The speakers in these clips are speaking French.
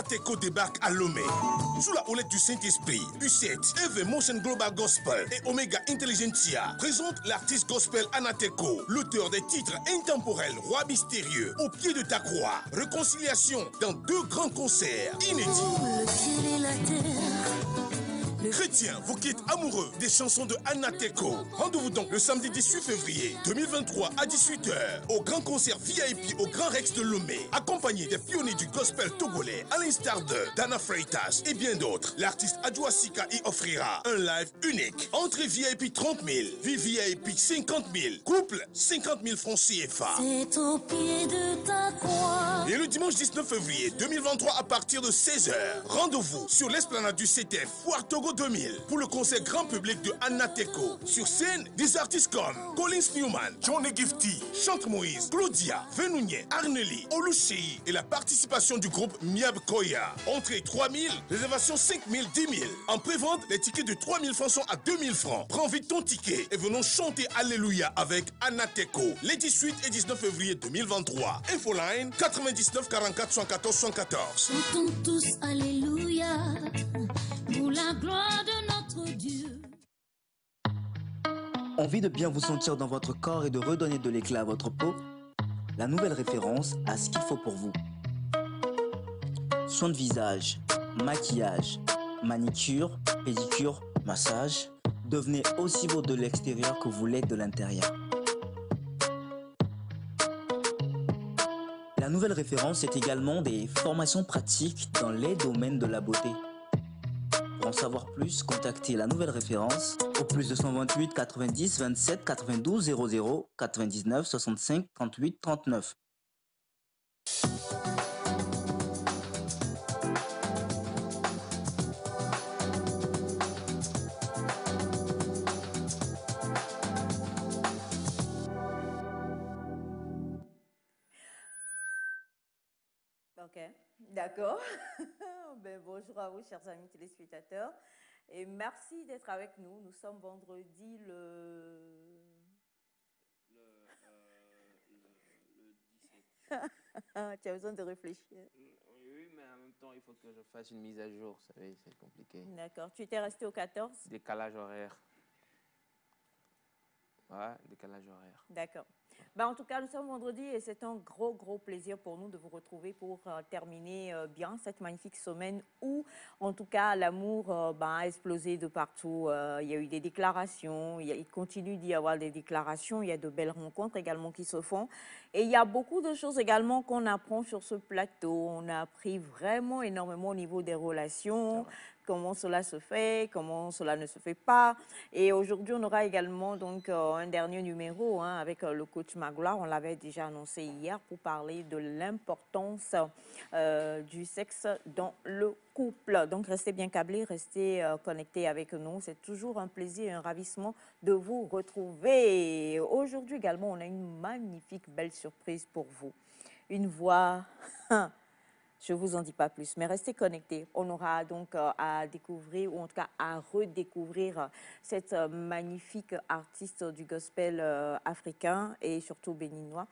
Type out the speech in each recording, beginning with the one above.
Anateco débarque à Lomé. Sous la houlette du Saint-Esprit, U7, EV Motion Global Gospel et Omega Intelligentsia présentent l'artiste gospel Anateco, l'auteur des titres intemporels Roi mystérieux, Au pied de ta croix, Réconciliation dans 2 grands concerts inédits. Le ciel et la terre. Chrétiens, vous qui êtes amoureux des chansons de Anateco, rendez-vous donc le samedi 18 février 2023 à 18 h au grand concert VIP au Grand Rex de Lomé, accompagné des pionniers du gospel togolais, à l'instar de Dana Freitas et bien d'autres. L'artiste Adjoa Sika y offrira un live unique. Entrée VIP 30 000, VIP 50 000, couple 50 000 francs CFA. C'est au pied de ta croix. Et le dimanche 19 février 2023 à partir de 16 h, rendez-vous sur l'esplanade du CTF Foire Togo 2000 pour le concert grand public de Anateco. Sur scène, des artistes comme Collins Newman, Johnny Gifty, Chante Moïse, Claudia, Venounier, Arneli, Olushei et la participation du groupe Miab Koya. Entrée 3 000, réservation 5 000, 10 000. En prévente, les tickets de 3 000 francs sont à 2 000 francs. Prends vite ton ticket et venons chanter Alléluia avec Anateco les 18 et 19 février 2023. Infoline 99 44 114 114. Chantons tous Alléluia pour la gloire de notre Dieu. Envie de bien vous sentir dans votre corps et de redonner de l'éclat à votre peau? La nouvelle référence a ce qu'il faut pour vous. Soins de visage, maquillage, manicure, pédicure, massage. Devenez aussi beau de l'extérieur que vous l'êtes de l'intérieur. La nouvelle référence est également des formations pratiques dans les domaines de la beauté. Pour en savoir plus, contactez la nouvelle référence au plus 228 90 27 92 00 99 65 38 39. Ok, d'accord. Bonjour à vous, chers amis téléspectateurs. Et merci d'être avec nous. Nous sommes vendredi le 17. Tu as besoin de réfléchir. Oui, mais en même temps, il faut que je fasse une mise à jour. Vous savez, c'est compliqué. D'accord. Tu étais resté au 14? Décalage horaire. Ouais, décalage horaire. D'accord. En tout cas, nous sommes vendredi et c'est un gros plaisir pour nous de vous retrouver pour terminer bien cette magnifique semaine où, en tout cas, l'amour a explosé de partout. Il y a eu des déclarations, il continue d'y avoir des déclarations, il y a de belles rencontres également qui se font. Et il y a beaucoup de choses également qu'on apprend sur ce plateau. On a appris vraiment énormément au niveau des relations, comment cela se fait, comment cela ne se fait pas. Et aujourd'hui, on aura également donc un dernier numéro avec le coach Magloire. On l'avait déjà annoncé hier pour parler de l'importance du sexe dans le couple. Donc, restez bien câblés, restez connectés avec nous. C'est toujours un plaisir et un ravissement de vous retrouver. Aujourd'hui également, on a une magnifique, belle surprise pour vous. Une voix... Je ne vous en dis pas plus, mais restez connectés. On aura donc à découvrir, ou en tout cas à redécouvrir cette magnifique artiste du gospel africain et surtout béninois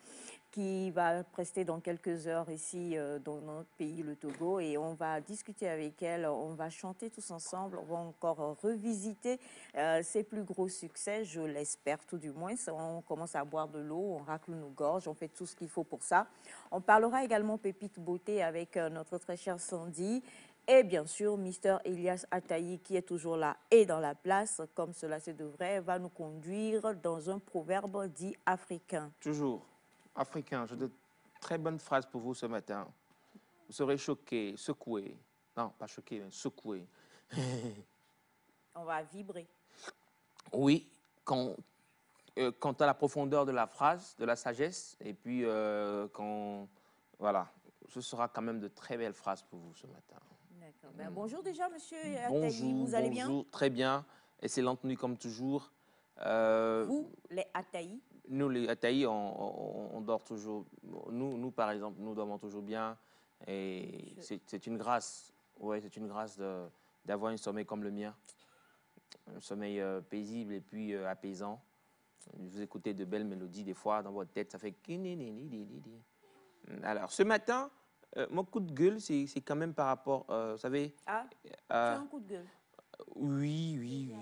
qui va prester dans quelques heures ici dans notre pays, le Togo. Et on va discuter avec elle, on va chanter tous ensemble, on va encore revisiter ses plus gros succès, je l'espère tout du moins. On commence à boire de l'eau, on racle nos gorges, on fait tout ce qu'il faut pour ça. On parlera également pépite beauté avec notre très chère Sandy. Et bien sûr, Mr. Elias Ataï, qui est toujours là et dans la place, comme cela se devrait, va nous conduire dans un proverbe dit africain. Toujours africain. J'ai de très bonnes phrases pour vous ce matin. Vous serez choqués, secoués. Non, pas choqués, mais secoués. On va vibrer. Oui, quant à la profondeur de la phrase, de la sagesse, et puis voilà, ce sera quand même de très belles phrases pour vous ce matin. D'accord. Bonjour déjà, monsieur Ataï, vous allez bien? Bonjour, très bien. Excellente nuit comme toujours. Vous, les Ataï? Nous, les Ataï, on dort toujours. Nous, par exemple, nous dormons toujours bien. Et c'est une grâce. Ouais, c'est une grâce d'avoir un sommeil comme le mien. Un sommeil paisible et puis apaisant. Vous écoutez de belles mélodies des fois dans votre tête, ça fait... Alors, ce matin, Mon coup de gueule, c'est quand même par rapport, vous savez... Ah, tu as un coup de gueule. Oui.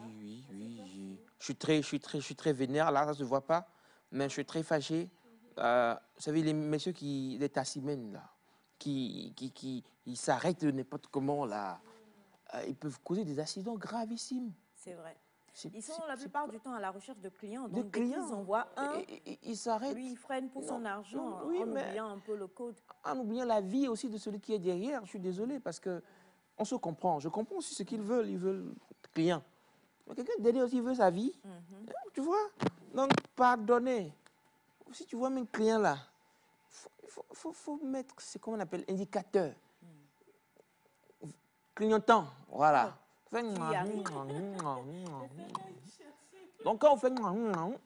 Je suis très vénère, là, ça ne se voit pas, mais je suis très fâché. Vous savez, les messieurs les tassimènes, là, ils s'arrêtent n'importe comment, là. Ils peuvent causer des accidents gravissimes. C'est vrai. Ils sont la plupart du temps à la recherche de clients. Donc, dès qu'ils clients. en voient un, Ils s'arrêtent. lui, il freine pour son argent oui, en mais oubliant un peu le code. en oubliant la vie aussi de celui qui est derrière. Je suis désolé parce que on se comprend. Je comprends aussi ce qu'ils veulent. Ils veulent client. Mais quelqu'un derrière aussi veut sa vie. Tu vois? Donc, pardonnez. Si tu vois mes clients là, il faut mettre ce qu'on appelle indicateur. Clignotant. Voilà. Donc, quand on fait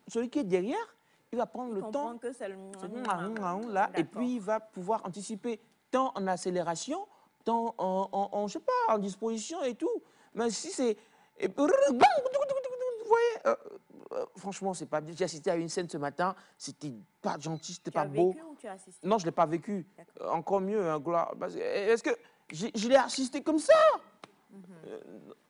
celui qui est derrière, il va prendre le temps que c'est là, et puis il va pouvoir anticiper tant en accélération, tant en je sais pas, en disposition et tout. Mais si c'est... Vous voyez, franchement, c'est pas bien. J'ai assisté à une scène ce matin, c'était pas gentil, c'était pas beau. Tu as vécu ou tu as assisté? Non, je ne l'ai pas vécu. Encore mieux, hein, gloire. Est-ce que je l'ai assisté comme ça?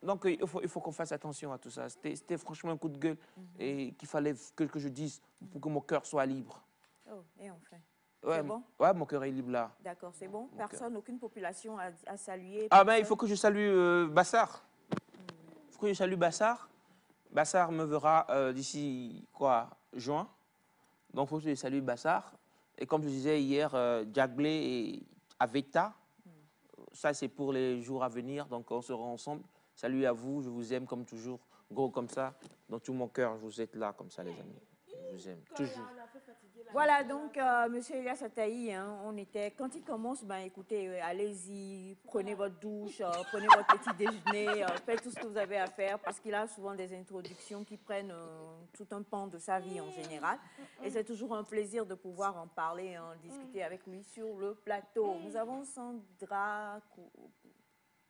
Donc, il faut qu'on fasse attention à tout ça. C'était franchement un coup de gueule et qu'il fallait que je dise pour que mon cœur soit libre. Oh, et enfin. Ouais, C'est bon? Ouais, mon cœur est libre là. D'accord, c'est bon. Personne, aucune population à saluer. Ah ben, il faut que je salue Bassar. Il faut que je salue Bassar. Bassar me verra d'ici, quoi, juin. Donc, il faut que je salue Bassar. Et comme je disais hier, Diaglé et Aveta, ça c'est pour les jours à venir. Donc, on sera ensemble. Salut à vous, je vous aime comme toujours, gros comme ça. Dans tout mon cœur, vous êtes là comme ça, les amis. Je vous aime, toujours. Voilà, donc, monsieur Elias Ataï, hein, quand il commence, ben, écoutez, allez-y, prenez votre douche, prenez votre petit déjeuner, faites tout ce que vous avez à faire, parce qu'il a souvent des introductions qui prennent tout un pan de sa vie en général. Et c'est toujours un plaisir de pouvoir en parler, en discuter avec lui sur le plateau. Nous avons Sandra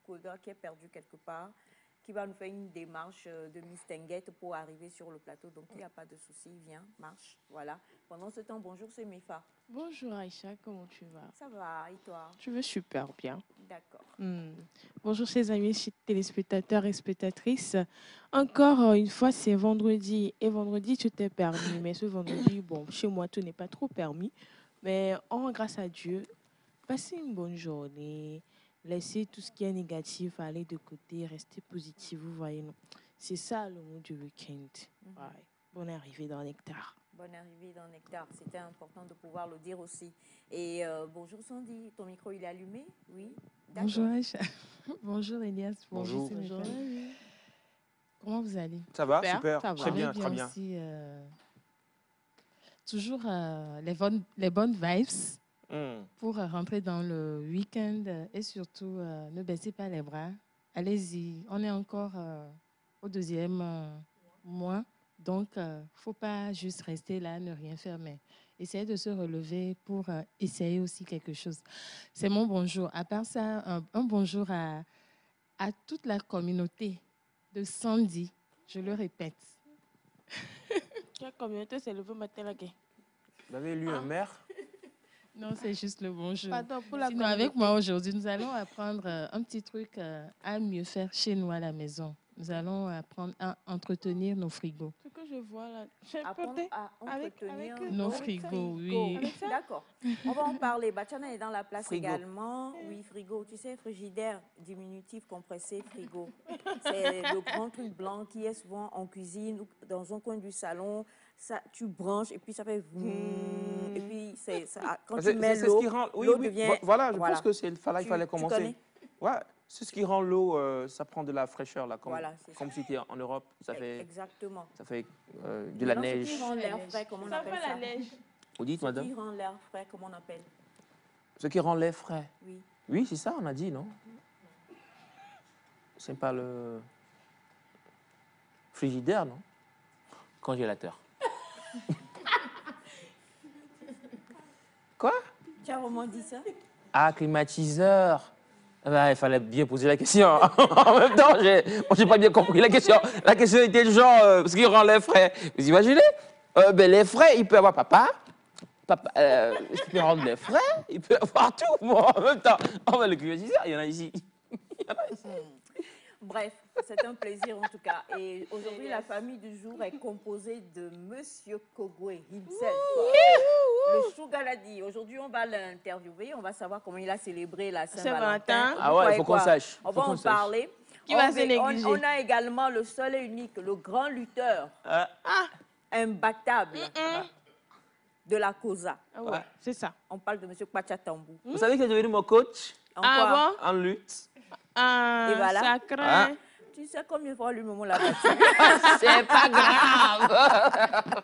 Koga qui est perdue quelque part, qui va nous faire une démarche de Miss Tenguette pour arriver sur le plateau. Donc, il n'y a pas de souci, viens, marche, voilà. Pendant ce temps, bonjour, c'est Mefa. Bonjour Aïcha, comment tu vas? Ça va, et toi? Je vais super bien. D'accord. Bonjour chers amis téléspectateurs et spectatrices. Encore une fois, c'est vendredi. Et vendredi, tout est permis. Mais ce vendredi, bon, chez moi, tout n'est pas trop permis. Mais grâce à Dieu, passez une bonne journée. Laissez tout ce qui est négatif aller de côté, restez positif, vous voyez. C'est ça le mot du week-end. Ouais. Bonne arrivée dans Nectar. Bonne arrivée dans Nectar. C'était important de pouvoir le dire aussi. Et bonjour Sandy, ton micro il est allumé? Oui. Bonjour Aïcha. Bonjour Elias. Bonjour. Bonjour. Comment vous allez? Ça va, super. Ça va. Très bien, très bien. Aussi, toujours les bonnes vibes. Pour rentrer dans le week-end et surtout ne baissez pas les bras. Allez-y, on est encore au deuxième mois, donc il ne faut pas juste rester là, ne rien faire, mais essayez de se relever pour essayer aussi quelque chose. C'est mon bonjour. À part ça, un bonjour à toute la communauté de Sandy, je le répète. Quelle communauté c'est le bon matin là? Vous avez lu un maire? Non, c'est juste le bonjour. Pardon, pour la Sinon, avec moi aujourd'hui, nous allons apprendre un petit truc à mieux faire chez nous à la maison. Nous allons apprendre à entretenir nos frigos. Ce que je vois là, Apprendre à entretenir nos frigos, oui. D'accord. On va en parler. Bachana est dans la place Frigo. également. Oui, frigo. Tu sais, frigidaire, diminutif, compressé, frigo. C'est le grand truc blanc qui est souvent en cuisine ou dans un coin du salon. Ça, tu branches et puis ça fait et puis quand tu mets l'eau, l'eau devient... Voilà, je pense que il fallait commencer. Tu connais? Ouais, c'est ce qui rend l'eau, ça prend de la fraîcheur là, comme, Voilà, comme si c'était en Europe, ça fait de la Maintenant, neige. Ce qui rend l'air frais, comment on appelle ça? la neige. Vous dites, Ce madame? qui rend l'air frais, comment on appelle? Ce qui rend l'air frais. Oui. Oui, c'est ça, on a dit, non? C'est pas le frigidaire, non? Congélateur. Quoi? Tu as vraiment dit ça? Ah, climatiseur. Ah ben, il fallait bien poser la question. En même temps, j'ai pas bien compris la question. La question était du genre, ce qui rend l'air frais. Vous imaginez? Ben, les frais, il peut avoir papa, Papa, il peut rendre les frais, il peut avoir tout. Bon, en même temps, on va le climatiseur, il y en a ici. Bref, c'est un plaisir en tout cas. Et aujourd'hui, la famille du jour est composée de Monsieur Kogwe himself. Le Chougaladi. Aujourd'hui, on va l'interviewer. On va savoir comment il a célébré la Saint-Valentin. Ah ouais, il faut qu'on sache. On va en parler. Qui va se négliger? On a également le seul et unique, le grand lutteur, imbattable de la Cosa. Ah ouais, c'est ça. On parle de Monsieur Pachatambou. Vous savez qu'il est devenu mon coach Ah en lutte. bon? Et voilà. Sacré. Tu sais combien de fois lui-même on l'a battu? C'est pas grave.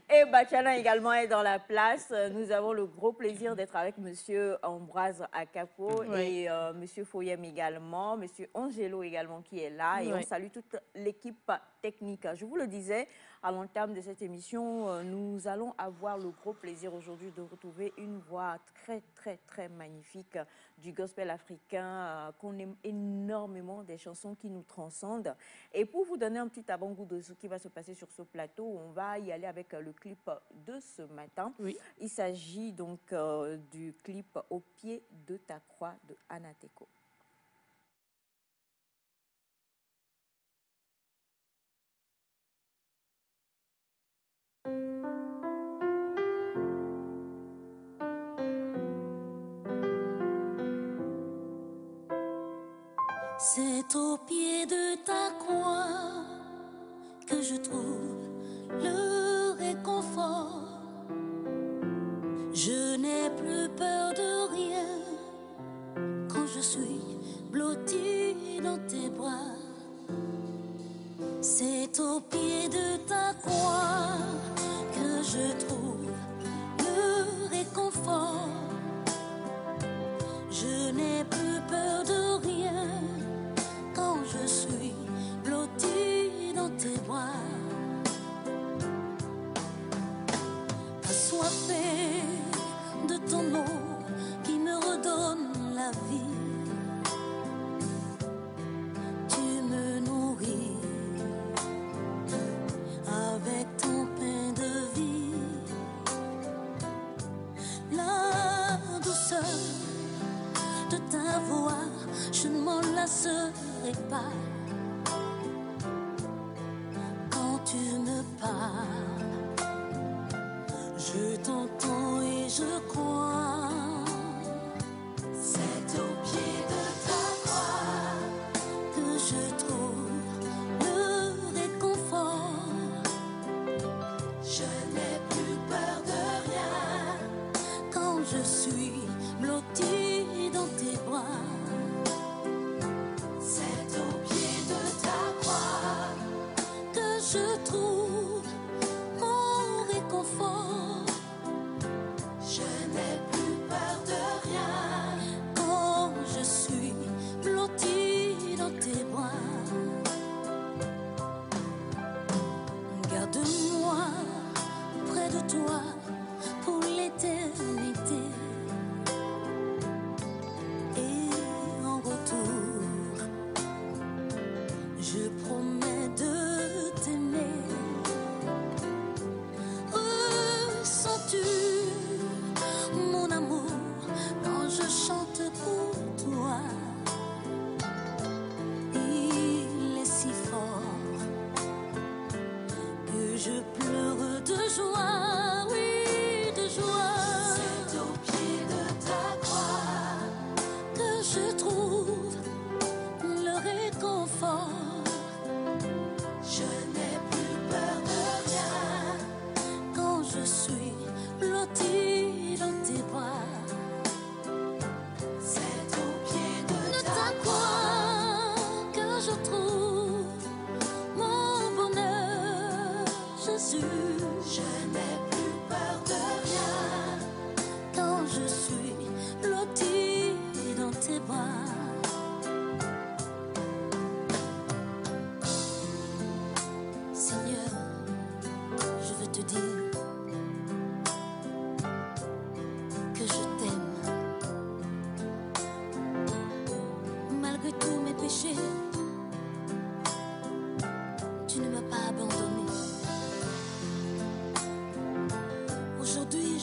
Et Bachana également est dans la place. Nous avons le gros plaisir d'être avec Monsieur Ambroise Akapo et Monsieur Foyem également, Monsieur Angelo également qui est là. Et on salue toute l'équipe technique. Je vous le disais, à l'entame de cette émission, nous allons avoir le gros plaisir aujourd'hui de retrouver une voix très, très, très magnifique du gospel africain qu'on aime énormément, des chansons qui nous transcendent. Et pour vous donner un petit avant-goût de ce qui va se passer sur ce plateau, on va y aller avec le clip de ce matin. Oui. Il s'agit donc du clip Au pied de ta croix de Anateko. C'est au pied de ta croix que je trouve le réconfort. Je n'ai plus peur de rien quand je suis blottie dans tes bras. C'est au pied de ta croix que je trouve le réconfort. Je n'ai plus peur de rien quand je suis blottie dans tes bras. Assoiffée de ton eau qui me redonne la vie, tu me nourris avec ton pain de vie. La douceur de ta voix, je ne m'en lasserai pas. Quand tu me parles, je t'entends et je crois. C'est au pied de ta croix que je trouve le réconfort. Je n'ai plus peur de rien quand je suis blottie dans tes bras. C'est au pied de ta croix que je trouve mon réconfort. Je n'ai plus peur de rien quand je suis blottie dans tes bras. Garde-moi près de toi pour l'éternité. Et en retour, je promets de t'aimer. Ressens-tu mon amour quand je chante pour toi? Il est si fort que je pleure de joie, oui, de joie. C'est au pied de ta croix que je trouve le réconfort. Je n'ai plus peur de rien quand je suis blottie dans tes bras. C'est au pied de ta croix que je trouve mon bonheur, Jésus. Je n'ai plus peur de rien quand je suis blottie dans tes bras. Seigneur, je veux te dire que je t'aime. Malgré tous mes péchés, tu ne m'as pas abandonné. Aujourd'hui,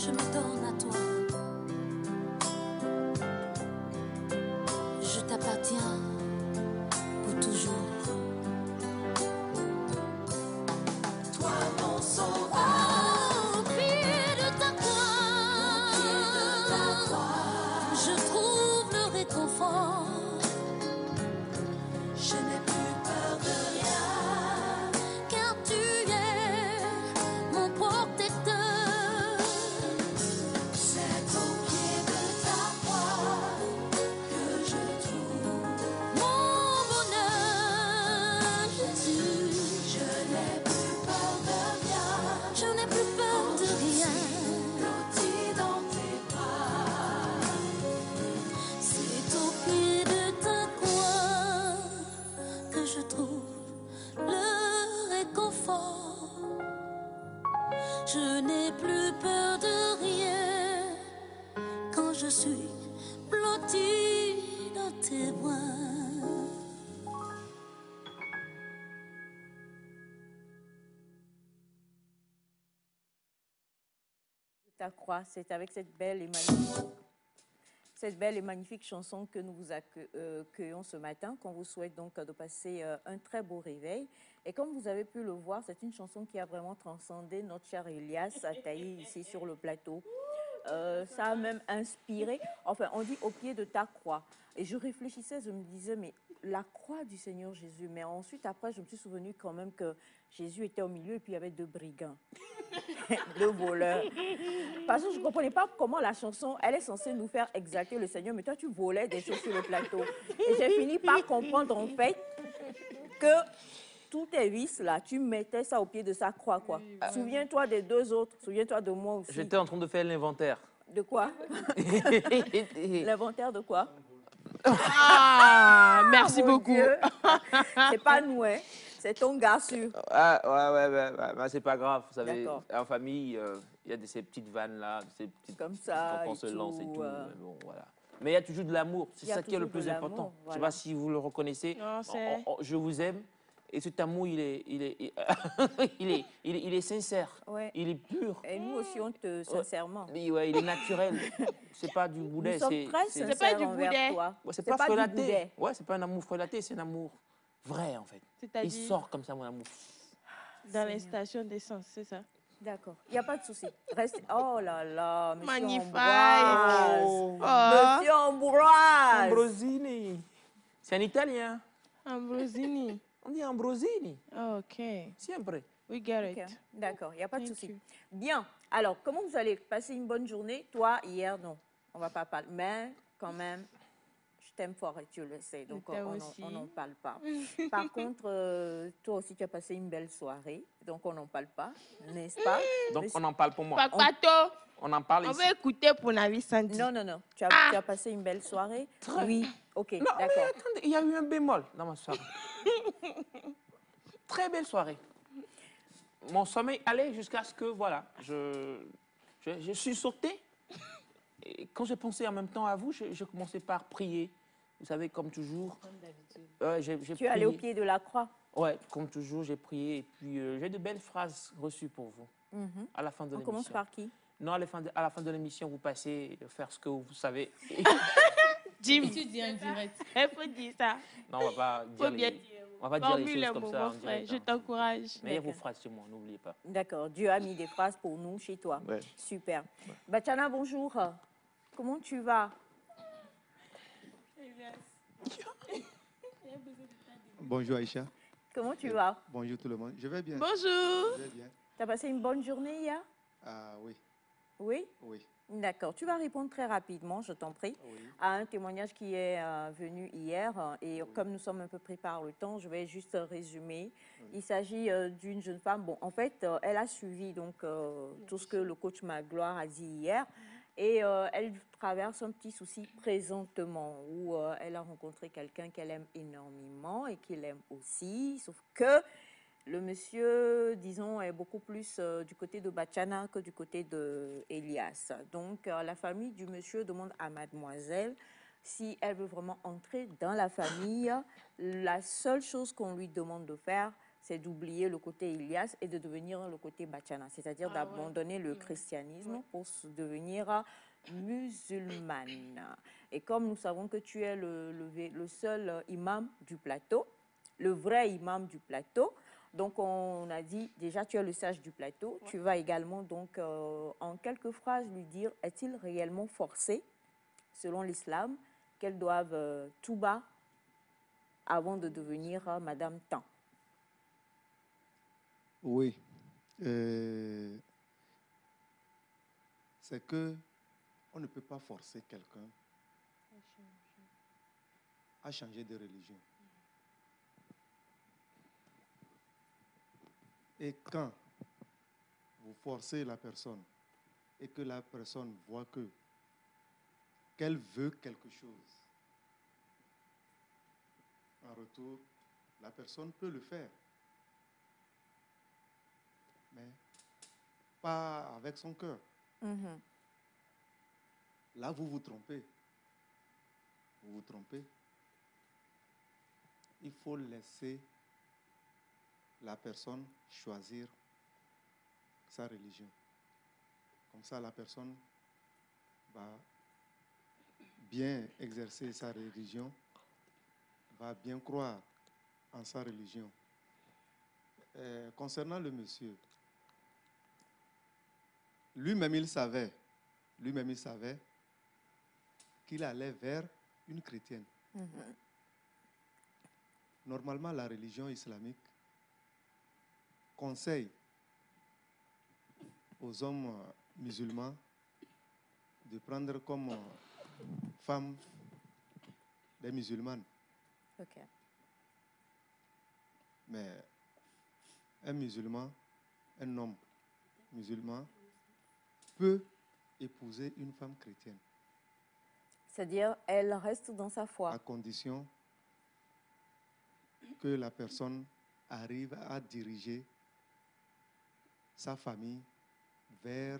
Je n'ai plus peur de rien quand je suis blottie dans tes bras. Ta croix, c'est avec cette belle et magnifique chanson que nous vous accueillons ce matin, qu'on vous souhaite donc de passer un très beau réveil. Et comme vous avez pu le voir, c'est une chanson qui a vraiment transcendé notre cher Elias Ataï ici sur le plateau. Ça a même inspiré, enfin on dit au pied de ta croix. Et je réfléchissais, je me disais, mais la croix du Seigneur Jésus. Mais ensuite, après, je me suis souvenu quand même que Jésus était au milieu et puis il y avait deux brigands, deux voleurs. Parce que je ne comprenais pas comment la chanson, elle est censée nous faire exalter le Seigneur, mais toi, tu volais des choses sur le plateau. Et j'ai fini par comprendre en fait que tous tes vices, là, tu mettais ça au pied de sa croix, quoi. Souviens-toi des deux autres, souviens-toi de moi aussi. J'étais en train de faire l'inventaire. De quoi? L'inventaire de quoi? Ah, merci beaucoup. C'est pas nous, hein. C'est ton gars sûr. Ouais, c'est pas grave. Vous savez, en famille, il y a ces petites vannes là, ces petites comme ça, quand on se lance et tout. Mais bon, voilà. Mais il y a toujours de l'amour. C'est ça qui est le plus important. Voilà. Je ne sais pas si vous le reconnaissez. Non, je vous aime. Et cet amour, il est sincère. Ouais. Il est pur. Et nous aussi, on te sincèrement. Ouais, il est naturel. C'est pas du boudet. C'est pas du boudet. Ouais, c'est pas frelaté. Ouais, c'est pas un amour frelaté, c'est un amour vrai en fait. Il sort comme ça, mon amour. Dans les stations d'essence, c'est ça? D'accord, il n'y a pas de souci. Reste... Oh là là, monsieur magnifique. Ambroise. Oh. Monsieur Ambroise. Ambrosini. C'est un italien. Ambrosini. On dit Ambrosini. Oh, ok. Siempre. We get it. Okay. D'accord, il n'y a pas de souci. Bien. Alors, comment vous allez passer une bonne journée? Toi, hier, non. On ne va pas parler. Mais quand même, je t'aime fort et tu le sais. Donc, on n'en parle pas. Par contre, toi aussi, tu as passé une belle soirée. Donc, on n'en parle pas. N'est-ce pas? Donc, on en parle pour moi. Papato. On en parle ici. On va écouter pour Navi Sandy. Non. Tu as passé une belle soirée? Oui. Ok, d'accord. Attendez, il y a eu un bémol dans ma soirée. Très belle soirée. Mon sommeil allait jusqu'à ce que, voilà, je suis sauté. Et quand j'ai pensé en même temps à vous, je commençais par prier. Vous savez, comme toujours. Comme d'habitude. Tu es allé au pied de la croix? Ouais, comme toujours, j'ai prié. Et puis, j'ai de belles phrases reçues pour vous. À la fin de l'émission. On commence par qui? Non, à la fin de l'émission, vous passez faire ce que vous savez. Jim, tu dis en direct. Il faut dire ça. Non, on va pas dire les choses comme ça en direct. Je t'encourage. Mais il y a vos phrases chez moi, n'oubliez pas. D'accord. Dieu a mis des phrases pour nous chez toi. Ouais. Super. Ouais. Bachana, bonjour. Comment tu vas? Bonjour Aïcha. Comment tu vas? Bonjour tout le monde. Je vais bien. Bonjour. Je vais bien. Tu as passé une bonne journée hier? Oui. Oui? Oui. D'accord. Tu vas répondre très rapidement, je t'en prie, à un témoignage qui est venu hier. Et comme nous sommes un peu pris par le temps, je vais juste résumer. Il s'agit d'une jeune femme. Bon, en fait, elle a suivi donc, tout ce que le coach Magloire a dit hier. Et elle traverse un petit souci présentement où elle a rencontré quelqu'un qu'elle aime énormément et qu'il aime aussi. Sauf que le monsieur, disons, est beaucoup plus du côté de Bachana que du côté de Elias. Donc, la famille du monsieur demande à mademoiselle si elle veut vraiment entrer dans la famille. La seule chose qu'on lui demande de faire, c'est d'oublier le côté Elias et de devenir le côté Bachana, c'est-à-dire d'abandonner le christianisme pour devenir musulmane. Et comme nous savons que tu es le seul imam du plateau, le vrai imam du plateau, donc, on a dit, déjà, tu es le sage du plateau. Ouais. Tu vas également, donc, en quelques phrases, lui dire, est-il réellement forcé, selon l'islam, qu'elles doivent tout bas avant de devenir Madame Tan? Oui. C'est que on ne peut pas forcer quelqu'un à changer de religion. Et quand vous forcez la personne et que la personne voit qu'elle veut quelque chose, en retour, la personne peut le faire. Mais pas avec son cœur. Mhm. Là, vous vous trompez. Vous vous trompez. Il faut laisser la personne choisir sa religion. Comme ça, la personne va bien exercer sa religion, va bien croire en sa religion. Concernant le monsieur, lui-même il savait qu'il allait vers une chrétienne. Mhm. Normalement, la religion islamique conseille aux hommes musulmans de prendre comme femme des musulmanes. Ok. Mais un musulman, un homme musulman, peut épouser une femme chrétienne. C'est-à-dire, elle reste dans sa foi. À condition que la personne arrive à diriger sa famille vers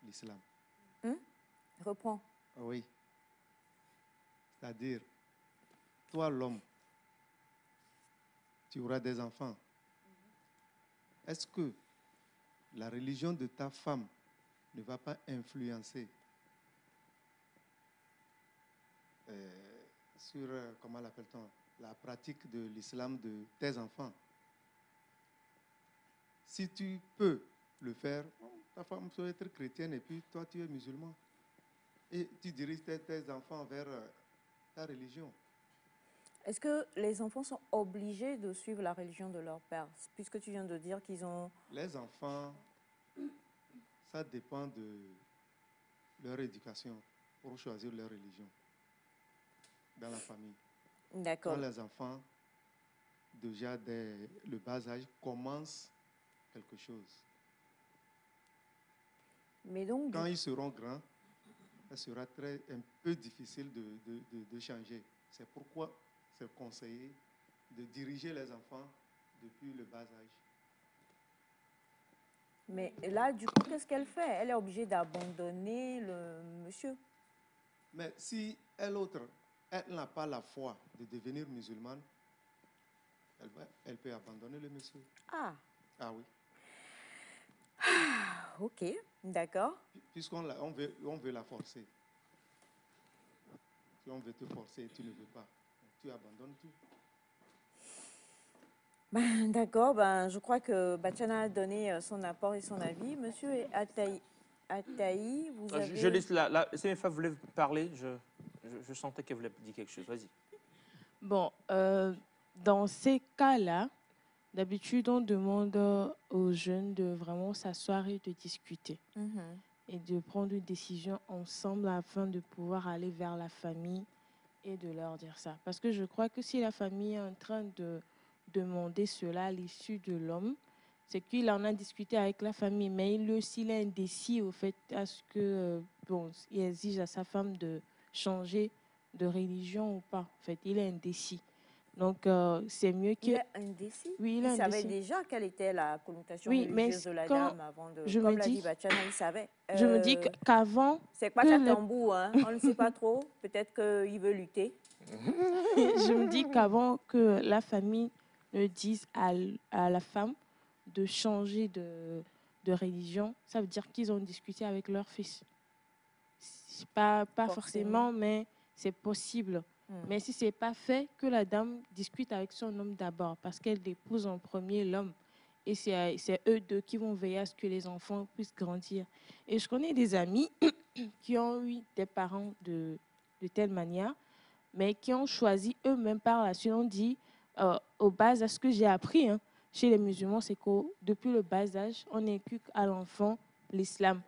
l'islam. Reprends. Oui. C'est-à-dire, toi l'homme, tu auras des enfants. Est-ce que la religion de ta femme ne va pas influencer sur, comment l'appelle-t-on, la pratique de l'islam de tes enfants? Si tu peux le faire, ta femme peut être chrétienne et puis toi tu es musulman. Et tu diriges tes enfants vers ta religion. Est-ce que les enfants sont obligés de suivre la religion de leur père? Puisque tu viens de dire qu'ils ont... Les enfants, ça dépend de leur éducation pour choisir leur religion dans la famille. D'accord. Quand les enfants, déjà dès le bas âge, commencent quelque chose. Mais donc, quand ils seront grands, ça sera un peu difficile de changer. C'est pourquoi c'est conseillé de diriger les enfants depuis le bas âge. Mais là, du coup, qu'est-ce qu'elle fait? Elle est obligée d'abandonner le monsieur. Mais si elle n'a pas la foi de devenir musulmane, elle peut abandonner le monsieur. Ah. Ah oui. Ah, ok, d'accord. Puisqu'on veut la forcer. Si on veut te forcer et tu ne veux pas, tu abandonnes tout. Ben, d'accord, je crois que Bachana a donné son apport et son avis. Monsieur Ataï, vous avez... Je laisse CMFA voulait parler, je sentais qu'elle voulait dire quelque chose. Vas-y. Bon, dans ces cas-là, d'habitude, on demande aux jeunes de vraiment s'asseoir et de discuter. Et de prendre une décision ensemble afin de pouvoir aller vers la famille et de leur dire ça. Parce que je crois que si la famille est en train de demander cela à l'issue de l'homme, c'est qu'il en a discuté avec la famille, mais il est indécis au fait à ce que, il exige à sa femme de changer de religion ou pas. En fait, il est indécis. Donc, c'est mieux que... Il est indécis? Oui, il savait déjà quelle était la connotation religieuse de la dame avant de... Comme l'a dit Bachana, il savait. Je me dis qu'avant... C'est quoi Chatambo, hein? On ne sait pas trop. Peut-être qu'il veut lutter. Je me dis qu'avant que la famille ne dise à la femme de changer de religion, ça veut dire qu'ils ont discuté avec leur fils. C'est pas forcément, mais c'est possible. Mais si ce n'est pas fait, que la dame discute avec son homme d'abord, parce qu'elle épouse en premier l'homme. Et c'est eux deux qui vont veiller à ce que les enfants puissent grandir. Et je connais des amis qui ont eu des parents de telle manière, mais qui ont choisi eux-mêmes par la suite. On dit, au bas âge, ce que j'ai appris chez les musulmans, c'est que depuis le bas âge, on inculque à l'enfant l'islam.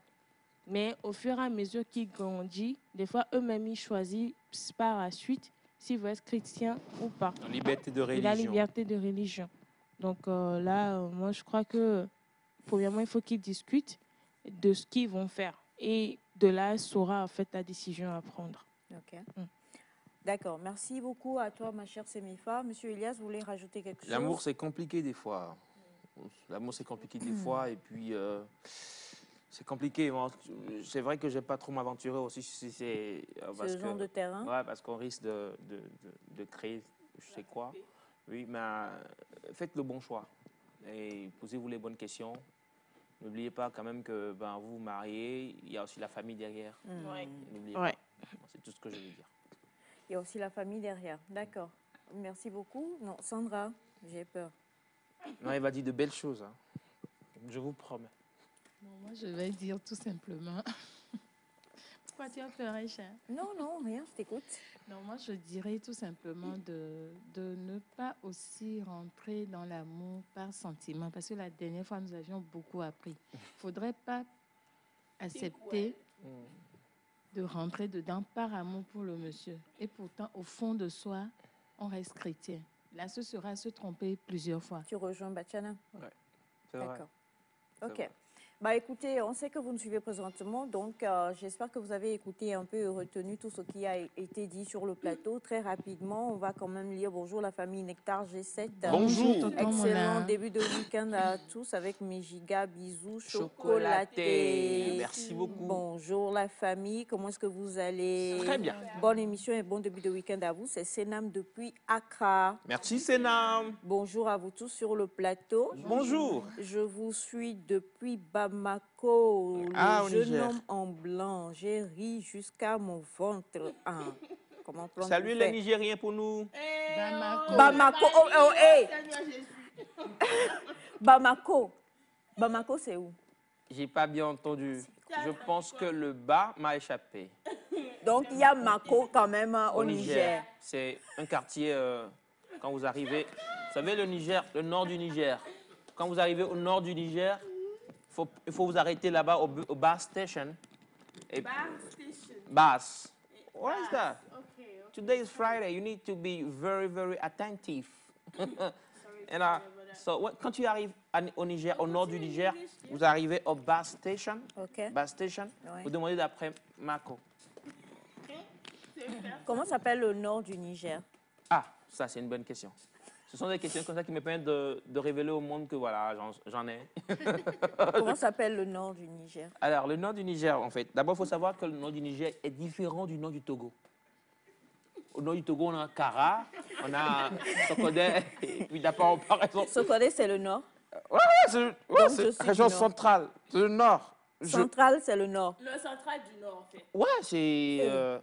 Mais au fur et à mesure qu'il grandit, des fois, eux-mêmes, ils choisissent par la suite s'ils veulent être chrétiens ou pas. La liberté de religion. Et la liberté de religion. Donc là, moi, je crois que, premièrement, il faut qu'ils discutent de ce qu'ils vont faire. Et de là, elle saura en fait la décision à prendre. OK. D'accord. Merci beaucoup à toi, ma chère Semifa. Monsieur Elias, vous voulez rajouter quelque chose? L'amour, c'est compliqué des fois. L'amour, c'est compliqué des fois. Et puis, c'est compliqué. C'est vrai que je n'ai pas trop m'aventurer aussi si c'est... Ce genre de terrain. Ouais, parce qu'on risque de créer je sais quoi. Oui, mais faites le bon choix. Et posez-vous les bonnes questions. N'oubliez pas quand même que vous vous mariez, il y a aussi la famille derrière. N'oubliez pas. C'est tout ce que je veux dire. Il y a aussi la famille derrière. D'accord. Merci beaucoup. Non, Sandra, j'ai peur. Non, il va dire de belles choses. Hein. Je vous promets. Bon, moi, je vais dire tout simplement. Pourquoi tu as peur, Aïcha? Non, non, rien, je t'écoute. Non, moi, je dirais tout simplement de ne pas aussi rentrer dans l'amour par sentiment. Parce que la dernière fois, nous avions beaucoup appris. Il ne faudrait pas accepter de rentrer dedans par amour pour le monsieur. Et pourtant, au fond de soi, on reste chrétien. Là, ce sera se tromper plusieurs fois. Tu rejoins Bachana? Oui, c'est vrai. D'accord. OK. Écoutez, on sait que vous nous suivez présentement, donc j'espère que vous avez écouté un peu et retenu tout ce qui a été dit sur le plateau. Très rapidement, on va quand même lire bonjour la famille Nectar G7. Bonjour. Excellent début de week-end à tous avec mes gigas bisous chocolatés. Merci beaucoup. Bonjour la famille, comment est-ce que vous allez? Très bien. Bonne émission et bon début de week-end à vous. C'est Senam depuis Accra. Merci Senam. Bonjour à vous tous sur le plateau. Bonjour. Je vous suis depuis Bamako, le jeune homme en blanc. J'ai ri jusqu'à mon ventre. Comment prendre? Salut les Nigériens pour nous. Bamako. Oh, hey. Bamako. Bamako, c'est où? J'ai pas bien entendu. Je pense que le bas m'a échappé. Donc, il y a Mako quand même au Niger. C'est un quartier, quand vous arrivez... Vous savez, le Niger, le nord du Niger. Quand vous arrivez au nord du Niger, il faut vous arrêter là-bas au bus station. Bar station. Bus. What is that? Okay. Today is Friday. You need to be very, very attentive. And, quand tu arrives au Niger, au nord du Niger, vous arrivez au bus station. Okay. Bus station. Oui. Vous demandez d'après Mako. Comment s'appelle le nord du Niger? Ah, ça c'est une bonne question. Ce sont des questions comme ça qui me permettent de révéler au monde que voilà, j'en ai. Comment s'appelle le nord du Niger? Alors, le nord du Niger, en fait, d'abord, il faut savoir que le nord du Niger est différent du nord du Togo. Au nord du Togo, on a Kara, on a Sokodé, et puis d'abord, on part... Sokodé, c'est le nord? Oui, c'est la région centrale, c'est le nord. Central, c'est le nord. Le central du nord, en fait. Ouais, c'est...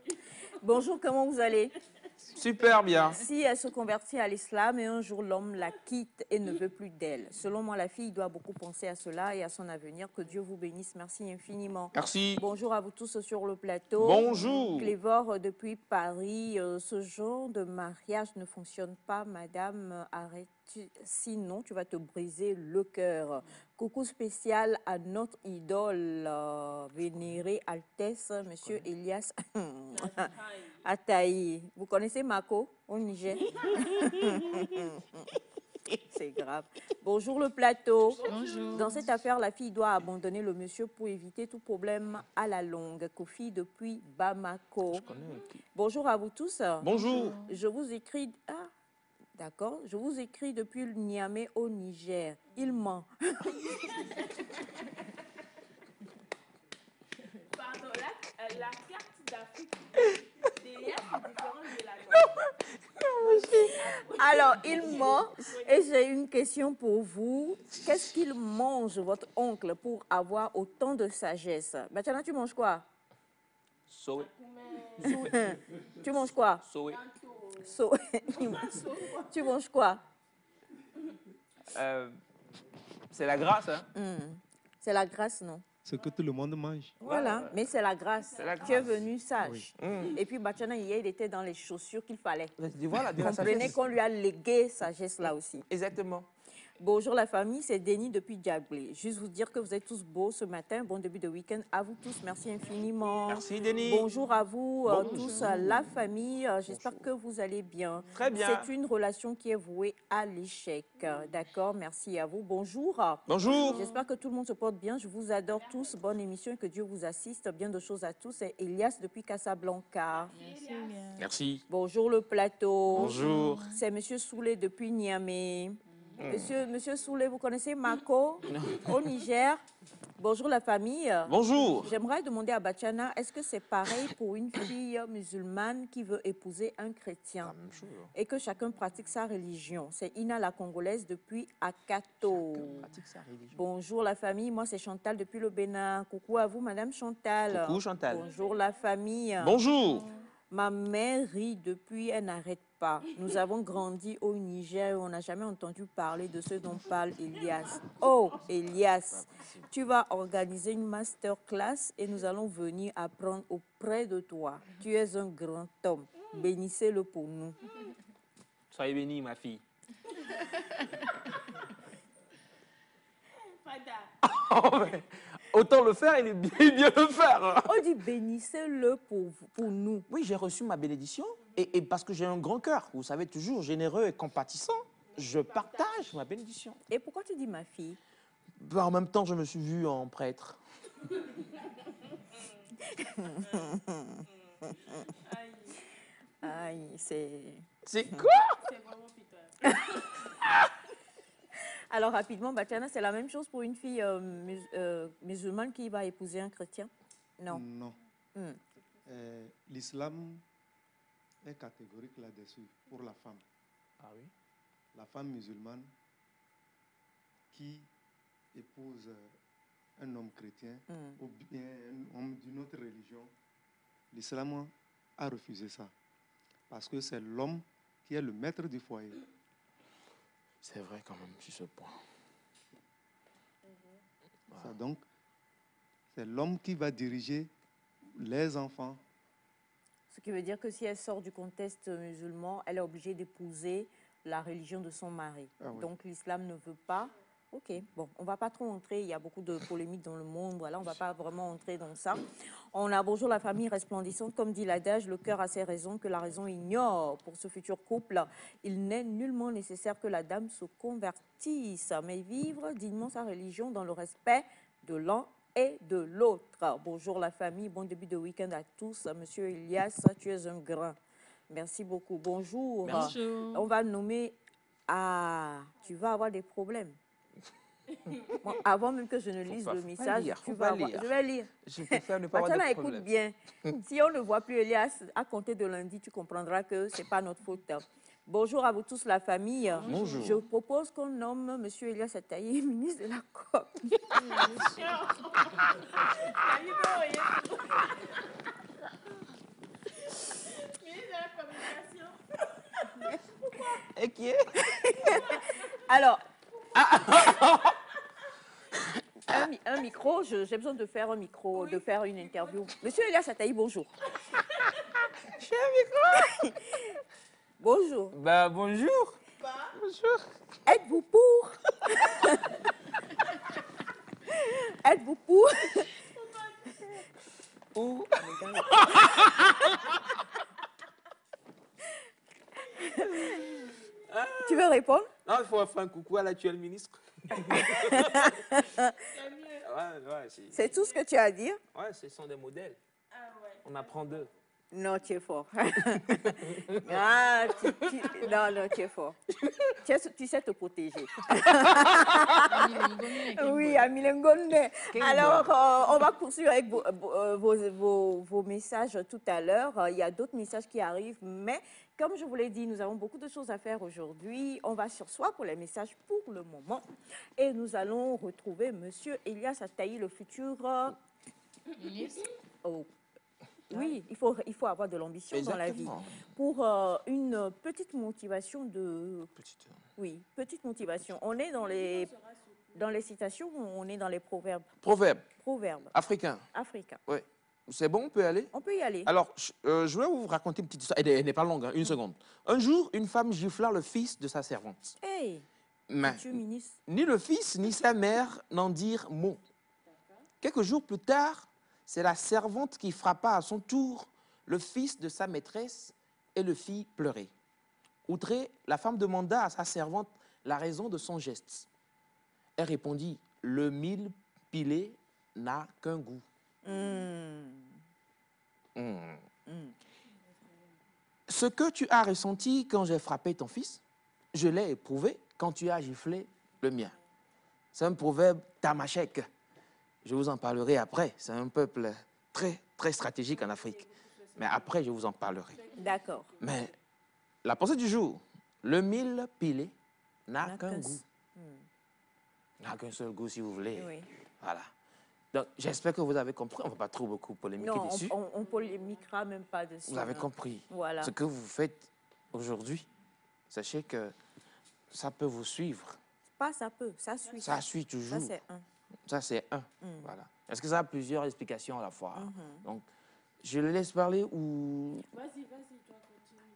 Bonjour, comment vous allez? Super bien. Si elle se convertit à l'islam et un jour l'homme la quitte et ne veut plus d'elle, selon moi, la fille doit beaucoup penser à cela et à son avenir. Que Dieu vous bénisse. Merci infiniment. Merci. Bonjour à vous tous sur le plateau. Bonjour. Clévor depuis Paris. Ce genre de mariage ne fonctionne pas, madame. Arrête. Sinon, tu vas te briser le cœur. Coucou spécial à notre idole, vénérée Altesse, monsieur Elias Ataï. Vous connaissez Mako au Niger? C'est grave. Bonjour le plateau. Bonjour. Dans cette affaire, la fille doit abandonner le monsieur pour éviter tout problème à la longue. Kofi depuis Bamako. Bonjour à vous tous. Bonjour. Je vous écris... Ah, d'accord. Je vous écris depuis le Niamey au Niger. Il ment. Pardon, la carte d'Afrique derrière, c'est différent de la nôtre. Alors, il ment. Et j'ai une question pour vous. Qu'est-ce qu'il mange, votre oncle, pour avoir autant de sagesse? Bachana, tu manges quoi? Soé. Tu manges quoi? Soé. Tu manges quoi? C'est la grâce, hein? C'est la grâce, non? Ce que tout le monde mange. Voilà, mais c'est la grâce. Tu es venu sage. Oui. Et puis Bachana, hier, il était dans les chaussures qu'il fallait. Voilà, Comprenez qu'on lui a légué sagesse là aussi. Exactement. Bonjour la famille, c'est Denis depuis Diablé. Juste vous dire que vous êtes tous beaux ce matin. Bon début de week-end à vous tous. Merci infiniment. Merci Denis. Bonjour à vous tous, la famille. J'espère que vous allez bien. Très bien. C'est une relation qui est vouée à l'échec. D'accord, merci à vous. Bonjour. Bonjour. J'espère que tout le monde se porte bien. Je vous adore tous. Bonne émission et que Dieu vous assiste. Bien de choses à tous. C'est Elias depuis Casablanca. Merci. Bonjour le plateau. Bonjour. C'est Monsieur Soulé depuis Niamey. Monsieur Soulé, vous connaissez Mako au Niger? Bonjour la famille. Bonjour. J'aimerais demander à Bachana, est-ce que c'est pareil pour une fille musulmane qui veut épouser un chrétien La même chose. et que chacun pratique sa religion? C'est Ina la Congolaise depuis Akato. Pratique sa religion. Bonjour la famille, moi c'est Chantal depuis le Bénin. Coucou à vous Madame Chantal. Coucou Chantal. Bonjour la famille. Bonjour. Ma mère rit depuis, elle n'arrête pas. Nous avons grandi au Niger, on n'a jamais entendu parler de ce dont parle Elias. Oh, Elias, tu vas organiser une masterclass et nous allons venir apprendre auprès de toi. Tu es un grand homme. Bénissez-le pour nous. Soyez bénie, ma fille. Autant le faire, il est bien le faire. On dit bénissez-le pour nous. Oui, j'ai reçu ma bénédiction et parce que j'ai un grand cœur, vous savez, toujours généreux et compatissant, je partage ma bénédiction. Et pourquoi tu dis ma fille? En même temps, je me suis vu en prêtre. Aïe, c'est... C'est quoi? C'est vraiment pitoyable. Alors rapidement, Bachana, c'est la même chose pour une fille musulmane qui va épouser un chrétien? Non. Non. L'islam est catégorique là-dessus pour la femme. Ah oui? La femme musulmane qui épouse un homme chrétien ou bien un homme d'une autre religion, l'islam a refusé ça. Parce que c'est l'homme qui est le maître du foyer. C'est vrai quand même, sur ce point. Ça, donc, c'est l'homme qui va diriger les enfants. Ce qui veut dire que si elle sort du contexte musulman, elle est obligée d'épouser la religion de son mari. Ah oui. Donc l'islam ne veut pas. Ok, bon, on ne va pas trop entrer, il y a beaucoup de polémiques dans le monde, voilà, on ne va pas vraiment entrer dans ça. On a bonjour la famille resplendissante, comme dit l'adage, le cœur a ses raisons que la raison ignore. Pour ce futur couple, il n'est nullement nécessaire que la dame se convertisse, mais vivre dignement sa religion dans le respect de l'un et de l'autre. Bonjour la famille, bon début de week-end à tous. Monsieur Elias, tu es un grand. Merci beaucoup. Bonjour. Bonjour. On va nommer... Ah, tu vas avoir des problèmes. Bon, avant même que je ne lise le message, tu vas avoir... Je vais lire. Je préfère ne pas avoir de Écoute problème. bien. Si on ne voit plus Elias, à compter de lundi, tu comprendras que ce n'est pas notre faute. Bonjour à vous tous, la famille. Bonjour. Je propose qu'on nomme M. Elias Ataï ministre de la COP. Et qui est? Alors, un micro, j'ai besoin de faire un micro, de faire une interview. Monsieur Elias Ataï, bonjour. J'ai un micro. Bonjour. Bah, bonjour. Bonjour. Êtes-vous pour? Êtes-vous pour? Où? Tu veux répondre? Non, il faut faire un coucou à l'actuel ministre. C'est tout ce que tu as à dire? Ouais, ce sont des modèles. On apprend d'eux. Non, tu es fort. Ah, non, tu es fort. Tu sais te protéger. Oui, Amilengone. Alors, on va poursuivre avec vos messages tout à l'heure. Il y a d'autres messages qui arrivent, mais comme je vous l'ai dit, nous avons beaucoup de choses à faire aujourd'hui. On va sur soi pour les messages pour le moment. Et nous allons retrouver M. Elias Ataï, le futur Ministre. Oh. Oui, il faut avoir de l'ambition dans la vie. Pour une petite motivation de... Oui, petite motivation. On est dans les citations ou on est dans les proverbes? Proverbe. Proverbes. Africain. Africain. Oui. C'est bon, on peut aller? On peut y aller. Alors, je vais vous raconter une petite histoire. Elle n'est pas longue, hein, une seconde. Un jour, une femme gifla le fils de sa servante. Hey, Mais monsieur le ministre. ni le fils ni sa mère n'en dirent mot. Quelques jours plus tard, c'est la servante qui frappa à son tour le fils de sa maîtresse et le fit pleurer. Outrée, la femme demanda à sa servante la raison de son geste. Elle répondit, « Le mil pilé n'a qu'un goût. Ce que tu as ressenti quand j'ai frappé ton fils, je l'ai éprouvé quand tu as giflé le mien. C'est un proverbe tamashek. Je vous en parlerai après. C'est un peuple très, très stratégique en Afrique. Mais après, je vous en parlerai. D'accord. Mais la pensée du jour, le mil pilé n'a qu'un goût. N'a qu'un seul goût, si vous voulez. Oui. Voilà. Donc, j'espère que vous avez compris. On ne va pas trop beaucoup polémiquer dessus. Non, on ne polémiquera même pas dessus. Vous avez compris. Voilà. Ce que vous faites aujourd'hui, sachez que ça peut vous suivre. Pas ça peut, ça suit. Ça suit toujours. Ça, c'est un. Ça, c'est un. Voilà. Est-ce que ça a plusieurs explications à la fois? Donc, je le laisse parler ou... Vas-y, tu vas continuer.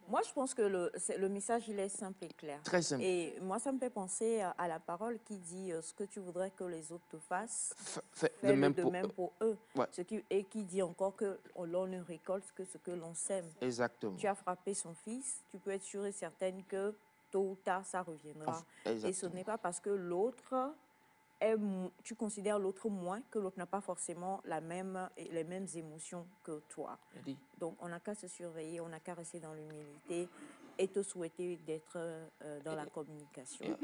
Moi, je pense que le message, il est simple et clair. Très simple. Et moi, ça me fait penser à la parole qui dit ce que tu voudrais que les autres te fassent, fais fais-le de même pour eux. Ouais. Et qui dit encore que l'on ne récolte que ce que l'on sème. Exactement. Tu as frappé son fils, tu peux être sûre et certaine que tôt ou tard, ça reviendra. Exactement. Et ce n'est pas parce que l'autre... tu considères l'autre moins que l'autre n'a pas forcément les mêmes émotions que toi. Donc, on n'a qu'à se surveiller, on n'a qu'à rester dans l'humilité et te souhaiter d'être dans la communication.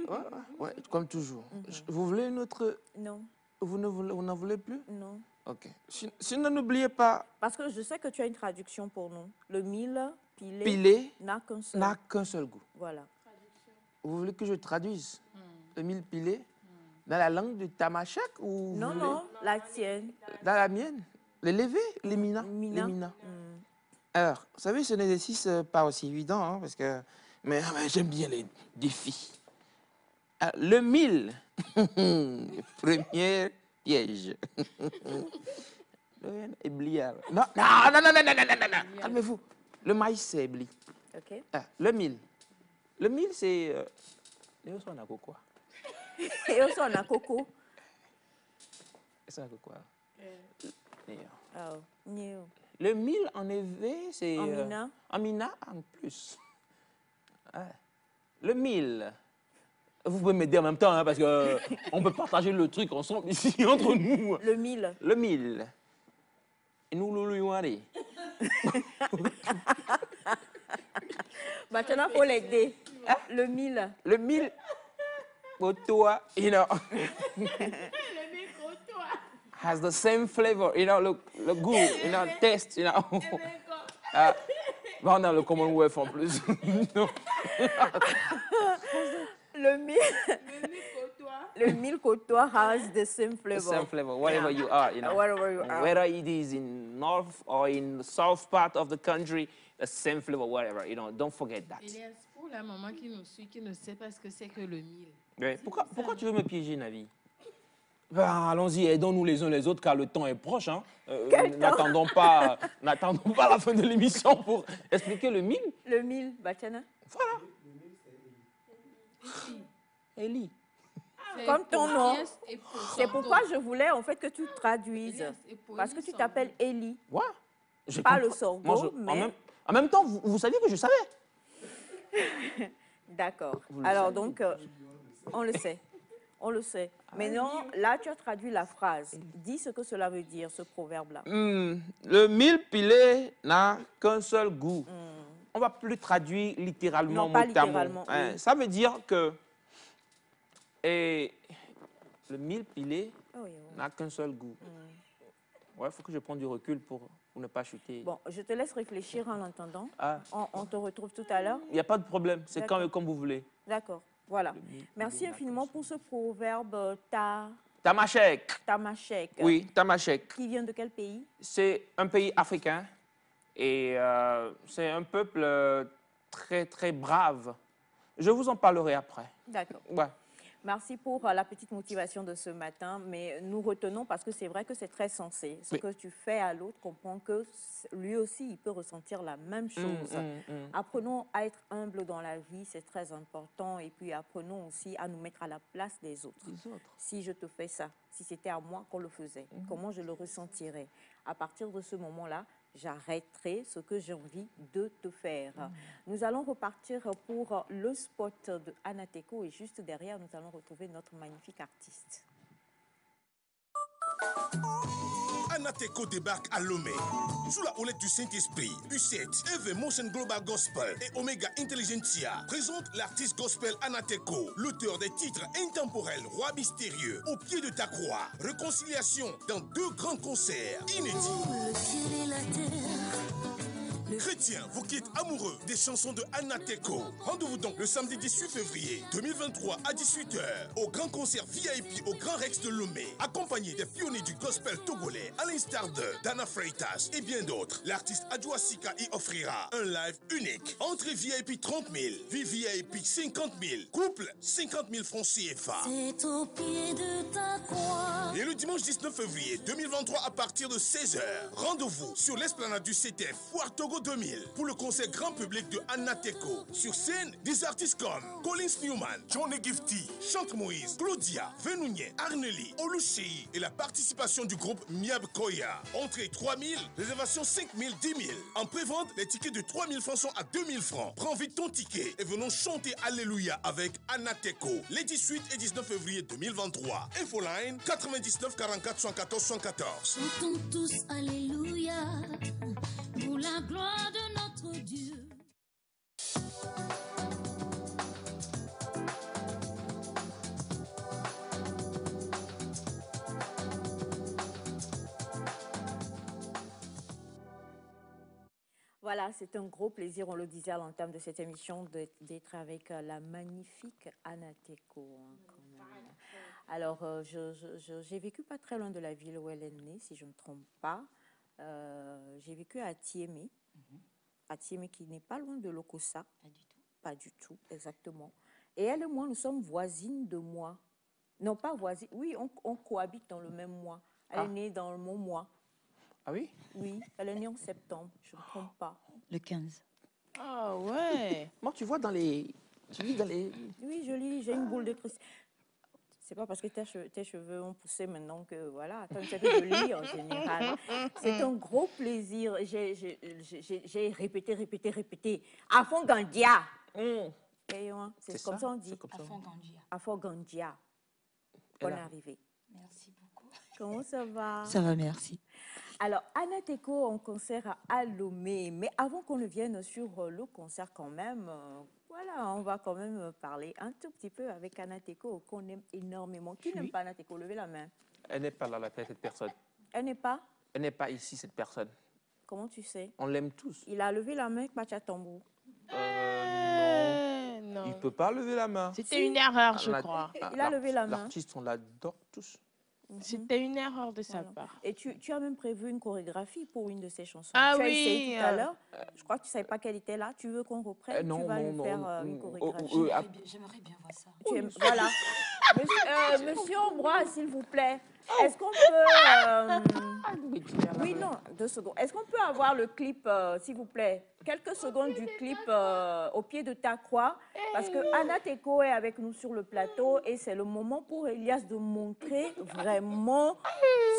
Ouais, comme toujours. Vous voulez une autre... Non. Vous n'en voulez plus? Non. OK. Sinon, n'oubliez pas... Parce que je sais que tu as une traduction pour nous. Le mil pilé n'a qu'un seul goût. Voilà. Vous voulez que je traduise le mil pilé dans la langue du tamashek ou Non, la tienne. Dans la mienne. Les levés, les mina. Alors, vous savez, c'est un exercice pas aussi évident, hein, parce que... Mais j'aime bien les défis. Alors, le mil, premier piège. Ébliard. Non, calmez-vous. Le maïs, c'est ébli. OK. Le mil. Le mil, c'est... Léo, on a quoi? Et aussi, on a coco. Ça, quoi? Le mil en éveil, c'est... En mina. En mina, en plus. Le mil. Vous pouvez m'aider en même temps, hein, parce qu'on peut partager le truc ensemble ici, entre nous. Le mil. Le mil. Et nous, le Maintenant, il faut l'aider. Le mil. Le mil. Kotoa, you know, has the same flavor, you know, look good, you know, taste, you know. On a le Commonwealth en plus. Le mil kotoa has the same flavor. The same flavor, wherever you are, you know. Wherever you are. Whether it is in north or in the south part of the country, the same flavor, wherever, you know. Don't forget that. Pour la maman qui nous suit, qui ne sait pas ce que c'est que le mil. Ouais. Pourquoi tu veux me piéger, Navi? Ben, allons-y, aidons-nous les uns les autres, car le temps est proche. Hein. N'attendons pas la fin de l'émission pour expliquer le mil. Le mil, Batiana. Voilà. Eli. Comme ton nom. C'est pourquoi je voulais en fait que tu traduises. Parce que tu t'appelles Eli. Ouais. Pas le sorgho, mais... En même temps, vous saviez que je savais. D'accord. Alors donc, on le sait. On le sait. Maintenant, là, tu as traduit la phrase. Dis ce que cela veut dire, ce proverbe-là. Le mil pilé n'a qu'un seul goût. On ne va plus traduire littéralement. Non, pas littéralement. Oui. Ça veut dire que le mil pilé n'a qu'un seul goût. Ouais, il faut que je prenne du recul pour ne pas chuter. Bon, je te laisse réfléchir en l'entendant. On te retrouve tout à l'heure. Il n'y a pas de problème. C'est comme vous voulez. D'accord. Voilà. Merci infiniment pour ce proverbe Tamashek. Tamashek. Oui, Tamashek. Qui vient de quel pays? C'est un pays africain et c'est un peuple très, très brave. Je vous en parlerai après. D'accord. Ouais. Merci pour la petite motivation de ce matin, mais nous retenons parce que c'est vrai que c'est très sensé. Ce que tu fais à l'autre, comprends que lui aussi, il peut ressentir la même chose. Apprenons à être humble dans la vie, c'est très important. Et puis apprenons aussi à nous mettre à la place des autres. Si je te fais ça, si c'était à moi qu'on le faisait, comment je le ressentirais? À partir de ce moment-là, j'arrêterai ce que j'ai envie de te faire. Nous allons repartir pour le spot de Anateco et juste derrière, nous allons retrouver notre magnifique artiste. Anateco débarque à Lomé. Sous la houlette du Saint-Esprit, U7, EV Motion Global Gospel et Omega Intelligentsia présente l'artiste gospel Anateco, l'auteur des titres intemporels Roi mystérieux, Au pied de ta croix, Réconciliation dans 2 grands concerts inédits. Le ciel et la terre. Chrétiens, vous qui êtes amoureux des chansons de Anateco, rendez-vous donc le samedi 18 février 2023 à 18h au grand concert VIP au Grand Rex de Lomé, accompagné des pionniers du gospel togolais, à l'instar de Dana Freitas et bien d'autres. L'artiste Adjoa Sika y offrira un live unique. Entrée VIP 30 000, VIP 50 000, couple 50 000 francs CFA. C'est au pied de ta croix. Et le dimanche 19 février 2023 à partir de 16h, rendez-vous sur l'esplanade du CTF Foire Togo 2000 pour le concert grand public de Anateco. Sur scène, des artistes comme Collins Newman, Johnny Gifty, Chante Moïse, Claudia, Venounier, Arneli, Olushei et la participation du groupe Miab Koya. Entrée 3 000, réservation 5 000, 10 000. En prévente, les tickets de 3 000 francs sont à 2 000 francs. Prends vite ton ticket et venons chanter Alléluia avec Anateco les 18 et 19 février 2023. Infoline 99 44 114 114. Chantons tous Alléluia pour la gloire de notre Dieu. Voilà, c'est un gros plaisir, on le disait à l'entame de cette émission, d'être avec la magnifique Anateco. Alors, j'ai vécu pas très loin de la ville où elle est née, si je ne me trompe pas. J'ai vécu à Thiémé, à Thiémé qui n'est pas loin de Lokossa. Pas du tout. Pas du tout, exactement. Et elle et moi, nous sommes voisines de mois. Non, pas voisines, oui, on cohabite dans le même mois. Elle est née dans mon mois. Ah oui? Oui, elle est née en septembre, je ne me trompe pas. Le 15. Ah ouais. Moi, tu vois, dans les... Tu lis dans les... Oui, je lis, j'ai une boule de cristal. C'est pas parce que tes cheveux ont poussé maintenant que, voilà, tu as de lire en général. C'est un gros plaisir. J'ai répété. Afongandia. C'est comme ça on dit. Afongandia. Afongandia. Bonne arrivée. Merci beaucoup. Comment ça va? Ça va, merci. Alors, Anateco en concert à Lomé. Mais avant qu'on ne vienne sur le concert quand même, voilà, on va quand même parler un tout petit peu avec Anateco, qu'on aime énormément. Qui n'aime pas Anateco? Levez la main. Elle n'est pas là, cette personne. Elle n'est pas? Elle n'est pas ici, cette personne. Comment tu sais? On l'aime tous. Il a levé la main avec Pachatambo. Non. Il ne peut pas lever la main. C'était une erreur, je crois. Il a levé la main. L'artiste, on l'adore tous. C'était une erreur de sa part. Et tu as même prévu une chorégraphie pour une de ces chansons. Ah tu as oui. essayé tout à l'heure. Je crois que tu ne savais pas qu'elle était là. Tu veux qu'on reprenne? Tu vas lui faire une chorégraphie. J'aimerais bien voir ça. Voilà. Monsieur Ambroise, s'il vous plaît, est-ce qu'on peut... Oui, non, 2 secondes. Est-ce qu'on peut avoir le clip, s'il vous plaît? Quelques secondes du clip Au pied de ta croix. Parce que Anateco est avec nous sur le plateau et c'est le moment pour Elias de montrer vraiment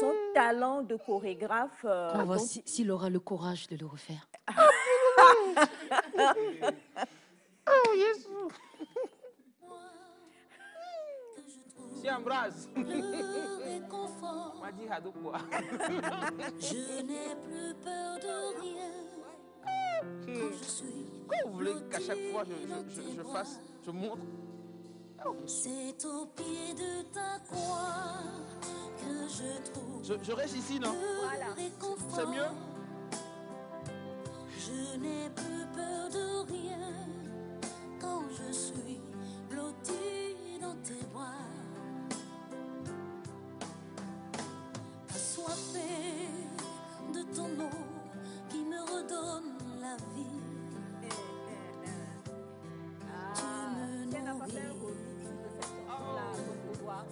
son talent de chorégraphe. On va voir s'il aura le courage de le refaire. Oh, Jésus. Si Ambroise. Je n'ai plus peur de rien. Quand je suis. Vous voulez qu'à chaque fois je montre? C'est au pied de ta croix que je trouve. Je reste ici, non? Voilà. C'est mieux? Je n'ai plus peur de rien quand je suis blottie dans tes bras. Assoiffée de ton eau qui me redonne la vie. Tu me nourris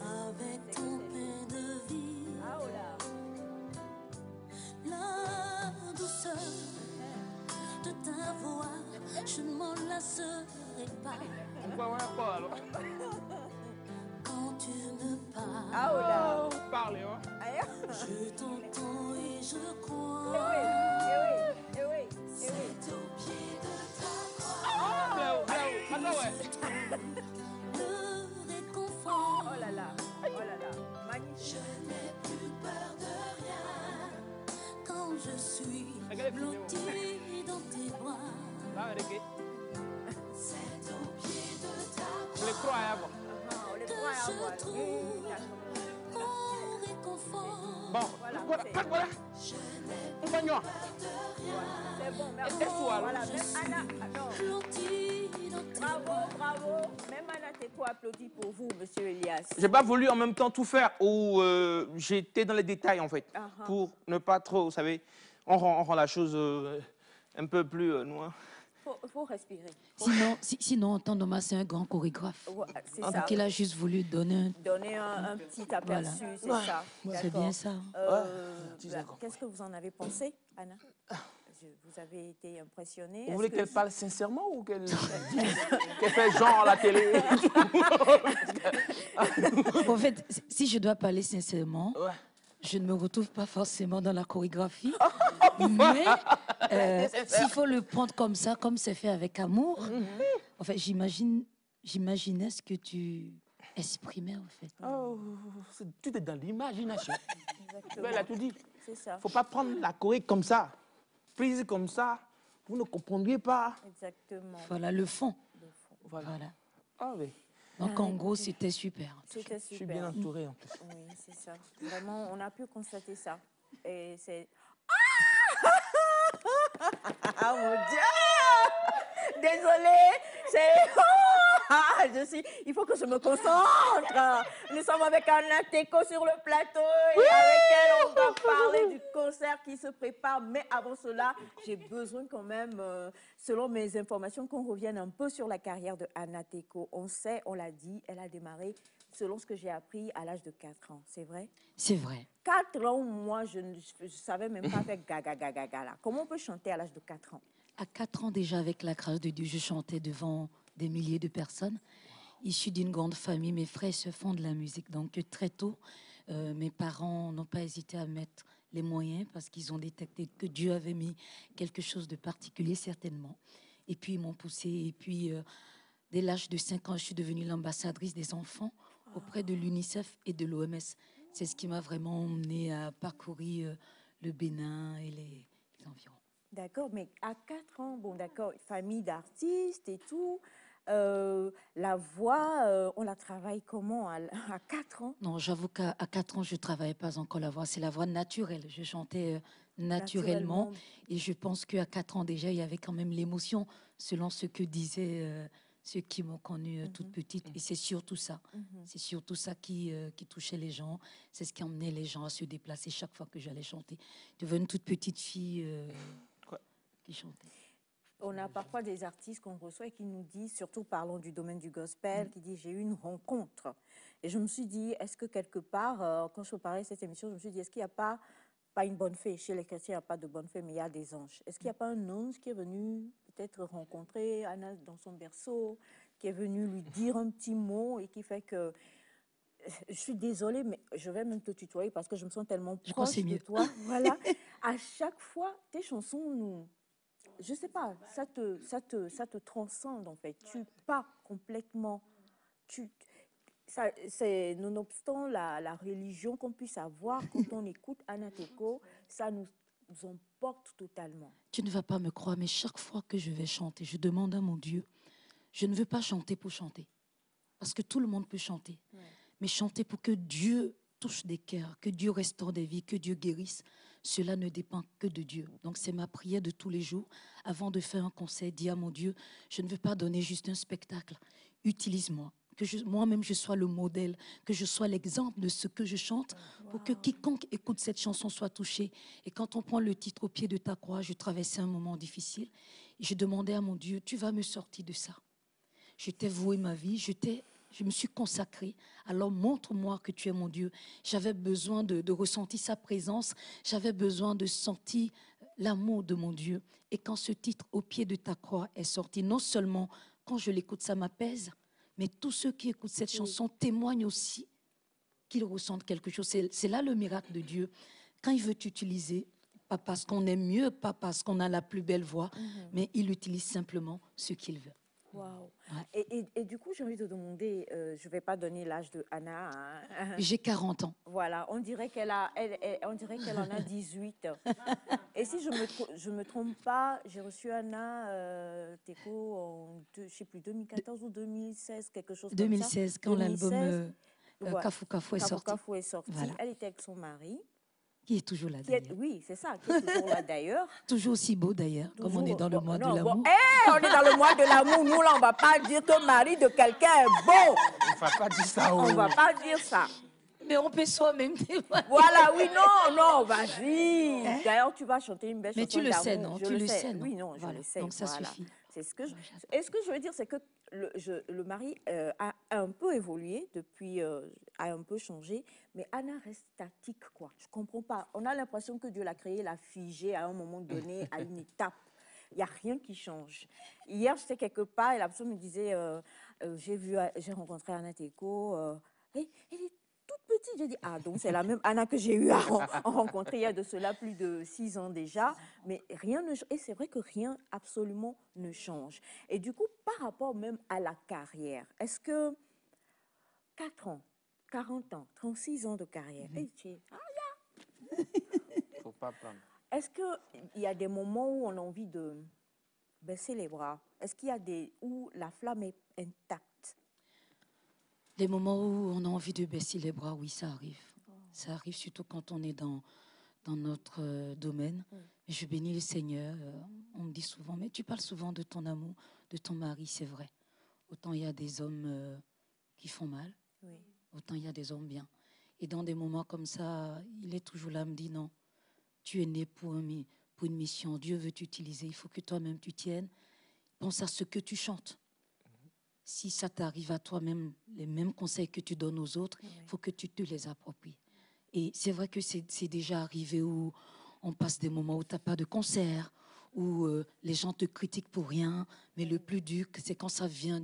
avec ton pain de vie. La douceur de ta voix, je ne m'en lasserai pas. Pourquoi alors? Quand tu me parles, Parlez, hein? je t'entends et je crois. C'est au pied de ta croix. Le réconfort. Oh là là, magnifique. Je n'ai plus peur de rien Blottie dans tes bras. Là, regardez. C'est au pied de ta Je les crois à avoir. que je trouve mon réconfort. Bon, voilà. Je n'ai On va peur de rien. C'est bon, merci. Voilà, même Anna, non. Blottie dans tes Bravo, bravo. Même Anna Teko applaudit pour vous, monsieur Elias. J'ai pas voulu en même temps tout faire où j'étais dans les détails en fait. Pour ne pas trop, vous savez, on rend la chose un peu plus noire. Faut respirer. Sinon, Tandoma, c'est un grand chorégraphe. Ouais, c'est Donc, ça. il a juste voulu donner Un petit aperçu, c'est ça. C'est bien ça. Qu'est-ce que vous en avez pensé, Anna? Vous avez été impressionnée. Vous voulez qu'elle parle sincèrement ou qu'elle fait genre à la télé? En fait, si je dois parler sincèrement, je ne me retrouve pas forcément dans la chorégraphie. Mais s'il faut le prendre comme ça, comme c'est fait avec amour, en fait, j'imaginais ce que tu exprimais, en fait. Oh, tout est dans l'imagination. Elle a tout dit. C'est ça. Il ne faut pas prendre la choré comme ça. Prise comme ça, vous ne comprendriez pas. Exactement. Voilà le fond. Voilà. Ah, oui. Donc, en gros, c'était super. C'était super. Je suis bien entourée en plus. Oui, c'est ça. Vraiment, on a pu constater ça. Et c'est... Ah mon Dieu! Désolée, c'est... Il faut que je me concentre. Nous sommes avec Anna Teko sur le plateau et avec elle, on va parler du concert qui se prépare. Mais avant cela, j'ai besoin quand même, selon mes informations, qu'on revienne un peu sur la carrière de Anna Teko. On sait, on l'a dit, elle a démarré, selon ce que j'ai appris, à l'âge de 4 ans. C'est vrai? C'est vrai. 4 ans, moi, je ne savais même pas faire gaga, gaga, gaga. Là. Comment on peut chanter à l'âge de 4 ans? À 4 ans déjà, avec la grâce de Dieu, je chantais devant des milliers de personnes. Issu d'une grande famille, mes frères se font de la musique. Donc très tôt, mes parents n'ont pas hésité à mettre les moyens parce qu'ils ont détecté que Dieu avait mis quelque chose de particulier, certainement. Et puis ils m'ont poussé. Et puis, dès l'âge de 5 ans, je suis devenue l'ambassadrice des enfants auprès de l'UNICEF et de l'OMS. C'est ce qui m'a vraiment emmenée à parcourir le Bénin et les environs. D'accord, mais à 4 ans, bon d'accord, famille d'artistes et tout, la voix, on la travaille comment à 4 ans? Non, j'avoue qu'à 4 ans, je ne travaillais pas encore la voix. C'est la voix naturelle. Je chantais naturellement. Et je pense qu'à 4 ans déjà, il y avait quand même l'émotion, selon ce que disaient ceux qui m'ont connue toute petite. Et c'est surtout ça. C'est surtout ça qui touchait les gens. C'est ce qui emmenait les gens à se déplacer chaque fois que j'allais chanter. Je devenais une toute petite fille qui chantait. On a parfois des artistes qu'on reçoit et qui nous disent, surtout parlons du domaine du gospel, qui disent j'ai eu une rencontre. Et je me suis dit, est-ce que quelque part, quand je préparais cette émission, je me suis dit, est-ce qu'il n'y a pas une bonne fée? Chez les chrétiens, il n'y a pas de bonne fée, mais il y a des anges. Est-ce qu'il n'y a pas un ange qui est venu peut-être rencontrer Anna dans son berceau, qui est venu lui dire un petit mot et qui fait que... Je suis désolée, mais je vais même te tutoyer parce que je me sens tellement proche de toi. Voilà. À chaque fois, tes chansons nous... Je sais pas, ça te transcende en fait. Tu pars complètement. C'est nonobstant la religion qu'on puisse avoir, quand on écoute Anna Teko, ça nous emporte totalement. Tu ne vas pas me croire, mais chaque fois que je vais chanter, je demande à mon Dieu, je ne veux pas chanter pour chanter. Parce que tout le monde peut chanter. Ouais. Mais chanter pour que Dieu touche des cœurs, que Dieu restaure des vies, que Dieu guérisse, cela ne dépend que de Dieu. Donc c'est ma prière de tous les jours. Avant de faire un concert, dis à mon Dieu, je ne veux pas donner juste un spectacle. Utilise-moi, que moi-même je sois le modèle, que je sois l'exemple de ce que je chante, pour que quiconque écoute cette chanson soit touché. Et quand on prend le titre Au pied de ta croix, je traversais un moment difficile. Et je demandais à mon Dieu, tu vas me sortir de ça. Je t'ai voué ma vie, je me suis consacrée. Alors montre-moi que tu es mon Dieu. J'avais besoin de ressentir sa présence. J'avais besoin de sentir l'amour de mon Dieu. Et quand ce titre Au pied de ta croix est sorti, non seulement quand je l'écoute, ça m'apaise, mais tous ceux qui écoutent cette chanson témoignent aussi qu'ils ressentent quelque chose. C'est là le miracle de Dieu. Quand il veut t'utiliser, pas parce qu'on est mieux, pas parce qu'on a la plus belle voix, mais il utilise simplement ce qu'il veut. Waouh. Ouais. Et du coup, j'ai envie de demander, je ne vais pas donner l'âge de Anna. Hein. J'ai 40 ans. Voilà, on dirait qu'elle en a 18. Et si je me trompe pas, j'ai reçu Anna Teko en, je sais plus, 2014 ou 2016, quelque chose comme ça. 2016, quand l'album Kafou Kafou est sorti. Kafou est sorti. Voilà. Elle était avec son mari. Qui est toujours là d'ailleurs. Oui, c'est ça, qui est toujours là d'ailleurs. Toujours aussi beau d'ailleurs, comme on est dans le mois de l'amour. Bon, on est dans le mois de l'amour. Nous, là, on ne va pas dire que le mari de quelqu'un est beau. On ne va pas dire ça. On ne va pas dire ça. Mais on peut soi-même témoigner. Voilà, oui, non, vas-y. Hein? D'ailleurs, tu vas chanter une belle chanson d'amour. Mais tu le sais, non? Tu le sais, non? Oui, non, voilà. Je le sais. Donc ça suffit. C'est ce que Et ce que je veux dire, c'est que le mari a un peu évolué depuis, a un peu changé, mais Anna reste statique, quoi. Je ne comprends pas. On a l'impression que Dieu l'a créée, l'a figée à un moment donné, à une étape. Il n'y a rien qui change. Hier, j'étais quelque part et la personne me disait, j'ai rencontré Anna Teko, elle est toute petite. J'ai dit, ah, donc c'est la même Anna que j'ai eu à rencontrer il y a de cela plus de 6 ans déjà. Mais rien ne change. Et c'est vrai que rien absolument ne change. Et du coup, par rapport même à la carrière, est-ce que 4 ans, 40 ans, 36 ans de carrière, faut pas prendre. Est-ce qu'il y a des moments où on a envie de baisser les bras? Est-ce qu'il y a où la flamme est intacte? Les moments où on a envie de baisser les bras, oui, ça arrive. Ça arrive surtout quand on est dans notre domaine. Mais je bénis le Seigneur. On me dit souvent, mais tu parles souvent de ton amour, de ton mari, c'est vrai. Autant il y a des hommes qui font mal, autant il y a des hommes bien. Et dans des moments comme ça, il est toujours là, me dit non, tu es né pour une mission. Dieu veut t'utiliser. Il faut que toi-même tu tiennes. Pense à ce que tu chantes. Si ça t'arrive à toi-même, les mêmes conseils que tu donnes aux autres, il faut que tu te les appropries. Et c'est vrai que c'est déjà arrivé où on passe des moments où tu n'as pas de concert, où les gens te critiquent pour rien. Mais le plus dur, c'est quand ça vient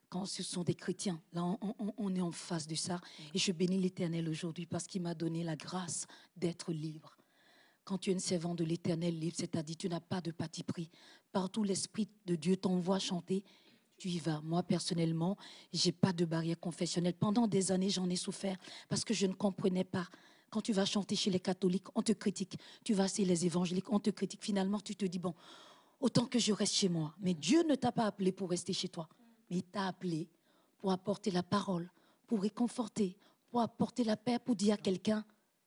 quand ce sont des chrétiens. Là, on est en face de ça. Et je bénis l'Éternel aujourd'hui parce qu'il m'a donné la grâce d'être libre. Quand tu es une servante de l'Éternel libre, c'est-à-dire tu n'as pas de parti pris. Partout l'Esprit de Dieu t'envoie chanter, tu y vas. Moi, personnellement, je n'ai pas de barrière confessionnelle. Pendant des années, j'en ai souffert parce que je ne comprenais pas. Quand tu vas chanter chez les catholiques, on te critique. Tu vas chez les évangéliques, on te critique. Finalement, tu te dis, bon, autant que je reste chez moi. Mais Dieu ne t'a pas appelé pour rester chez toi. Mais il t'a appelé pour apporter la parole, pour réconforter, pour apporter la paix, pour dire à quelqu'un,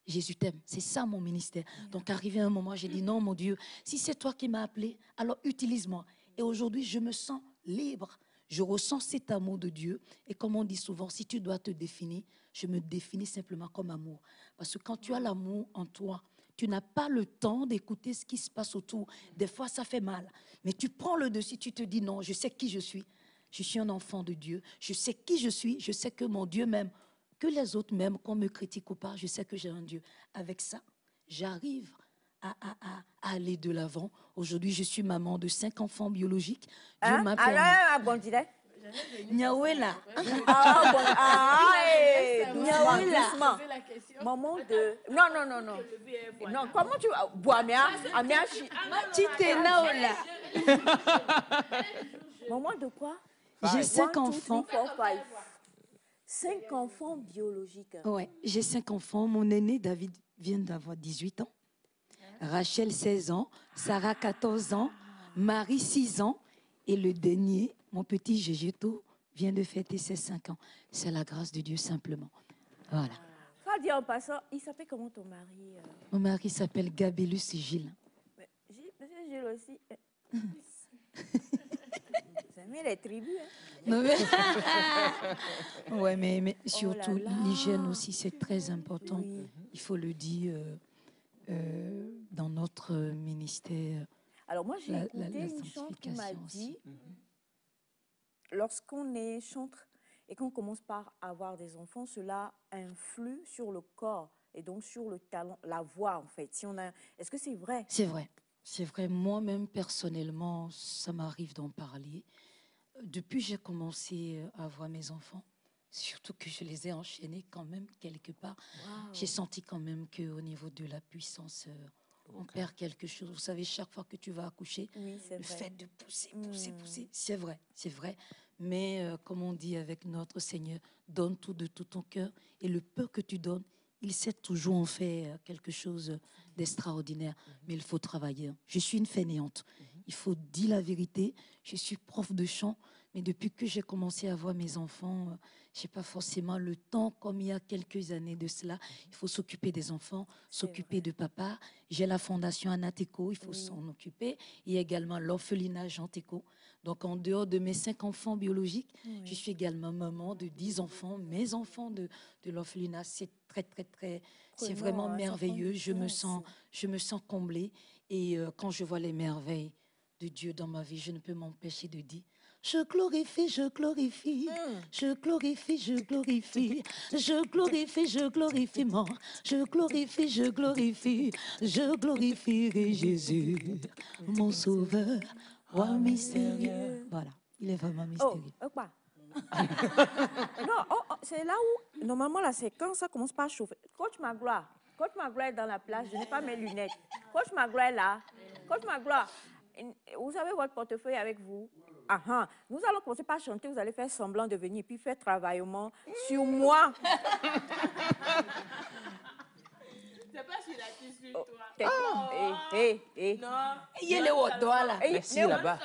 Jésus t'aime. C'est ça mon ministère. Donc, arrivé à un moment, j'ai dit, non, mon Dieu, si c'est toi qui m'as appelé, alors utilise-moi. Et aujourd'hui, je me sens libre. Je ressens cet amour de Dieu. Et comme on dit souvent, si tu dois te définir, je me définis simplement comme amour. Parce que quand tu as l'amour en toi, tu n'as pas le temps d'écouter ce qui se passe autour. Des fois, ça fait mal. Mais tu prends le dessus, tu te dis, non, je sais qui je suis. Je suis un enfant de Dieu. Je sais qui je suis. Je sais que mon Dieu m'aime. Que les autres m'aiment, qu'on me critique ou pas, je sais que j'ai un Dieu. Avec ça, j'arrive à aller de l'avant. Aujourd'hui, je suis maman de 5 enfants biologiques. Dieu m'a permis. Nyawela. Nyawela. Maman de... Non. Non, comment tu... Maman de quoi? J'ai 5 enfants. 5 enfants biologiques. Oui, j'ai 5 enfants. Mon aîné, David, vient d'avoir 18 ans. Rachel, 16 ans. Sarah, 14 ans. Marie, 6 ans. Et le dernier, mon petit Gégéto, vient de fêter ses 5 ans. C'est la grâce de Dieu, simplement. Voilà. Faut dire en passant, il s'appelle comment ton mari? Mon mari s'appelle Gabélus Gilles. Monsieur Gilles aussi. Vous aimez les tribus, hein? Non, mais surtout, l'hygiène aussi, c'est très important. Oui. Il faut le dire dans notre ministère. Alors moi, j'ai écouté une chante qui m'a dit, lorsqu'on est chantre et qu'on commence par avoir des enfants, cela influe sur le corps et donc sur le talent, la voix en fait. Si on a, est-ce que c'est vrai? C'est vrai. C'est vrai. Moi-même, personnellement, ça m'arrive d'en parler. Depuis que j'ai commencé à avoir mes enfants, surtout que je les ai enchaînés quand même quelque part, j'ai senti quand même qu'au niveau de la puissance on perd quelque chose. Vous savez, chaque fois que tu vas accoucher, oui, le fait de pousser, c'est vrai, c'est vrai. Mais comme on dit avec notre Seigneur, donne tout de tout ton cœur et le peu que tu donnes, il sait toujours en faire quelque chose d'extraordinaire. Mais il faut travailler. Je suis une fainéante. Il faut dire la vérité. Je suis prof de chant, mais depuis que j'ai commencé à voir mes enfants, je n'ai pas forcément le temps, comme il y a quelques années de cela. Il faut s'occuper des enfants, s'occuper de papa. J'ai la fondation Anateco, il faut s'en occuper. Il y a également l'orphelinat Jean Teco. Donc, en dehors de mes 5 enfants biologiques, je suis également maman de 10 enfants. Mes enfants de l'orphelinat, c'est c'est vraiment merveilleux. Je me sens comblée. Et quand je vois les merveilles de Dieu dans ma vie, je ne peux m'empêcher de dire: je glorifie, je glorifie, je glorifie, je glorifie, je glorifie, je glorifie, moi, je glorifie, je glorifie, je glorifierai Jésus, mon sauveur, roi mystérieux. Voilà, il est vraiment mystérieux. Oh, quoi? Non, c'est là où, normalement, la séquence, ça commence par chauffer. Coach Magloire est dans la place, je n'ai pas mes lunettes. Coach Magloire est là. Coach Magloire, vous avez votre portefeuille avec vous? Nous allons commencer par chanter, vous allez faire semblant de venir, puis faire travaillement sur moi. C'est pas sur la tissu, toi. Non. Il y a les hauts doigts là. Merci là-bas.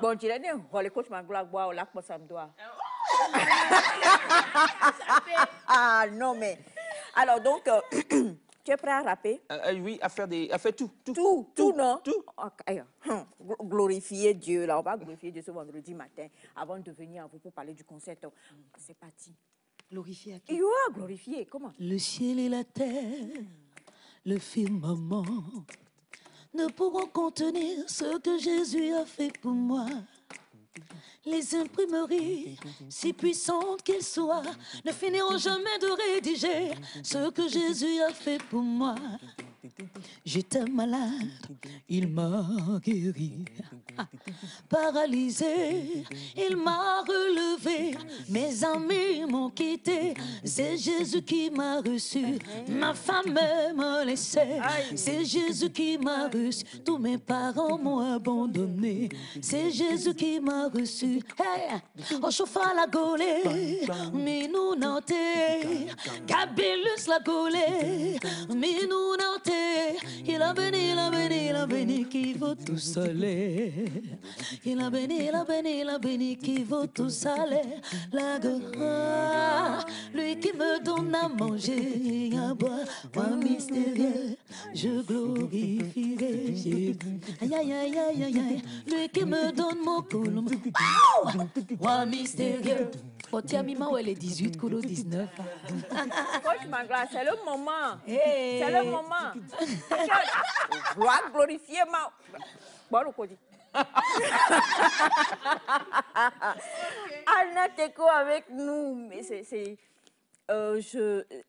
Bon, tu l'as dit, le coach Magloire, boire, là, comment ça me doit. Ah, non, mais. Alors, donc, tu es prêt à rapper? Oui, à faire tout. Tout, non? Tout. Okay. Glorifier Dieu, là, on va glorifier Dieu ce vendredi matin, avant de venir à vous pour parler du concert. C'est parti. Glorifier à qui? Glorifier, comment? Le ciel et la terre, le firmament, ne pourront contenir ce que Jésus a fait pour moi. Les imprimeries, si puissantes qu'elles soient, ne finiront jamais de rédiger ce que Jésus a fait pour moi. J'étais malade, il m'a guéri. Paralysé, il m'a relevé. Mes amis m'ont quitté, c'est Jésus qui m'a reçu. Ma femme m'a laissé, c'est Jésus qui m'a reçu. Tous mes parents m'ont abandonné, c'est Jésus qui m'a reçu. Hey, on chauffe la gaulée, mais nous nantais. Gabélus la gaulée, mais nous nantais. Il a béni qui vaut tout salé. Il a béni qui vaut tout salé. La gloire, lui qui me donne à manger et à boire. Moi mystérieux, je glorifierai Jésus. Aïe, aïe, aïe, aïe, aïe, aïe. Lui qui me donne mon colombe. Roi mystérieux. Oh, tiens, Mima, où elle est 18, Koulo 19. Coach Magloire, c'est le moment. Hey. C'est le moment. Gloire, glorifier ma... Bon, le codi. Anateco avec nous. Mais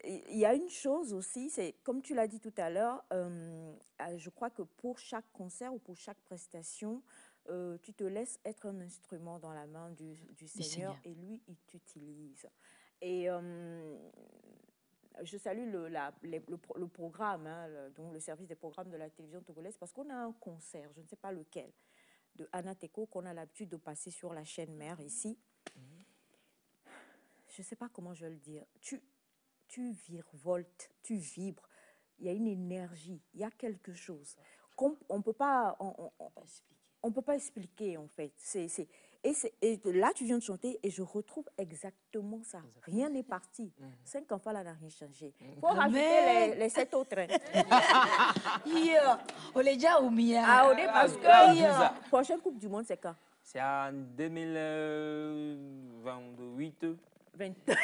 il y a une chose aussi, c'est comme tu l'as dit tout à l'heure, je crois que pour chaque concert ou pour chaque prestation, tu te laisses être un instrument dans la main du Seigneur et lui, il t'utilise. Et je salue le programme, donc le service des programmes de la télévision togolaise, parce qu'on a un concert, je ne sais pas lequel, de Anateco qu'on a l'habitude de passer sur la chaîne mère ici. Je ne sais pas comment je vais le dire. Tu virevoltes, tu vibres. Il y a une énergie, il y a quelque chose. On ne peut pas... On ne peut pas expliquer, en fait. Et là, tu viens de chanter et je retrouve exactement ça. Rien n'est parti. 5 enfants, là, n'a rien changé. Il faut rajouter les 7 autres. On est déjà au Mia. Ah, on est parce que prochaine Coupe du Monde, c'est quand? C'est en 2028. 22.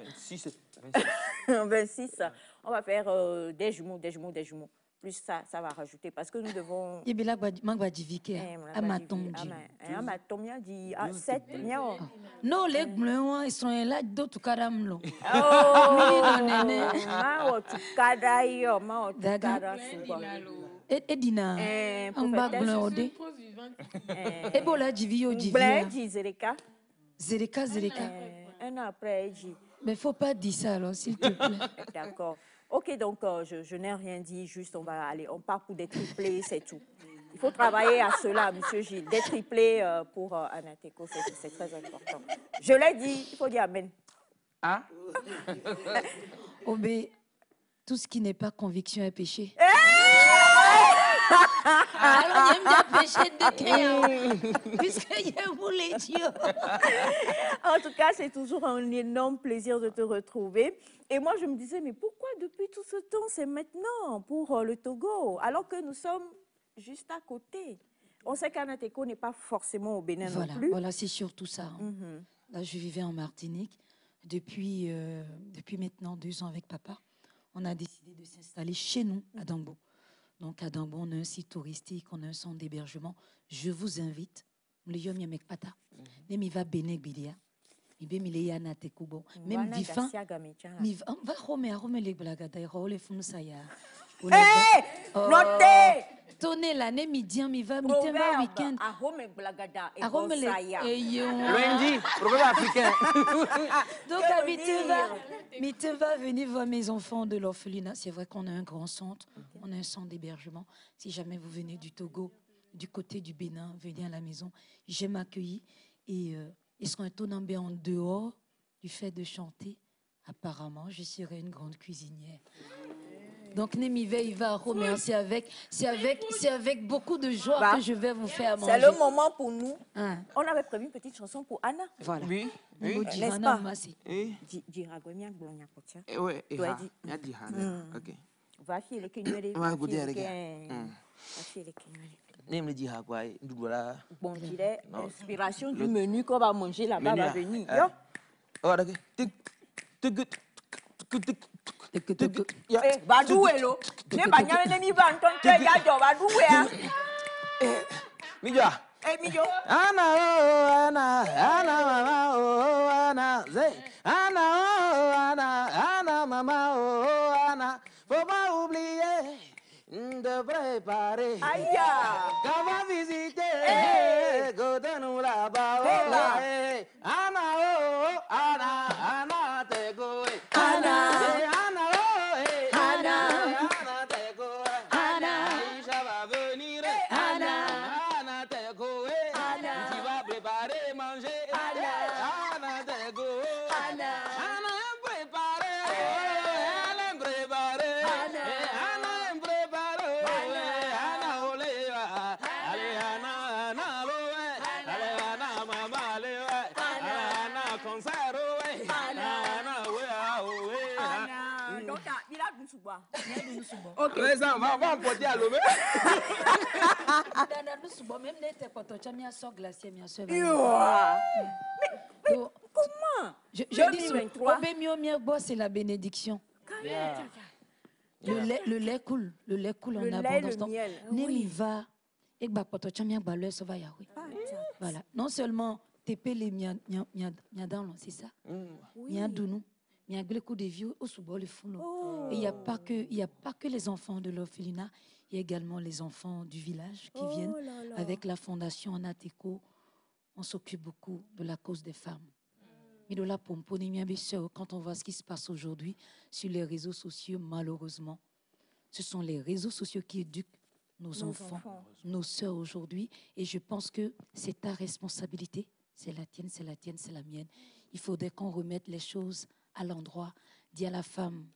26. 26. On va faire des jumeaux. Plus ça va rajouter parce que nous devons. Il y a un 7. Non, les bleus, ils sont là d'autres caramelo. Et Dina, un bac blanc au dé. Et Bola Divio Zereka. Zereka. Un an après, mais il ne faut pas dire ça alors, s'il te plaît. D'accord. Ok, donc je n'ai rien dit, juste on va aller, on part pour des triplés, c'est tout. Il faut travailler à cela, Monsieur Gilles. Des triplés pour Anateco, c'est très important. Je l'ai dit, il faut dire amen. Hein? Obé, tout ce qui n'est pas conviction est péché. Alors, il y a bien péché de créer, puisque je voulais dire. En tout cas, c'est toujours un énorme plaisir de te retrouver. Et moi, je me disais, mais pourquoi depuis tout ce temps, c'est maintenant pour le Togo, alors que nous sommes juste à côté? On sait qu'Anateco n'est pas forcément au Bénin non plus. Voilà, c'est surtout ça. Hein. Là, je vivais en Martinique depuis maintenant 2 ans avec papa. On a décidé de s'installer chez nous, à Dambo. Donc, à Dambo, on a un site touristique, on a un centre d'hébergement. Je vous invite. Même va Bénébilia. Même Difan. Va Rome les blagada, les Fumsaya. Hé! Notez! Tournez l'année midi, mi va week-end. À Rome blagada et Lundi, proverbe africain. Donc, Mite va venir voir mes enfants de l'orphelinat. C'est vrai qu'on a un grand centre, on a un centre d'hébergement. Si jamais vous venez du Togo, du côté du Bénin, venez à la maison. J'aime accueillir et ils seront étonnants en dehors du fait de chanter. Apparemment, je serai une grande cuisinière. Donc, Némivé, il va à Rome. C'est avec beaucoup de joie que je vais vous faire manger. C'est le moment pour nous. On avait prévu une petite chanson pour Anna. Voilà. Oui. N'est-ce pas? Oui. Ok. Va filer les kignolés. Va goûter avec Bon, je dirais, l'inspiration du menu qu'on va manger là-bas va venir. Badouelo. Ne banya ne mi ban ton te ya jo badouya. Mijo. Mijo. Ana mama oh ana ze. Ana mama oh ana. Faut pas oublier de préparer. Aïe. Comment visiter Godenu là-bas. Ana oh ana te go. Ok. Ça va emporter à l'eau. Mais comment? Je dis c'est la bénédiction. Le lait coule. Le lait coule en abondance. Le miel. Némi va. Voilà. Non seulement TP les miadans, c'est ça? Miadounou. Il y a beaucoup de vieux au sous le fond. Et il n'y a pas que les enfants de l'orphelinat, il y a également les enfants du village qui viennent avec la fondation Anateco. On s'occupe beaucoup de la cause des femmes. Mais de la pomponimia, quand on voit ce qui se passe aujourd'hui sur les réseaux sociaux, malheureusement, ce sont les réseaux sociaux qui éduquent nos enfants, nos sœurs aujourd'hui. Et je pense que c'est ta responsabilité. C'est la tienne, c'est la tienne, c'est la mienne. Il faudrait qu'on remette les choses à l'endroit, dis à la femme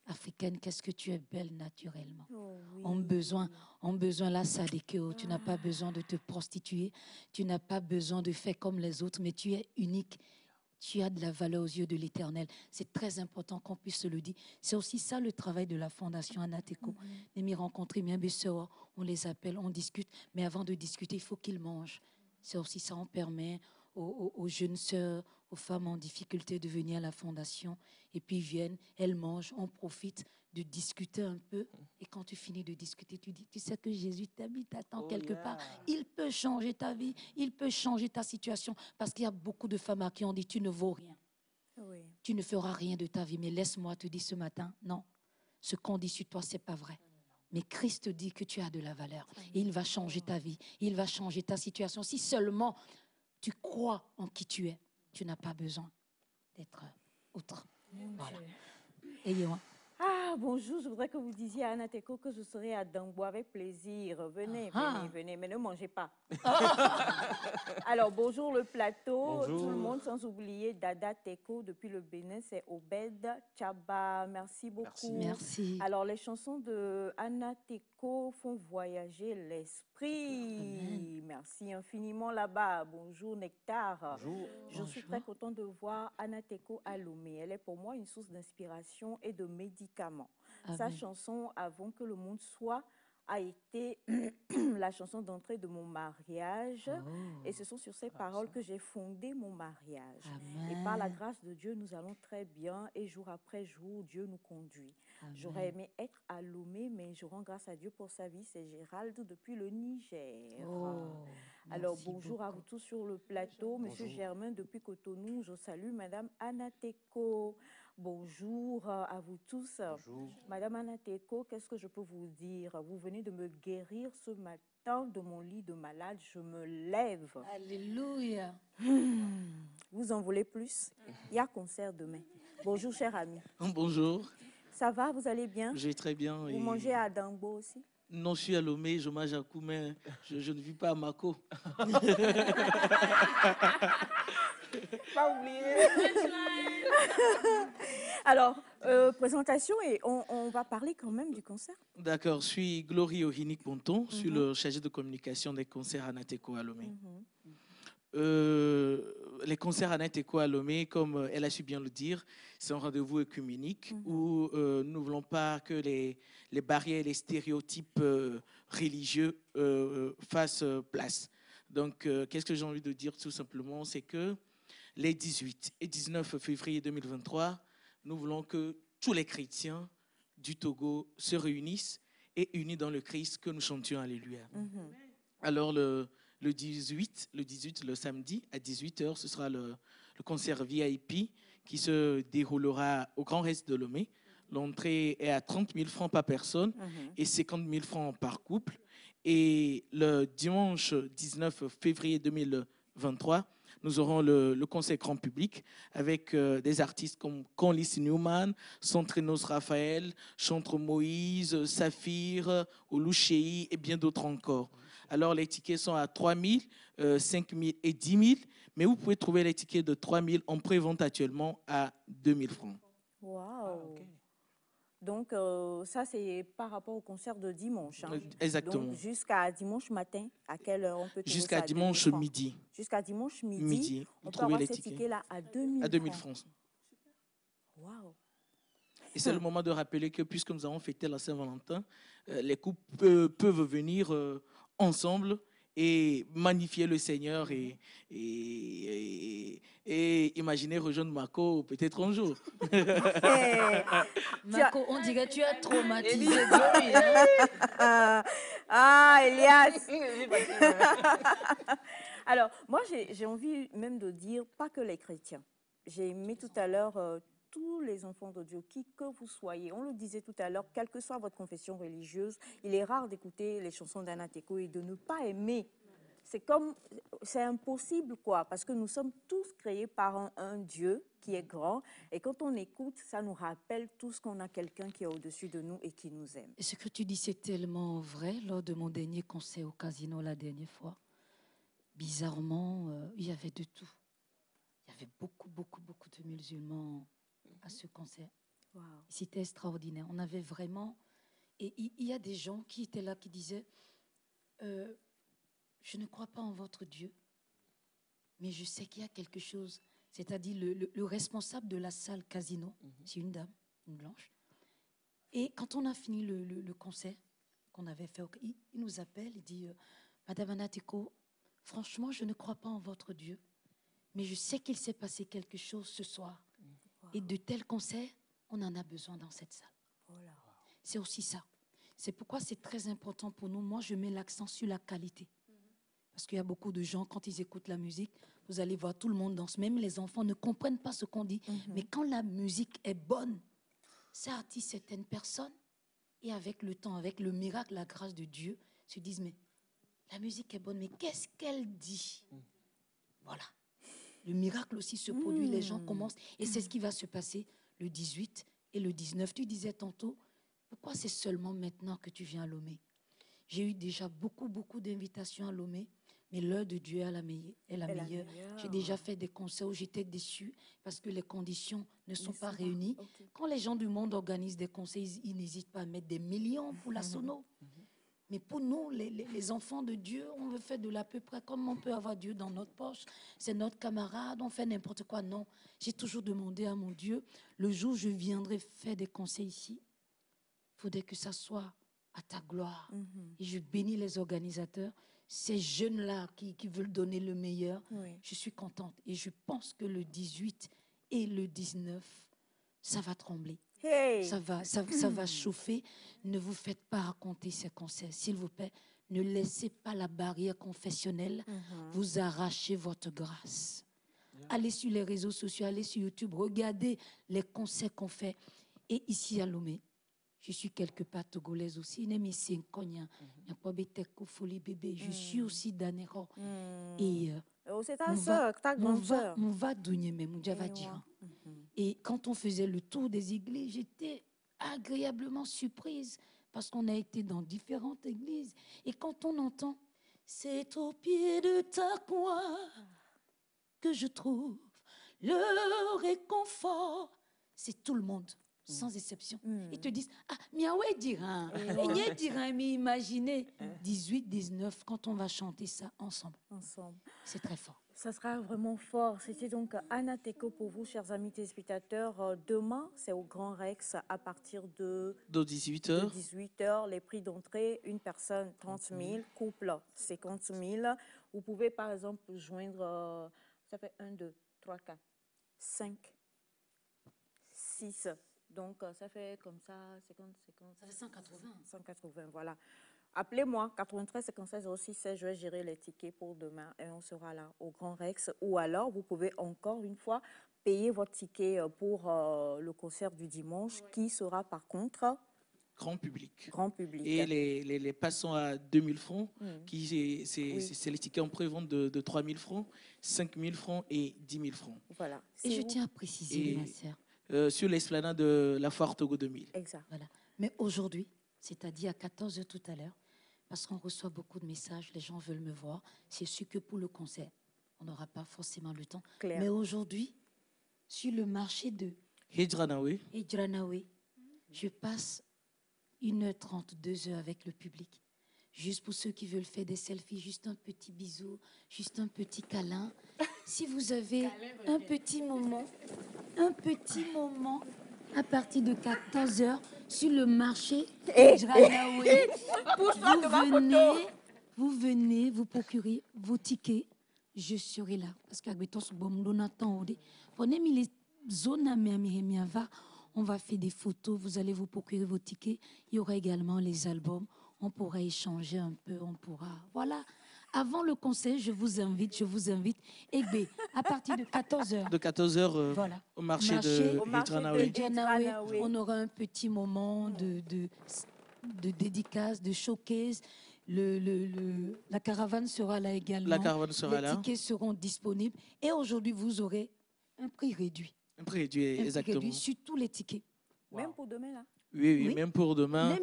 africaine, qu'est-ce que tu es belle naturellement. On besoin là, ça dit que tu n'as pas besoin de te prostituer, tu n'as pas besoin de faire comme les autres, mais tu es unique, tu as de la valeur aux yeux de l'Éternel. C'est très important qu'on puisse se le dire. C'est aussi ça le travail de la Fondation Anateco. M'y rencontrer, bien sûr, on les appelle, on discute, mais avant de discuter, il faut qu'ils mangent. C'est aussi ça, on permet aux jeunes sœurs, aux femmes en difficulté de venir à la fondation et puis ils viennent, elles mangent, on profite de discuter un peu et quand tu finis de discuter, tu dis, tu sais que Jésus t'habite, t'attend quelque part, il peut changer ta vie, il peut changer ta situation parce qu'il y a beaucoup de femmes à qui on dit, tu ne vaux rien, tu ne feras rien de ta vie, mais laisse-moi te dire ce matin, non, ce qu'on dit sur toi, c'est pas vrai. Mais Christ dit que tu as de la valeur et il va changer ta vie, il va changer ta situation. Si seulement tu crois en qui tu es, tu n'as pas besoin d'être autre. Voilà. Et Ah, bonjour, je voudrais que vous disiez à Anna Teko que je serai à Dangbo avec plaisir. Venez, venez, mais ne mangez pas. Alors, bonjour le plateau, bonjour. Tout le monde, sans oublier Dada Teko depuis le Bénin, c'est Obed Chaba. Merci beaucoup. Merci. Alors, les chansons de Anna Teko font voyager l'esprit. Merci infiniment là-bas. Bonjour Nectar. Bonjour. Je suis très contente de voir Anna Teko à Lomé. Elle est pour moi une source d'inspiration et de médicaments. Amen. Sa chanson Avant que le monde soit a été la chanson d'entrée de mon mariage. Et ce sont sur ces paroles que j'ai fondé mon mariage. Amen. Et par la grâce de Dieu, nous allons très bien et jour après jour, Dieu nous conduit. J'aurais aimé être à Lomé, mais je rends grâce à Dieu pour sa vie. C'est Gérald depuis le Niger. Alors, bonjour beaucoup à vous tous sur le plateau. Monsieur Germain depuis Cotonou, je salue Madame Anna Teko. Bonjour à vous tous. Bonjour. Madame Anna Teko, qu'est-ce que je peux vous dire? Vous venez de me guérir ce matin de mon lit de malade. Je me lève. Alléluia. Vous en voulez plus? Il y a concert demain. Bonjour, cher ami. Bonjour. Ça va? Vous allez bien? Je vais très bien. Vous mangez à Dangbo aussi? Non, je suis à Lomé, je mange à Kou, mais je ne vis pas à Mako. Pas oublier. Alors, présentation et on va parler quand même du concert. D'accord, je suis Glory Ohinique Bonton, je suis le chargé de communication des concerts Anna Teko à Lomé. Les concerts Anna Teko à Lomé, comme elle a su bien le dire, c'est un rendez-vous œcuménique où nous ne voulons pas que les barrières et les stéréotypes religieux fassent place. Donc, qu'est-ce que j'ai envie de dire tout simplement, c'est que les 18 et 19 février 2023, nous voulons que tous les chrétiens du Togo se réunissent et unis dans le Christ, que nous chantions Alléluia. Alors, le 18, le samedi, à 18h, ce sera le concert VIP qui se déroulera au Grand Reste de Lomé. L'entrée est à 30 000 francs par personne et 50 000 francs par couple. Et le dimanche 19 février 2023, nous aurons le concert grand public avec des artistes comme Conlis Newman, Centrinos Raphaël, Chantre Moïse, Saphir, Oluchei et bien d'autres encore. Alors, les tickets sont à 3 000, 5 000 et 10 000, mais vous pouvez trouver les tickets de 3 000 en pré-vente actuellement à 2 000 francs. Waouh! Donc, ça, c'est par rapport au concert de dimanche. Hein. Exactement. Donc, jusqu'à dimanche matin, à quelle heure on peut trouver Jusqu'à ça? dimanche midi. Jusqu'à dimanche midi, on peut avoir ces tickets-là à 2 000 francs. À 2 000 francs. Waouh! Et c'est le moment de rappeler que puisque nous avons fêté la Saint-Valentin, les couples peuvent venir ensemble et magnifier le Seigneur et imaginer rejoindre Mako peut-être un jour. Mako, on dirait que tu as traumatisé. Elias. Alors, moi, j'ai envie même de dire, pas que les chrétiens. J'ai aimé tout à l'heure tous les enfants de Dieu, qui que vous soyez. On le disait tout à l'heure, quelle que soit votre confession religieuse, il est rare d'écouter les chansons d'Anna Teko et de ne pas aimer. C'est impossible, quoi, parce que nous sommes tous créés par un Dieu qui est grand. Et quand on écoute, ça nous rappelle tous qu'on a quelqu'un qui est au-dessus de nous et qui nous aime. Et ce que tu dis, c'est tellement vrai. Lors de mon dernier concert au casino la dernière fois, bizarrement, il y avait de tout. Il y avait beaucoup de musulmans à ce concert. Wow. C'était extraordinaire. On avait vraiment... Et il y a des gens qui étaient là, qui disaient je ne crois pas en votre Dieu, mais je sais qu'il y a quelque chose. C'est-à-dire le responsable de la salle casino, c'est une dame, une blanche. Et quand on a fini le concert qu'on avait fait, il nous appelle, il dit Madame Anna Teko, franchement, je ne crois pas en votre Dieu, mais je sais qu'il s'est passé quelque chose ce soir. Wow. Et de tels concerts, on en a besoin dans cette salle. Voilà. C'est aussi ça. C'est pourquoi c'est très important pour nous. Moi, je mets l'accent sur la qualité. Parce qu'il y a beaucoup de gens, quand ils écoutent la musique, vous allez voir, tout le monde danse. Même les enfants ne comprennent pas ce qu'on dit. Mais quand la musique est bonne, ça attire certaines personnes. Et avec le temps, avec le miracle, la grâce de Dieu, se disent, mais la musique est bonne, mais qu'est-ce qu'elle dit? Voilà. Le miracle aussi se produit, les gens commencent. Et c'est ce qui va se passer le 18 et le 19. Tu disais tantôt, pourquoi c'est seulement maintenant que tu viens à Lomé? J'ai eu déjà beaucoup d'invitations à Lomé, mais l'heure de Dieu est la meilleure. J'ai déjà fait des concerts où j'étais déçue parce que les conditions ne sont pas réunies. Okay. Quand les gens du monde organisent des concerts, ils n'hésitent pas à mettre des millions pour la sono. Mais pour nous, les enfants de Dieu, on veut faire de l'à peu près comme on peut avoir Dieu dans notre poche. C'est notre camarade, on fait n'importe quoi. Non, j'ai toujours demandé à mon Dieu, le jour où je viendrai faire des conseils ici, il faudrait que ça soit à ta gloire. Et je bénis les organisateurs, ces jeunes-là qui veulent donner le meilleur. Oui. Je suis contente. Et je pense que le 18 et le 19, ça va trembler. Hey. Ça va chauffer. Ne vous faites pas raconter ces concerts. S'il vous plaît, ne laissez pas la barrière confessionnelle vous arracher votre grâce. Allez sur les réseaux sociaux, allez sur YouTube, regardez les concerts qu'on fait. Et ici à Lomé, je suis quelque part togolaise aussi. Je suis aussi d'Anero. Et c'est ta soeur, ta grande soeur. Et quand on faisait le tour des églises, j'étais agréablement surprise parce qu'on a été dans différentes églises. Et quand on entend « C'est au pied de ta croix que je trouve le réconfort », c'est tout le monde. Sans exception. Ils te disent, ah, miaoué dira. Et dira, mais imaginez, 18, 19, quand on va chanter ça ensemble. C'est très fort. Ça sera vraiment fort. C'était donc Anna Teko pour vous, chers amis téléspectateurs. Demain, c'est au Grand Rex à partir de 18h. 18h. Les prix d'entrée, une personne, 30 000. Couple, 50 000. Vous pouvez, par exemple, joindre, ça fait 1, 2, 3, 4, 5, 6. Donc, ça fait comme ça, 50. Ça fait 180. 180, voilà. Appelez-moi, 93 56 06 16, je vais gérer les tickets pour demain et on sera là au Grand Rex. Ou alors, vous pouvez encore une fois payer votre ticket pour le concert du dimanche qui sera par contre... Grand public. Grand public. Et les passes sont à 2 000 francs. C'est les tickets en pré-vente de 3 000 francs, 5 000 francs et 10 000 francs. Voilà. Et je tiens à préciser, ma sœur. Sur l'esplanade de la Foire Togo 2000. Exact. Voilà. Mais aujourd'hui, c'est-à-dire à 14h tout à l'heure, parce qu'on reçoit beaucoup de messages, les gens veulent me voir, c'est sûr que pour le concert, on n'aura pas forcément le temps. Claire. Mais aujourd'hui, sur le marché de Hijranawe, je passe 1h30, 2h avec le public. Juste pour ceux qui veulent faire des selfies, juste un petit bisou, juste un petit câlin. Si vous avez un petit moment à partir de 14h sur le marché vous venez, vous procurez vos tickets. Je serai là. Parce que on va faire des photos, vous allez vous procurer vos tickets. Il y aura également les albums. On pourra échanger un peu, on pourra... Voilà. Avant le concert, je vous invite. Et B, à partir de 14h. De 14h voilà. au marché de Hijranawe. On aura un petit moment de dédicace, de showcase. La caravane sera là également. La caravane sera là. Les tickets seront disponibles. Et aujourd'hui, vous aurez un prix réduit. Un prix réduit, exactement. Prix réduit sur tous les tickets. Même pour demain, là. Oui, même pour demain.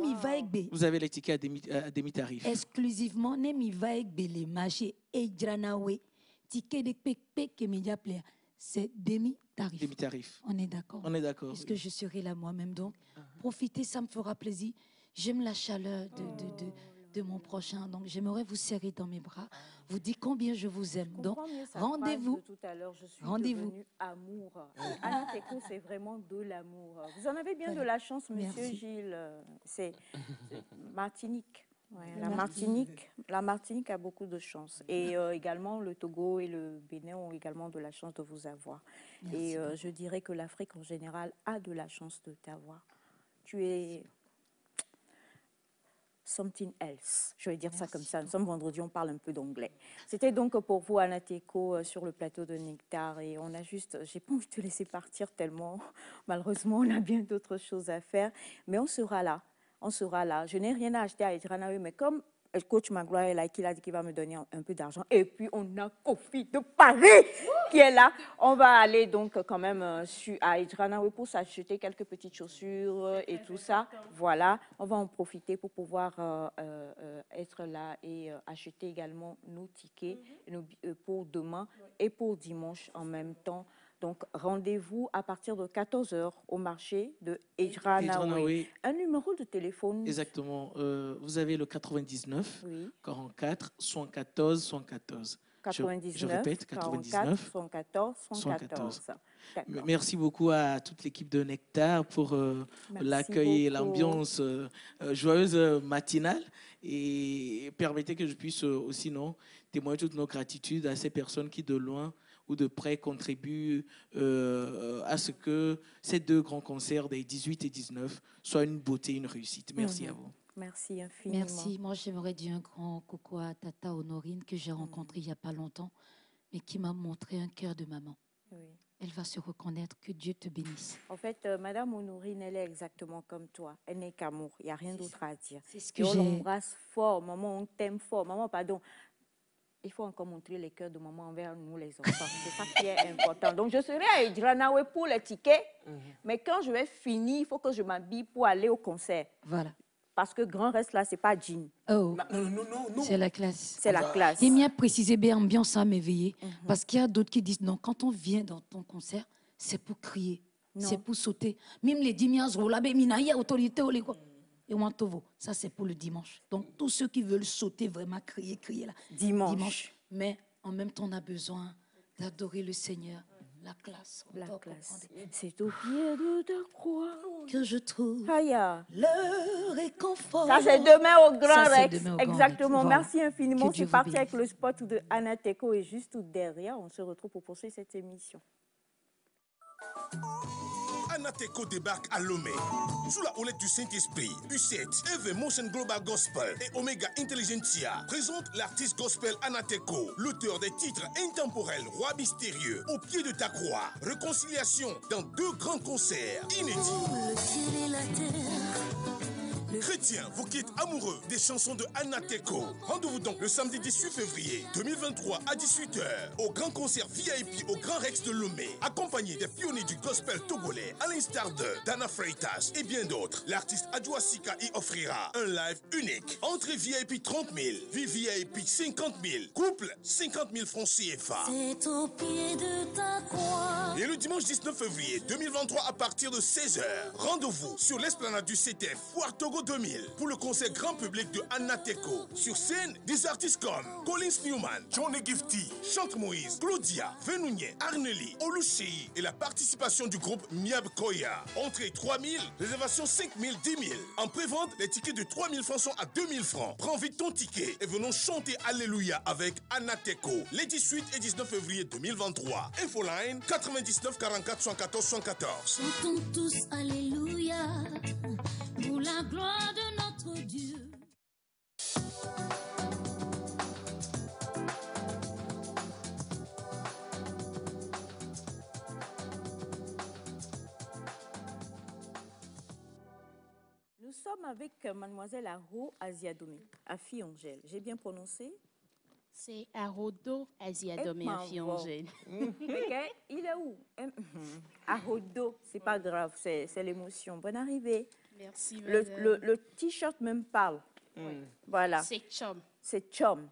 Vous avez les tickets à demi-tarif. Exclusivement, Nemi va les marchés Hijranawe. Ticket de Pépé que Média Player, c'est demi-tarif. Demi-tarif. On est d'accord. On est d'accord. Parce que je serai là moi-même. Donc, profitez, ça me fera plaisir. J'aime la chaleur de mon prochain. Donc, j'aimerais vous serrer dans mes bras, vous dire combien je vous aime. Donc, rendez-vous. Tout à l'heure, je suis devenue amour. Anna Teko, c'est vraiment de l'amour. Vous en avez bien de la chance, Monsieur Gilles. C'est Martinique. Ouais, la Martinique a beaucoup de chance. Et également, le Togo et le Bénin ont également de la chance de vous avoir. Merci. Et je dirais que l'Afrique en général a de la chance de t'avoir. Tu es... something else. Je vais dire ça comme ça. Nous sommes vendredi, on parle un peu d'anglais. C'était donc pour vous, Anna Teko, sur le plateau de Nectar. Et on a juste... J'ai pas envie de te laisser partir tellement. Malheureusement, on a bien d'autres choses à faire. Mais on sera là. On sera là. Je n'ai rien à acheter à Hijranawe, mais comme coach Magloire est là, qui a dit qu'il va me donner un peu d'argent. Et puis, on a Kofi de Paris qui est là. On va aller donc quand même à Ejranawe pour s'acheter quelques petites chaussures et tout ça. Voilà, on va en profiter pour pouvoir être là et acheter également nos tickets pour demain et pour dimanche en même temps. Donc, rendez-vous à partir de 14h au marché de Ejranawe. Un numéro de téléphone. Exactement. Vous avez le 99 44 114 114. 99, je répète, 99 114 114. Merci beaucoup à toute l'équipe de Nectar pour l'accueil et l'ambiance joyeuse matinale. Et permettez que je puisse aussi témoigner toute nos gratitudes à ces personnes qui, de loin ou de près, contribuent à ce que ces deux grands concerts des 18 et 19 soient une beauté, une réussite. Merci à vous. Merci infiniment. Merci. Moi, j'aimerais dire un grand coucou à Tata Honorine que j'ai rencontrée il n'y a pas longtemps, mais qui m'a montré un cœur de maman. Oui. Elle va se reconnaître. Que Dieu te bénisse. En fait, Madame Honorine, elle est exactement comme toi. Elle n'est qu'amour. Il n'y a rien d'autre à dire. C'est ce que on l'embrasse fort. Maman, on t'aime fort. Maman, pardon. Il faut encore montrer les cœurs de maman envers nous, les enfants. C'est ça qui est important. Donc, je serai à Ejranawe pour les tickets. Mais quand je vais finir, il faut que je m'habille pour aller au concert. Voilà. Parce que grand reste là, c'est pas jean. Oh, non. C'est la classe. C'est la classe. Et bien préciser, bien ambiance à m'éveiller. Parce qu'il y a d'autres qui disent non, quand on vient dans ton concert, c'est pour crier, c'est pour sauter. Même les dimias, il y a autorité. Et ça, c'est pour le dimanche. Donc, tous ceux qui veulent sauter, vraiment crier là. Dimanche. Mais en même temps, on a besoin d'adorer le Seigneur. La classe. C'est au pied de ta croix que je trouve le réconfort. Ça, c'est demain au Grand Rex. Exactement. Exactement. Merci infiniment. C'est parti avec le spot de Anateco. Et juste tout derrière, on se retrouve pour poursuivre cette émission. Anateco débarque à Lomé. Sous la houlette du Saint-Esprit, U7, EV Motion Global Gospel et Omega Intelligentsia présente l'artiste gospel Anateco, l'auteur des titres intemporels Roi mystérieux, Au pied de ta croix, Réconciliation dans 2 grands concerts inédits. Chrétiens, vous qui êtes amoureux des chansons de Anateco, rendez-vous donc le samedi 18 février 2023 à 18h au grand concert VIP au Grand Rex de Lomé, accompagné des pionniers du gospel togolais à l'instar de Dana Freitas et bien d'autres. L'artiste Adjoa Sika y offrira un live unique. Entrée VIP 30 000, VIP 50 000, couple 50 000 francs CFA. C'est au pied de ta croix. Et le dimanche 19 février 2023 à partir de 16h, rendez-vous sur l'esplanade du CTF Foire Togo 2000 pour le concert grand public de Anateco. Sur scène, des artistes comme Collins Newman, Johnny Gifty, Chante Moïse, Claudia, Venounier, Arneli, Oluchei et la participation du groupe Miab Koya. Entrée 3 000, réservation 5 000, 10 000. En prévente, les tickets de 3 000 francs sont à 2 000 francs. Prends vite ton ticket et venons chanter Alléluia avec Anateco les 18 et 19 février 2023. Infoline 99 44 114 114. Chantons tous Alléluia pour la gloire de notre Dieu. Nous sommes avec mademoiselle Aro Asiadomé, Afi Angèle. J'ai bien prononcé? C'est Arodo Asiadomé, Afi Angèle. Il est où? Arodo, c'est pas grave, c'est l'émotion. Bonne arrivée. Merci, le t-shirt même parle. Voilà. C'est Chom. C'est Chom.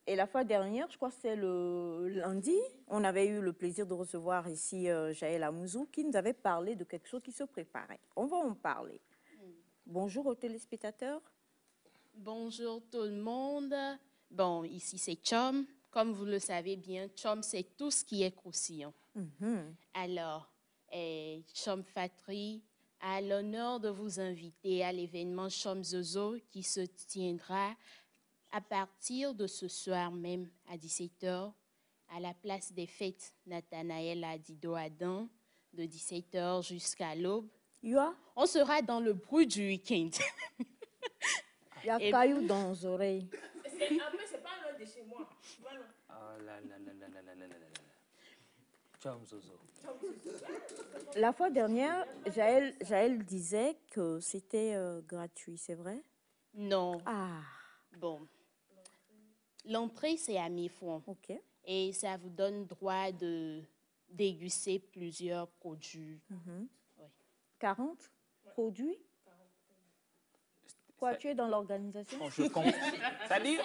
Et la fois dernière, je crois que c'est le lundi, on avait eu le plaisir de recevoir ici Jaël Amouzou qui nous avait parlé de quelque chose qui se préparait. On va en parler. Bonjour aux téléspectateurs. Bonjour tout le monde. Bon, ici c'est Chom. Comme vous le savez bien, Chom, c'est tout ce qui est croustillant. Alors, Chom Fatri a l'honneur de vous inviter à l'événement Chom Zozo qui se tiendra à partir de ce soir même à 17h à la place des fêtes Nathanaël à Dido-Adam de 17h jusqu'à l'aube. On sera dans le bruit du week-end. Il y a caillou dans les oreilles. C'est pas loin de chez moi. La fois dernière, Jaël disait que c'était gratuit, c'est vrai? Non. Ah. Bon, L'entrée, c'est à 1000 francs. OK. Et ça vous donne droit de déguster plusieurs produits. Oui. 40 produits? Quoi, tu es dans l'organisation? Bon, je comprends. C'est-à-dire,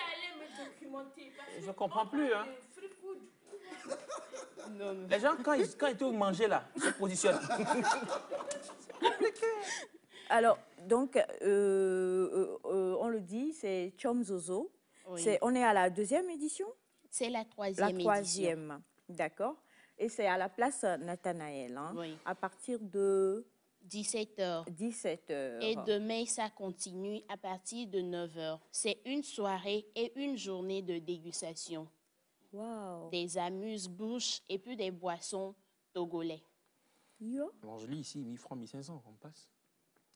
je comprends plus. Hein. Non. Les gens, quand ils doivent manger là, ils se positionnent. Alors, donc, on le dit, c'est Chom Zozo. Oui. On est à la 2e édition? C'est la 3e La édition. 3e, d'accord. Et c'est à la place Nathanaël, hein, Oui. à partir de 17h. 17h. Et demain, ça continue à partir de 9h. C'est une soirée et une journée de dégustation. Wow. Des amuse-bouches et puis des boissons togolais. Yo. Bon, je lis ici 1000 francs, 1500, on passe.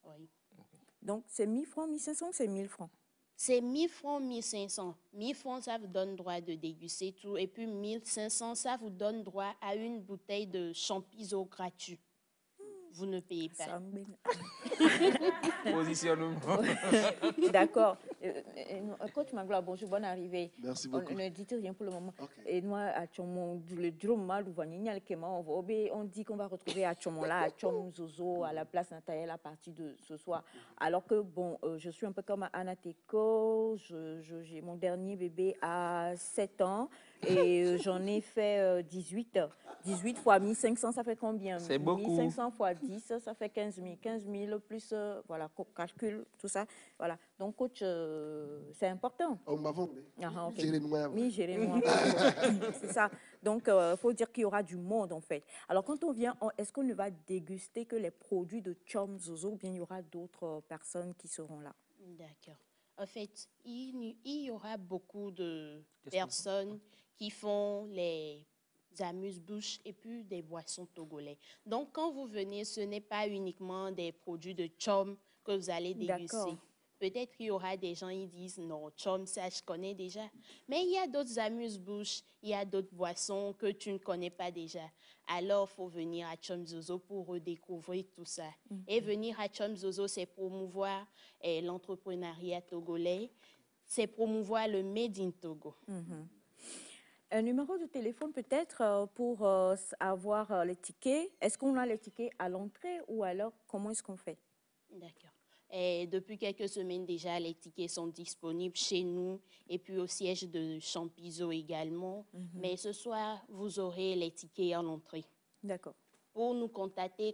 Oui. Okay. Donc, c'est 1000 francs, 1500 ou c'est 1000 francs? C'est 1000 francs, 1500. 1000 francs, ça vous donne droit de déguster tout. Et puis 1500, ça vous donne droit à une bouteille de champignons gratuit. Vous ne payez pas. Positionnement. D'accord. Coach Magloire, bonjour, bonne arrivée. Merci beaucoup. Ne dites rien pour le moment. Okay. Et moi, à Tchomon, le Droma, on dit qu'on va retrouver à Tchomon là, à Tchom Zozo, à la place Nathaël à partir de ce soir. Alors que, bon, je suis un peu comme Anna Teko, j'ai mon dernier bébé à 7 ans et j'en ai fait 18. 18 fois 1500, ça fait combien? C'est beaucoup. 1500 fois 10, ça fait 15 000. 15 000 plus, voilà, calcul, tout ça. Voilà. Donc, coach, c'est important. On m'a vendu. Okay. Oui, gérez-moi. C'est ça. Donc, il faut dire qu'il y aura du monde, en fait. Alors, quand on vient, est-ce qu'on ne va déguster que les produits de Chom Zozo ou bien il y aura d'autres personnes qui seront là? D'accord. En fait, il y aura beaucoup de personnes qui font les amuse-bouches et puis des boissons togolais. Donc, quand vous venez, ce n'est pas uniquement des produits de Chom que vous allez déguster. Peut-être qu'il y aura des gens qui disent non, Chom, ça je connais déjà. Mais il y a d'autres amuse-bouches, il y a d'autres boissons que tu ne connais pas déjà. Alors, il faut venir à Chom Zozo pour redécouvrir tout ça. Et venir à Chom Zozo, c'est promouvoir l'entrepreneuriat togolais, c'est promouvoir le Made in Togo. Un numéro de téléphone peut-être pour avoir les tickets. Est-ce qu'on a les tickets à l'entrée ou alors comment est-ce qu'on fait? D'accord. Et depuis quelques semaines déjà, les tickets sont disponibles chez nous et puis au siège de Champizo également. Mais ce soir, vous aurez les tickets à l'entrée. D'accord. Pour nous contacter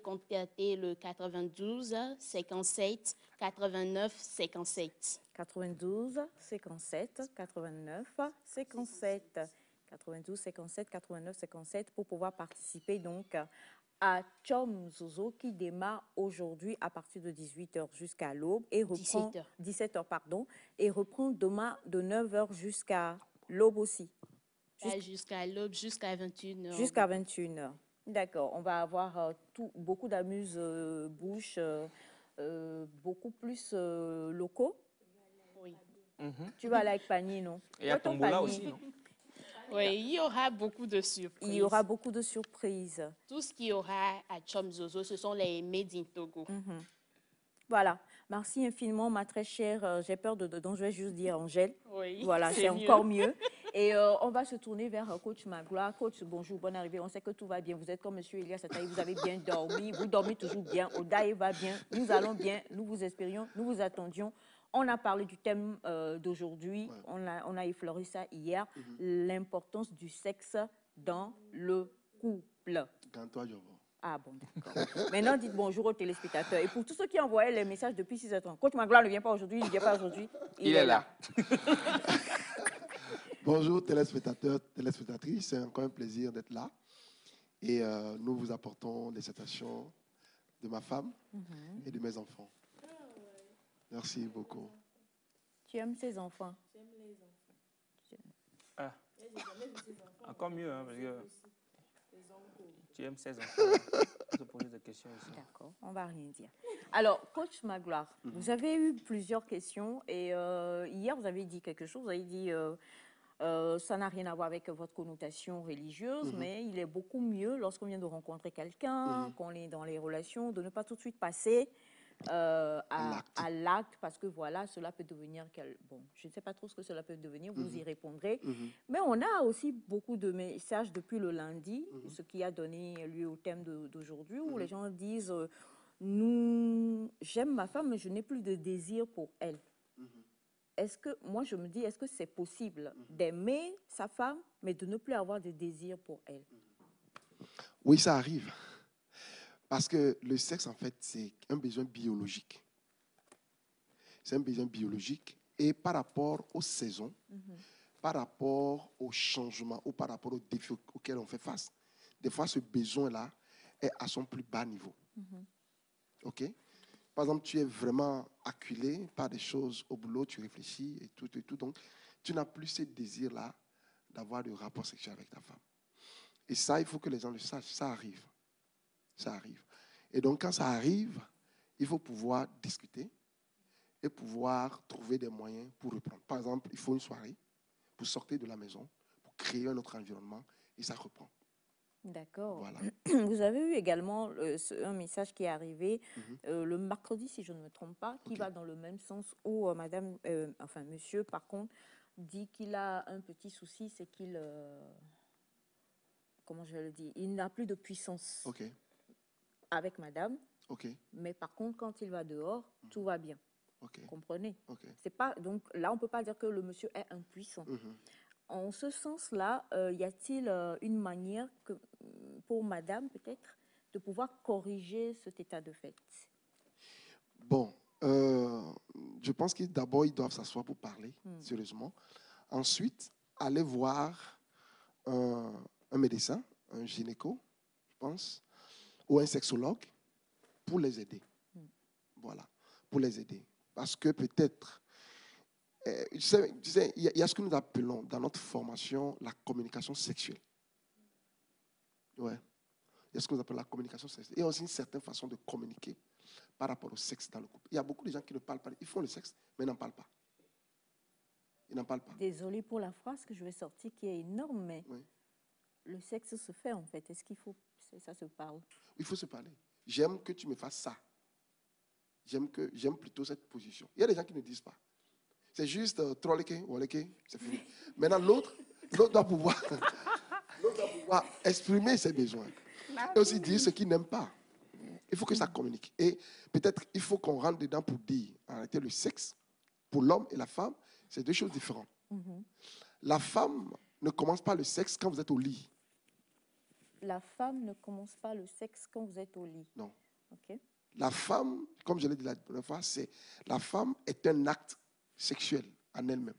le 92 57 89 57. 92 57 89 57. 92 57 89 57 pour pouvoir participer donc à Chom Zozo qui démarre aujourd'hui à partir de 18h jusqu'à l'aube et reprend 17h pardon et reprend demain de 9h jusqu'à l'aube aussi. Jusqu'à l'aube, jusqu'à 21h. Jusqu'à 21h. D'accord, on va avoir beaucoup d'amuse-bouches, beaucoup plus locaux. Oui. Tu vas aller avec Pani, non? Et à Tombola aussi, non? Oui, il y aura beaucoup de surprises. Il y aura beaucoup de surprises. Tout ce qu'il y aura à Chom Zozo, ce sont les Made in Togo. Voilà. Merci infiniment, ma très chère. J'ai peur donc je vais juste dire Angèle. Oui, voilà, c'est encore mieux. Et on va se tourner vers Coach Magloire. Coach, bonjour, bonne arrivée. On sait que tout va bien. Vous êtes comme Monsieur Elias Ataï, vous avez bien dormi. Vous dormez toujours bien. Odaï va bien. Nous allons bien. Nous vous espérions. Nous vous attendions. On a parlé du thème d'aujourd'hui. Ouais. On a effleuré ça hier. L'importance du sexe dans le couple. Quand toi, je vois. Ah bon, d'accord. Maintenant, dites bonjour aux téléspectateurs. Et pour tous ceux qui envoyaient les messages depuis 6 h, Coach Magloire ne vient pas aujourd'hui, il ne vient pas aujourd'hui. Il est là. Bonjour téléspectateurs, téléspectatrices, c'est encore un plaisir d'être là. Et nous vous apportons les citations de ma femme et de mes enfants. Merci beaucoup. Tu aimes ces enfants? J'aime les enfants. Ah. Encore mieux, hein, parce que tu aimes ces enfants. Je poser des questions ici. D'accord, on ne va rien dire. Alors, Coach Magloire, vous avez eu plusieurs questions et hier, vous avez dit quelque chose. Vous avez dit ça n'a rien à voir avec votre connotation religieuse, mais il est beaucoup mieux lorsqu'on vient de rencontrer quelqu'un, qu'on est dans les relations, de ne pas tout de suite passer à à l'acte, parce que voilà, cela peut devenir... Bon, je ne sais pas trop ce que cela peut devenir, vous y répondrez. Mais on a aussi beaucoup de messages depuis le lundi, ce qui a donné lieu au thème d'aujourd'hui, où les gens disent j'aime ma femme, mais je n'ai plus de désir pour elle. Est-ce que, moi je me dis, est-ce que c'est possible d'aimer sa femme, mais de ne plus avoir de désir pour elle? Oui, ça arrive. Parce que le sexe, en fait, c'est un besoin biologique. C'est un besoin biologique. Et par rapport aux saisons, par rapport aux changements ou par rapport aux défis auxquels on fait face, des fois, ce besoin-là est à son plus bas niveau. OK? Par exemple, tu es vraiment acculé par des choses au boulot, tu réfléchis et tout. Donc, tu n'as plus ce désir-là d'avoir de rapport sexuel avec ta femme. Et ça, il faut que les gens le sachent. Ça arrive. Ça arrive. Et donc, quand ça arrive, il faut pouvoir discuter et pouvoir trouver des moyens pour reprendre. Par exemple, il faut une soirée pour sortir de la maison, pour créer un autre environnement, et ça reprend. D'accord. Voilà. Vous avez eu également un message qui est arrivé le mercredi, si je ne me trompe pas, qui va dans le même sens où monsieur, par contre, dit qu'il a un petit souci, c'est qu'il... comment je le dis? Il n'a plus de puissance avec madame. Mais par contre, quand il va dehors, tout va bien. Vous comprenez? C'est pas, donc là, on ne peut pas dire que le monsieur est impuissant. En ce sens-là, y a-t-il une manière pour madame, peut-être, de pouvoir corriger cet état de fait? Bon, je pense que d'abord, ils doivent s'asseoir pour parler, sérieusement. Ensuite, aller voir un médecin, un gynéco, je pense, ou un sexologue, pour les aider. Voilà, pour les aider. Parce que peut-être... tu sais, il y a ce que nous appelons dans notre formation la communication sexuelle. Ouais. Il y a ce que nous appelons la communication sexuelle. Il y a aussi une certaine façon de communiquer par rapport au sexe dans le couple. Il y a beaucoup de gens qui ne parlent pas. Ils font le sexe, mais ils n'en parlent pas. Ils n'en parlent pas. Désolée pour la phrase que je vais sortir qui est énorme, mais le sexe se fait en fait. Est-ce qu'il faut... Ça se parle? Il faut se parler. J'aime que tu me fasses ça. J'aime plutôt cette position. Il y a des gens qui ne disent pas. C'est juste trolleke, woleke, c'est fini. Maintenant, l'autre doit pouvoir exprimer ses besoins. Et aussi dire ce qu'il n'aime pas. Il faut que ça communique. Et peut-être il faut qu'on rentre dedans pour dire, arrêtez le sexe, pour l'homme et la femme, c'est deux choses différentes. La femme ne commence pas le sexe quand vous êtes au lit. La femme ne commence pas le sexe quand vous êtes au lit. Non. OK. La femme, comme je l'ai dit la première fois, la femme est un acte sexuel en elle-même.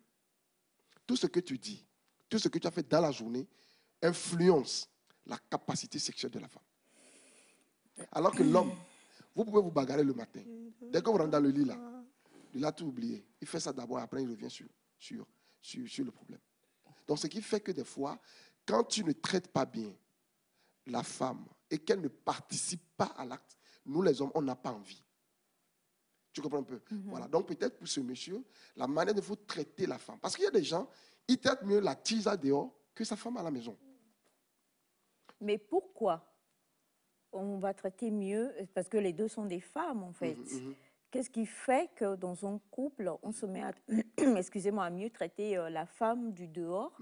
Tout ce que tu dis, tout ce que tu as fait dans la journée influence la capacité sexuelle de la femme. Alors que l'homme, vous pouvez vous bagarrer le matin. Dès que vous rentrez dans le lit, là, il a tout oublié. Il fait ça d'abord, après il revient sur le problème. Donc, ce qui fait que des fois, quand tu ne traites pas bien la femme et qu'elle ne participe pas à l'acte, nous les hommes, on n'a pas envie. Tu comprends un peu? Voilà. Donc, peut-être pour ce monsieur, la manière dont il faut traiter la femme. Parce qu'il y a des gens, ils traitent mieux la tisa dehors que sa femme à la maison. Mais pourquoi on va traiter mieux? Parce que les deux sont des femmes, en fait. Qu'est-ce qui fait que dans un couple, on se met à, à mieux traiter la femme du dehors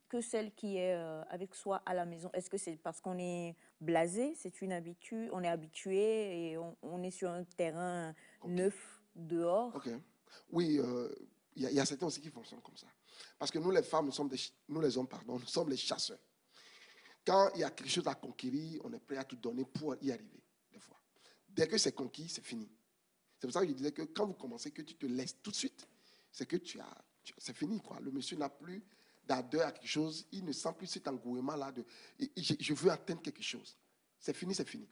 que celle qui est avec soi à la maison? Est-ce que c'est parce qu'on est blasé, c'est une habitude, on est habitué et on est sur un terrain neuf dehors? Oui, il y a certains aussi qui fonctionnent comme ça. Parce que nous, les femmes, nous les hommes, nous sommes les chasseurs. Quand il y a quelque chose à conquérir, on est prêt à tout donner pour y arriver, des fois. Dès que c'est conquis, c'est fini. C'est pour ça que je disais que quand vous commencez, que tu te laisses tout de suite, c'est que c'est fini, quoi. Le monsieur n'a plus d'ardeur à quelque chose, il ne sent plus cet engouement-là de je veux atteindre quelque chose. C'est fini, c'est fini.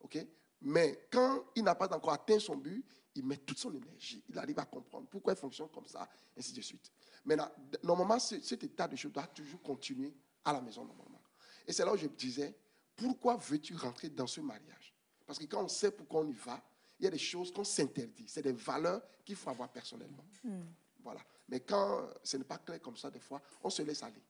OK? Mais quand il n'a pas encore atteint son but, il met toute son énergie. Il arrive à comprendre pourquoi il fonctionne comme ça, ainsi de suite. Mais là, normalement, cet état de choses doit toujours continuer à la maison, normalement. Et c'est là où je me disais, pourquoi veux-tu rentrer dans ce mariage? Parce que quand on sait pourquoi on y va, il y a des choses qu'on s'interdit. C'est des valeurs qu'il faut avoir personnellement. Voilà. Mais quand ce n'est pas clair comme ça, des fois, on se laisse aller.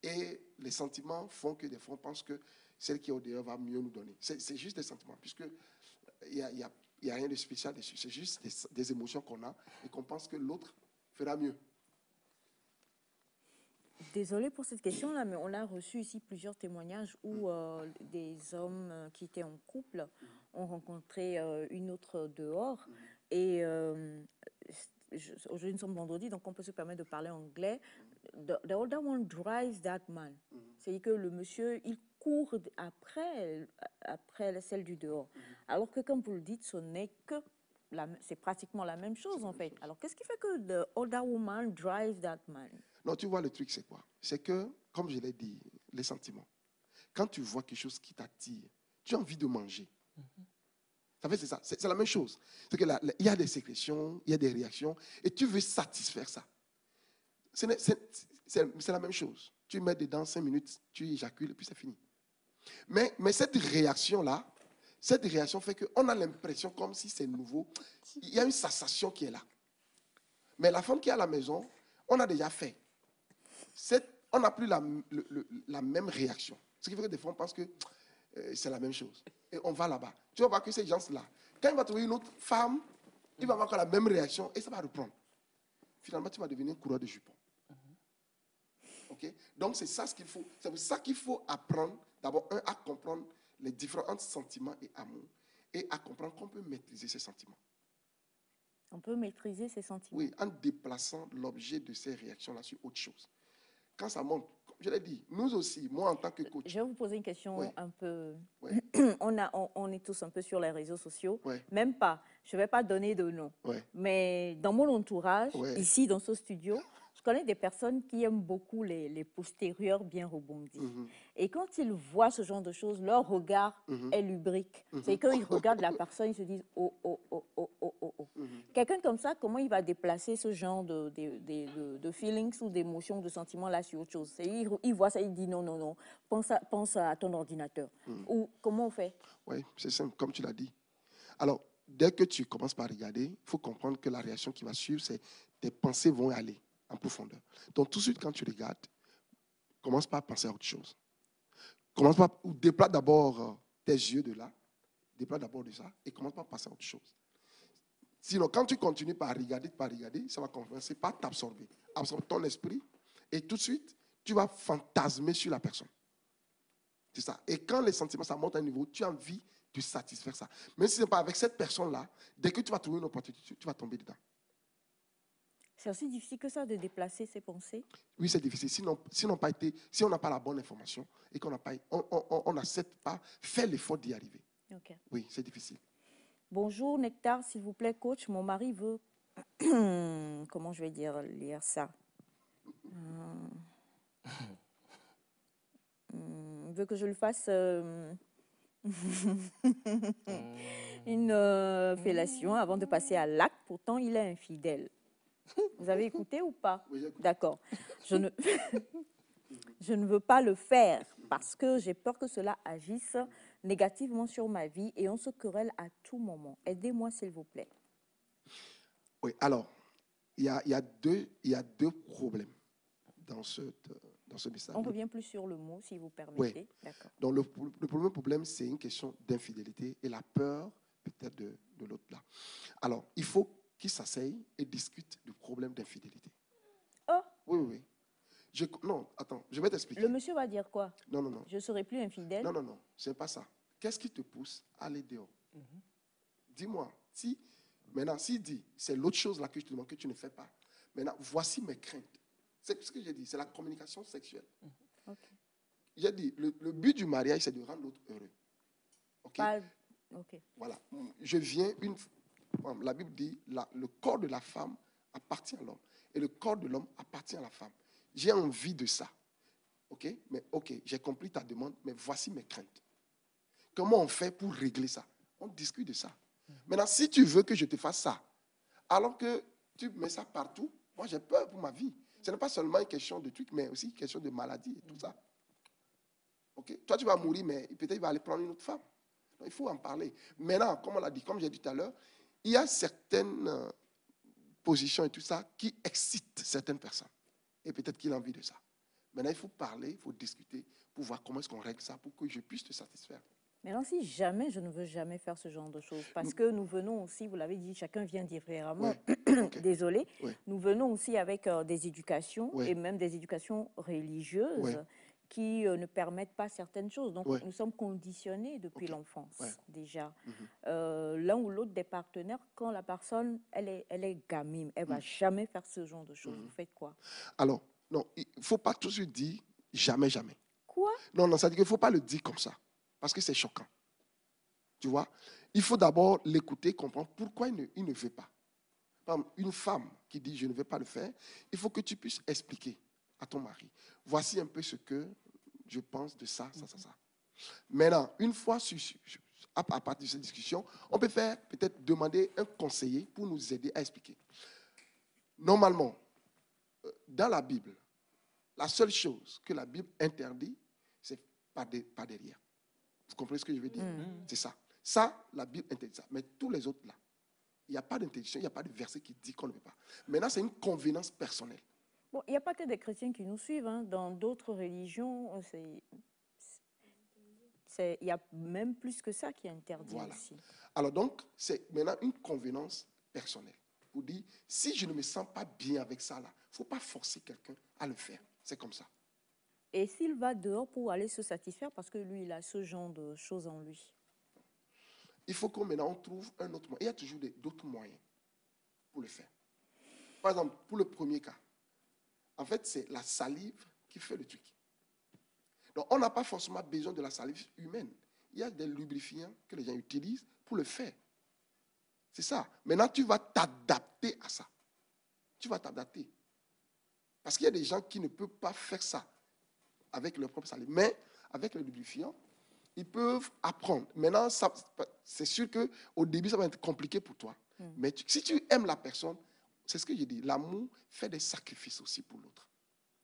Et les sentiments font que des fois, on pense que celle qui est au dehors va mieux nous donner. C'est juste des sentiments, puisque il y a Il n'y a rien de spécial dessus. C'est juste des émotions qu'on a et qu'on pense que l'autre fera mieux. Désolée pour cette question-là, mais on a reçu ici plusieurs témoignages où des hommes qui étaient en couple ont rencontré une autre dehors. Et aujourd'hui, nous sommes vendredi, donc on peut se permettre de parler anglais. The older one drives that man. C'est-à-dire que le monsieur, il court après celle du dehors. Alors que, comme vous le dites, ce n'est que c'est pratiquement la même chose en fait. Alors qu'est-ce qui fait que the older woman drives that man? Non, tu vois, le truc, c'est quoi? C'est que, comme je l'ai dit, les sentiments. Quand tu vois quelque chose qui t'attire, tu as envie de manger. Ça fait, c'est ça. C'est la même chose. C'est que il y a des sécrétions, il y a des réactions, et tu veux satisfaire ça. C'est la même chose. Tu mets dedans 5 minutes, tu éjacules, et puis c'est fini. Mais cette réaction-là, cette réaction fait qu'on a l'impression comme si c'est nouveau. Il y a une sensation qui est là. Mais la femme qui est à la maison, on a déjà fait. On n'a plus la même réaction. Ce qui fait que des fois, on pense que c'est la même chose. Et on va là-bas. Tu vas voir que ces gens-là, quand il va trouver une autre femme, il va avoir encore la même réaction et ça va reprendre. Finalement, tu vas devenir un coureur de jupons. Okay? Donc, c'est ça ce qu'il faut. C'est pour ça qu'il faut apprendre, d'abord, à comprendre les différents sentiments et amours et à comprendre qu'on peut maîtriser ces sentiments. On peut maîtriser ces sentiments. Oui, en déplaçant l'objet de ces réactions-là sur autre chose. Quand ça monte, je l'ai dit, nous aussi, moi en tant que coach. Je vais vous poser une question un peu... Ouais. on est tous un peu sur les réseaux sociaux. Ouais. Même pas, je ne vais pas donner de nom. Ouais. Mais dans mon entourage, ici dans ce studio, je connais des personnes qui aiment beaucoup les postérieurs bien rebondis. Et quand ils voient ce genre de choses, leur regard est lubrique. C'est quand ils regardent la personne, ils se disent « oh, oh, oh, oh, oh, oh, oh ». Quelqu'un comme ça, comment il va déplacer ce genre de feelings ou d'émotions, de sentiments là sur autre chose? Il voit ça, il dit « non, non, non, pense à ton ordinateur ». Ou comment on fait? Oui, c'est simple, comme tu l'as dit. Alors, dès que tu commences par regarder, il faut comprendre que la réaction qui va suivre, c'est tes pensées vont aller en profondeur. Donc, tout de suite, quand tu regardes, commence par penser à autre chose. Commence par, ou déplace d'abord tes yeux de là, déplace d'abord de ça, et commence par passer à autre chose. Sinon, quand tu continues par regarder, ça va commencer par t'absorber. Absorber ton esprit, et tout de suite, tu vas fantasmer sur la personne. C'est ça. Et quand les sentiments, ça monte à un niveau, tu as envie de satisfaire ça. Même si ce n'est pas avec cette personne-là, dès que tu vas trouver une opportunité, tu vas tomber dedans. C'est aussi difficile que ça de déplacer ses pensées? Oui, c'est difficile. Si on n'a pas la bonne information et qu'on n'a pas, on n'accepte pas, fait l'effort d'y arriver. Okay. Oui, c'est difficile. Bonjour Nectar, s'il vous plaît, coach. Mon mari veut, comment je vais lire ça? Il veut que je lui fasse une fellation avant de passer à l'acte. Pourtant, il est infidèle. Vous avez écouté ou pas? Oui, j'écoute. D'accord. Je ne veux pas le faire parce que j'ai peur que cela agisse négativement sur ma vie et on se querelle à tout moment. Aidez-moi, s'il vous plaît. Oui, alors, il y a deux problèmes dans ce message. On revient plus sur le mot, si vous permettez. Oui. D'accord. Donc, le premier problème, c'est une question d'infidélité et la peur peut-être de l'autre là. Alors, il faut qu'ils s'asseyent et discutent du problème d'infidélité. Oh! Oui. Non, attends, je vais t'expliquer. Le monsieur va dire quoi? Non. Je ne serai plus infidèle? Non, c'est pas ça. Qu'est-ce qui te pousse à aller dehors? Dis-moi, maintenant, s'il dit, c'est l'autre chose là que je te demande que tu ne fais pas. Maintenant, voici mes craintes. C'est ce que j'ai dit, c'est la communication sexuelle. Okay. J'ai dit, le but du mariage, c'est de rendre l'autre heureux. OK? Ok. Voilà. La Bible dit, le corps de la femme appartient à l'homme et le corps de l'homme appartient à la femme. J'ai envie de ça. OK? Mais OK, j'ai compris ta demande, mais voici mes craintes. Comment on fait pour régler ça? On discute de ça. Maintenant, si tu veux que je te fasse ça, alors que tu mets ça partout, moi j'ai peur pour ma vie. Ce n'est pas seulement une question de truc, mais aussi une question de maladie et tout ça. OK? Toi, tu vas mourir, mais peut-être il va aller prendre une autre femme. Donc, il faut en parler. Maintenant, comme on l'a dit, comme j'ai dit tout à l'heure, il y a certaines positions et tout ça qui excitent certaines personnes. Et peut-être qu'il a envie de ça. Maintenant, il faut parler, il faut discuter pour voir comment est-ce qu'on règle ça pour que je puisse te satisfaire. Mais si jamais je ne veux jamais faire ce genre de choses, parce que nous venons aussi, vous l'avez dit, chacun vient différemment, désolé, nous venons aussi avec des éducations et même des éducations religieuses qui ne permettent pas certaines choses. Donc, nous sommes conditionnés depuis l'enfance, déjà. L'un ou l'autre des partenaires, quand la personne, elle est gamine, elle ne va jamais faire ce genre de choses. Vous faites quoi? Alors, non, il ne faut pas tout de suite dire jamais, jamais. Quoi? Non, ça veut dire qu'il ne faut pas le dire comme ça, parce que c'est choquant. Tu vois? Il faut d'abord l'écouter, comprendre pourquoi il ne veut pas. Par exemple, une femme qui dit « je ne vais pas le faire », il faut que tu puisses expliquer à ton mari. Voici un peu ce que je pense de ça, ça, ça, ça. Maintenant, une fois à partir de cette discussion, on peut peut-être demander un conseiller pour nous aider à expliquer. Normalement, dans la Bible, la seule chose que la Bible interdit, c'est pas derrière. Vous comprenez ce que je veux dire? C'est ça. Ça, la Bible interdit ça. Mais tous les autres, là, il n'y a pas d'interdiction, il n'y a pas de verset qui dit qu'on ne peut pas. Maintenant, c'est une convenance personnelle. Bon, il n'y a pas que des chrétiens qui nous suivent. Hein. Dans d'autres religions, il y a même plus que ça qui est interdit aussi. Alors donc, c'est maintenant une convenance personnelle. Pour dire, si je ne me sens pas bien avec ça, là, il ne faut pas forcer quelqu'un à le faire. C'est comme ça. Et s'il va dehors pour aller se satisfaire, parce que lui, il a ce genre de choses en lui. Il faut que maintenant on trouve un autre moyen. Il y a toujours d'autres moyens pour le faire. Par exemple, pour le premier cas, en fait, c'est la salive qui fait le truc. Donc, on n'a pas forcément besoin de la salive humaine. Il y a des lubrifiants que les gens utilisent pour le faire. C'est ça. Maintenant, tu vas t'adapter à ça. Tu vas t'adapter. Parce qu'il y a des gens qui ne peuvent pas faire ça avec leur propre salive. Mais avec le lubrifiant, ils peuvent apprendre. Maintenant, c'est sûr qu'au début, ça va être compliqué pour toi. Mais si tu aimes la personne, c'est ce que j'ai dit, l'amour fait des sacrifices aussi pour l'autre.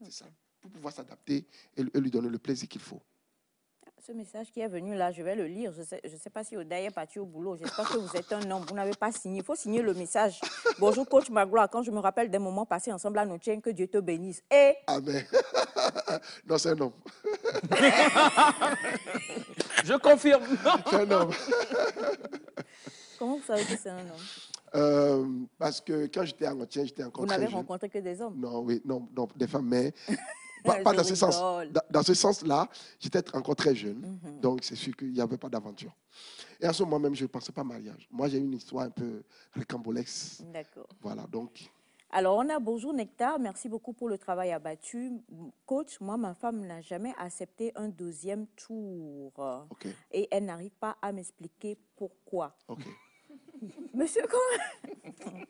C'est ça. Pour pouvoir s'adapter et lui donner le plaisir qu'il faut. Ce message qui est venu là, je vais le lire. Je ne sais pas si Odaï est parti au boulot. J'espère que vous êtes un homme. Vous n'avez pas signé. Il faut signer le message. Bonjour, coach Magloire. Quand je me rappelle des moments passés ensemble à Notienne, que Dieu te bénisse. Et... Amen. Non, c'est un homme. Je confirme. C'est un homme. Comment vous savez que c'est un homme? Parce que quand j'étais en Notienne, j'étais encore très jeune. Vous n'avez rencontré que des hommes? Non, oui, non, des femmes, mais... Pas dans ce sens. Dans ce sens-là, j'étais encore très jeune. Donc, c'est sûr qu'il n'y avait pas d'aventure. Et en ce moment même, je ne pensais pas mariage. Moi, j'ai une histoire un peu ricambolesque. D'accord. Voilà, donc... Alors, on a Bonjour Nectar. Merci beaucoup pour le travail abattu. Coach, moi, ma femme n'a jamais accepté un deuxième tour. Okay. Et elle n'arrive pas à m'expliquer pourquoi. OK. Monsieur, comment?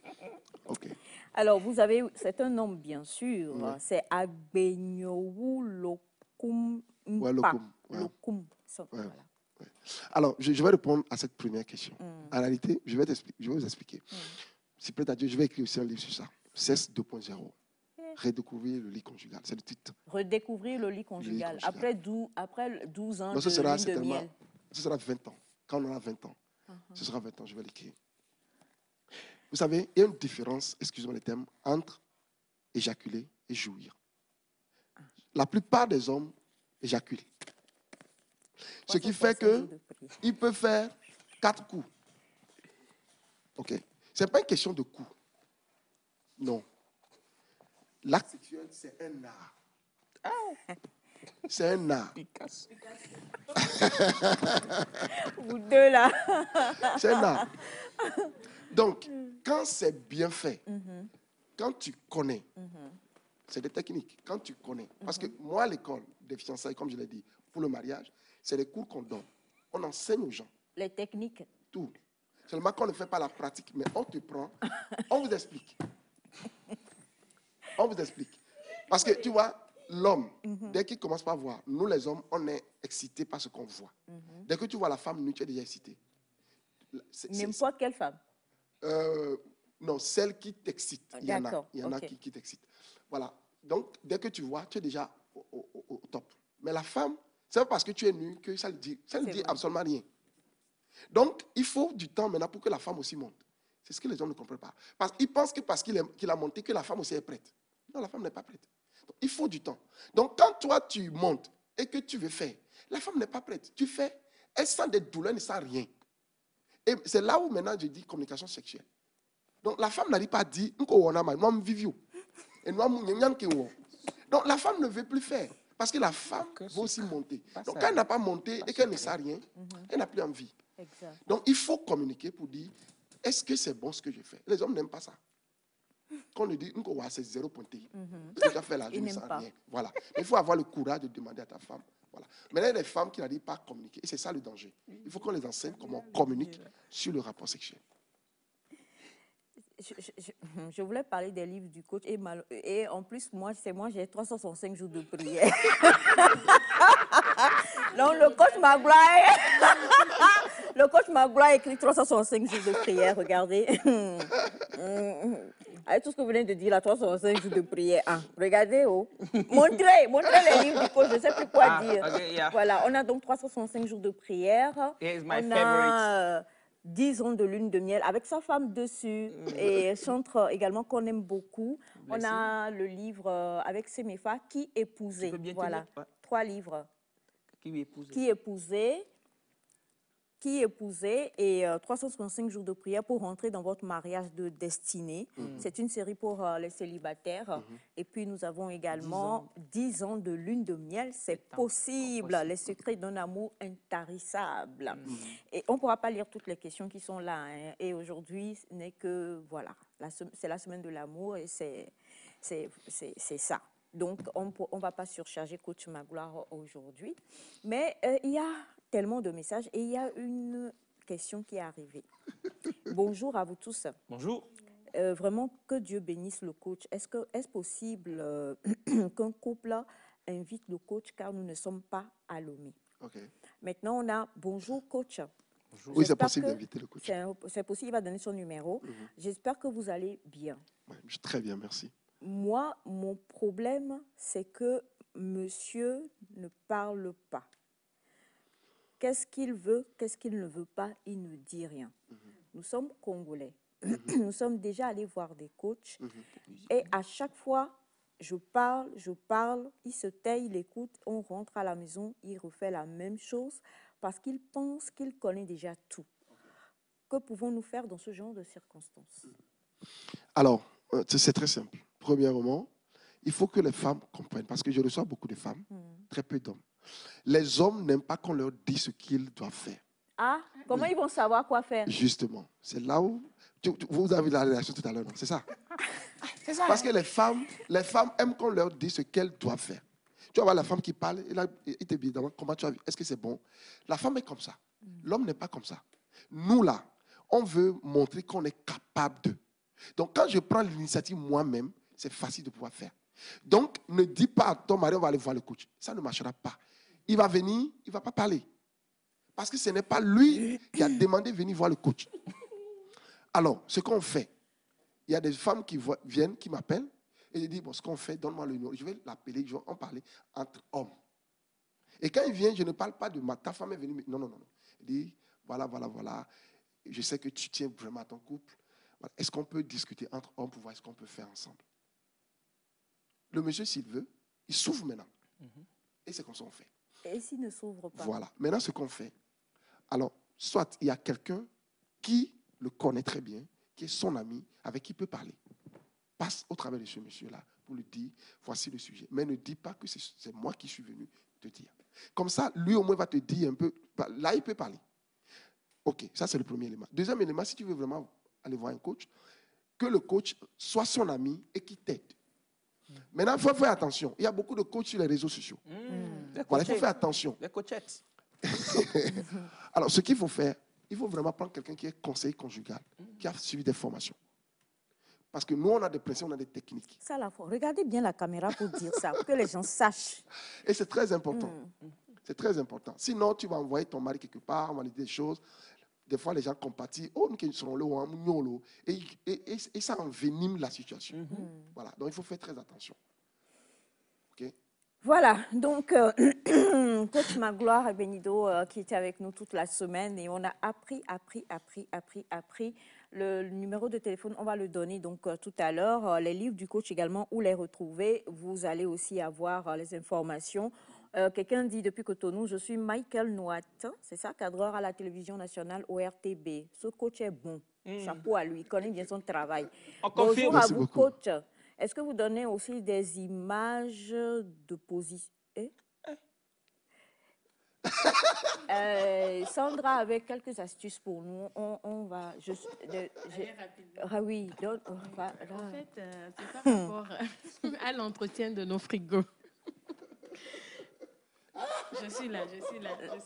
OK. Alors, c'est un nom, bien sûr. Ouais. C'est Agbenyowu Lokum Mpa. Ouais, Lokum. Ouais. Lokum. Ouais. Voilà. Ouais. Alors, je vais répondre à cette première question. En réalité, je vais vous expliquer. Si plaît à Dieu, je vais écrire aussi un livre sur ça. CES 2.0. Redécouvrir le lit conjugal. C'est le titre. Redécouvrir le lit conjugal. Après 12 ans non, de lune de miel. Ce sera 20 ans. Quand on aura 20 ans, ce sera 20 ans, je vais l'écrire. Vous savez, il y a une différence, excusez-moi le terme, entre éjaculer et jouir. La plupart des hommes éjaculent. Ce qui fait qu'ils peuvent faire 4 coups. OK? Ce n'est pas une question de coups. Non. L'acte sexuel, c'est un art. C'est un art. Vous deux, là. C'est un art. Donc, quand c'est bien fait, quand tu connais, c'est des techniques, quand tu connais. Parce que moi, à l'école des fiançailles, comme je l'ai dit, pour le mariage, c'est les cours qu'on donne. On enseigne aux gens. Les techniques. Tout. Seulement qu'on ne fait pas la pratique, mais on te prend, on vous explique. On vous explique. Parce que, tu vois, l'homme, dès qu'il commence par voir, nous les hommes, on est excités par ce qu'on voit. Dès que tu vois la femme nue, tu es déjà excité. N'importe quelle femme. Non, celle qui t'excite. Il y en a qui t'excitent. Voilà. Donc, dès que tu vois, tu es déjà au top. Mais la femme, c'est pas parce que tu es nu que ça ne dit absolument rien. Donc, il faut du temps maintenant pour que la femme aussi monte. C'est ce que les gens ne comprennent pas. Ils pensent que parce qu'il a monté, que la femme aussi est prête. Non, la femme n'est pas prête. Donc, il faut du temps. Donc, quand toi, tu montes et que tu veux faire, la femme n'est pas prête. Tu fais, Elle sent des douleurs, elle ne sent rien. Et c'est là où maintenant je dis communication sexuelle. Donc la femme n'arrive pas à dire, donc la femme ne veut plus faire. Parce que la femme va aussi monter. Donc quand elle n'a pas monté et qu'elle ne sait rien, elle n'a plus envie. Exact. Donc il faut communiquer pour dire, est-ce que c'est bon ce que je fais? Les hommes n'aiment pas ça. Quand on lui dit, c'est 0 pointé. Ce que tu as fait là, je ne sens rien. Voilà. Mais il faut avoir le courage de demander à ta femme. Voilà. Maintenant, il y a des femmes qui n'arrivent pas à communiquer. Et c'est ça le danger. Il faut qu'on les enseigne comment on communique sur le rapport sexuel. Je voulais parler des livres du coach et en plus, moi j'ai 365 jours de prière. Donc le coach Magloire a écrit 365 jours de prière, regardez. Avec tout ce que vous venez de dire, là, 365 jours de prière. Ah, regardez, montrez les livres du coach, je ne sais plus quoi dire. Okay, yeah. Voilà, on a donc 365 jours de prière. Here's my on a 10 ans de lune de miel avec sa femme dessus et chantre également qu'on aime beaucoup. On a le livre avec Semefa, Qui épouser. Voilà, 3 livres. Qui épouser et 365 jours de prière pour rentrer dans votre mariage de destinée. C'est une série pour les célibataires. Et puis nous avons également 10 ans de lune de miel. C'est possible. Les secrets d'un amour intarissable. Et on ne pourra pas lire toutes les questions qui sont là. Hein. Et aujourd'hui, ce n'est que, voilà, c'est la semaine de l'amour et c'est ça. Donc, on ne va pas surcharger Coach Magloire aujourd'hui. Mais il y a tellement de messages et il y a une question qui est arrivée. Bonjour à vous tous. Bonjour. Vraiment, que Dieu bénisse le coach. Est-ce possible qu'un couple invite le coach car nous ne sommes pas à Lomé? Maintenant, on a bonjour coach. Bonjour. Oui, c'est possible d'inviter le coach. C'est possible, il va donner son numéro. J'espère que vous allez bien. Ouais, très bien, merci. Moi, mon problème, c'est que monsieur ne parle pas. Qu'est-ce qu'il veut, qu'est-ce qu'il ne veut pas, il ne dit rien. Nous sommes Congolais. Nous sommes déjà allés voir des coachs. Et à chaque fois, je parle, il se tait, il écoute, on rentre à la maison, il refait la même chose parce qu'il pense qu'il connaît déjà tout. Que pouvons-nous faire dans ce genre de circonstances? Alors, c'est très simple. Premièrement, il faut que les femmes comprennent, parce que je reçois beaucoup de femmes, très peu d'hommes. Les hommes n'aiment pas qu'on leur dise ce qu'ils doivent faire. Ah, comment ils vont savoir quoi faire? Justement, c'est là où... Vous avez la réaction tout à l'heure, non? C'est ça? C'est ça. Parce que les femmes aiment qu'on leur dise ce qu'elles doivent faire. Tu vas voir la femme qui parle, et là, il te dit évidemment comment tu as vu, est-ce que c'est bon? La femme est comme ça. L'homme n'est pas comme ça. Nous, là, on veut montrer qu'on est capable de. Donc, quand je prends l'initiative moi-même, c'est facile de pouvoir faire. Donc, ne dis pas à ton mari, on va aller voir le coach. Ça ne marchera pas. Il va venir, il ne va pas parler. Parce que ce n'est pas lui qui a demandé de venir voir le coach. Alors, ce qu'on fait, il y a des femmes qui viennent, qui m'appellent, et je dis, bon, ce qu'on fait, donne-moi le numéro. Je vais l'appeler, je vais en parler entre hommes. Et quand il vient, je ne parle pas de ta femme est venue. Non. Il dit, voilà. Je sais que tu tiens vraiment à ton couple. Voilà. Est-ce qu'on peut discuter entre hommes pour voir ce qu'on peut faire ensemble? Le monsieur, s'il veut, il s'ouvre maintenant. Et c'est comme ça qu'on fait. Et s'il ne s'ouvre pas? Voilà. Maintenant, ce qu'on fait, alors, soit il y a quelqu'un qui le connaît très bien, qui est son ami, avec qui il peut parler. Passe au travers de ce monsieur-là pour lui dire, voici le sujet. Mais ne dis pas que c'est moi qui suis venu te dire. Comme ça, lui au moins va te dire un peu, là il peut parler. Ok, ça c'est le premier élément. Deuxième élément, si tu veux vraiment aller voir un coach, que le coach soit son ami et qu'il t'aide. Maintenant, il faut faire attention. Il y a beaucoup de coachs sur les réseaux sociaux. Voilà, il faut faire attention. Les coachettes. Alors, ce qu'il faut faire, il faut vraiment prendre quelqu'un qui est conseiller conjugal, qui a suivi des formations. Parce que nous, on a des principes, on a des techniques. Ça, la fois. Regardez bien la caméra pour dire ça, pour que les gens sachent. Et c'est très important. C'est très important. Sinon, tu vas envoyer ton mari quelque part, on va lui dire des choses. Des fois, les gens compatissent. Oh, nous serons là, et ça envenime la situation. Voilà. Donc, il faut faire très attention. OK? Voilà. Donc, Coach Magloire Benido qui était avec nous toute la semaine et on a appris. Le numéro de téléphone, on va le donner donc tout à l'heure. Les livres du coach également, où les retrouver. Vous allez aussi avoir les informations. Quelqu'un dit depuis Cotonou, je suis Michael Nouat, c'est ça, cadreur à la télévision nationale ORTB. Ce coach est bon. Chapeau à lui, il connaît bien son travail. Bonjour à vous, coach. Est-ce que vous donnez aussi des images de position? Sandra avec quelques astuces pour nous. On va juste. Ah oui, donc, en fait, c'est par rapport à l'entretien de nos frigos. Je suis là.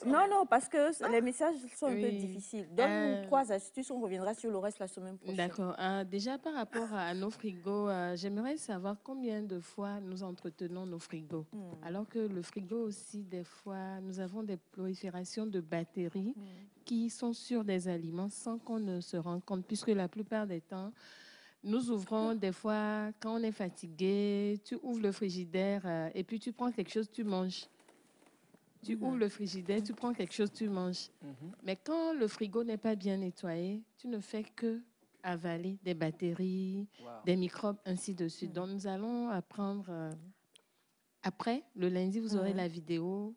Non, parce que les messages sont un peu difficiles. Donne-nous 3 astuces, on reviendra sur le reste la semaine prochaine. D'accord. Déjà, par rapport à nos frigos, j'aimerais savoir combien de fois nous entretenons nos frigos. Alors que le frigo aussi, des fois, nous avons des proliférations de bactéries qui sont sur des aliments sans qu'on ne se rende compte, puisque la plupart des temps, nous ouvrons des fois, quand on est fatigué, tu ouvres le frigidaire et puis tu prends quelque chose, tu manges. Tu ouvres le frigidaire, tu prends quelque chose, tu manges. Mais quand le frigo n'est pas bien nettoyé, tu ne fais que avaler des bactéries, des microbes, ainsi de suite. Donc, nous allons apprendre. Après, le lundi, vous aurez la vidéo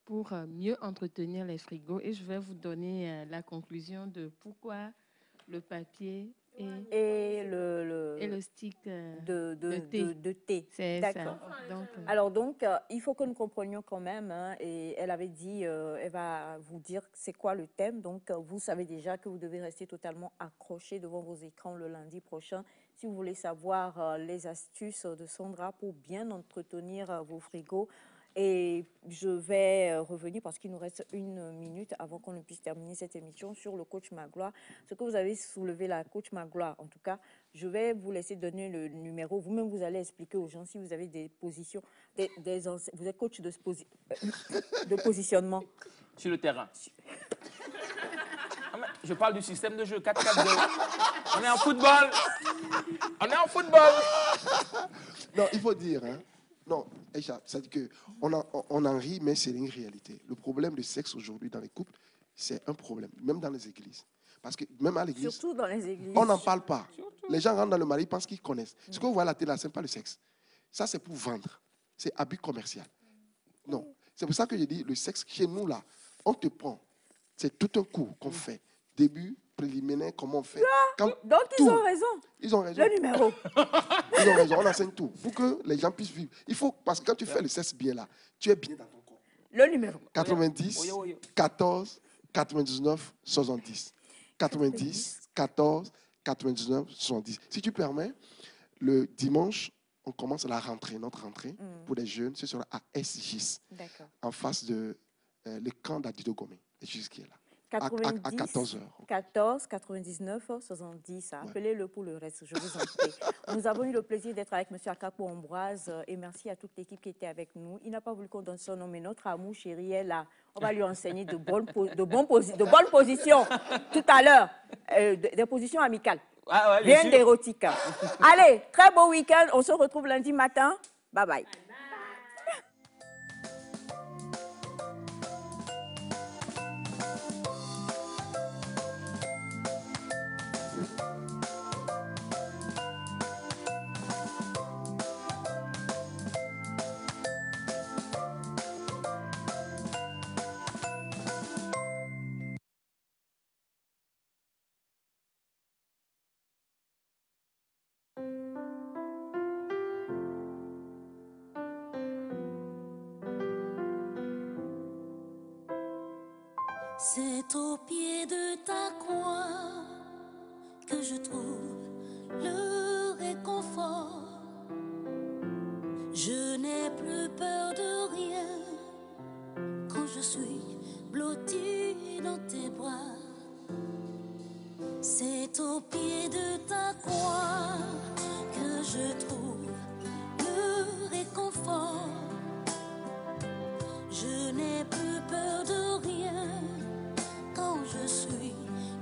pour mieux entretenir les frigos. Et je vais vous donner la conclusion de pourquoi le papier et le stick de thé. C'est d'accord. Alors donc, il faut que nous comprenions quand même, et elle avait dit, elle va vous dire c'est quoi le thème, donc vous savez déjà que vous devez rester totalement accroché devant vos écrans le lundi prochain si vous voulez savoir les astuces de Sandra pour bien entretenir vos frigos. Et je vais revenir, parce qu'il nous reste 1 minute avant qu'on ne puisse terminer cette émission, sur le coach Magloire. Ce que vous avez soulevé là, coach Magloire, en tout cas, je vais vous laisser donner le numéro. Vous-même, vous allez expliquer aux gens si vous avez des positions, vous êtes coach de positionnement. Sur le terrain. Je parle du système de jeu 4-4-2. On est en football. Non, il faut dire, non, Aïcha, c'est-à-dire qu'on en rit, mais c'est une réalité. Le problème du sexe aujourd'hui dans les couples, c'est un problème, même dans les églises. Parce que même à l'église, surtout dans les églises, on n'en parle pas. Les gens rentrent dans le mari, ils pensent qu'ils connaissent. Ce que vous voyez à la télé, ce n'est pas le sexe. Ça, c'est pour vendre. C'est abus commercial. Non. C'est pour ça que je dis, le sexe, chez nous, là, on te prend. C'est tout un coup qu'on fait. Début, préliminaire, comment on fait. Donc, ils ont raison. Ils ont raison. Le numéro. Ils ont raison. On enseigne tout pour que les gens puissent vivre. Il faut, parce que quand tu fais le sexe bien là, tu es bien dans ton corps. Le numéro. 90, 14, 99, 70. 90, 14, 99, 70. Si tu permets, le dimanche, on commence notre rentrée pour les jeunes. Ce sera à SGIS, en face de le camp d'Adido Gomé. SGIS qui est là. 90, à 14h. 14, 99, 70. Appelez-le pour le reste, je vous en prie. Nous avons eu le plaisir d'être avec M. Akapo Ambroise et merci à toute l'équipe qui était avec nous. Il n'a pas voulu qu'on donne son nom, mais notre amour chéri est là. On va lui enseigner de bonnes positions tout à l'heure, des positions amicales, rien d'érotique. Allez, très beau week-end. On se retrouve lundi matin. Bye bye. C'est au pied de ta croix que je trouve le réconfort. Je n'ai plus peur de rien quand je suis blottie dans tes bras. C'est au pied de ta croix que je trouve le réconfort. Je n'ai plus peur de rien quand je suis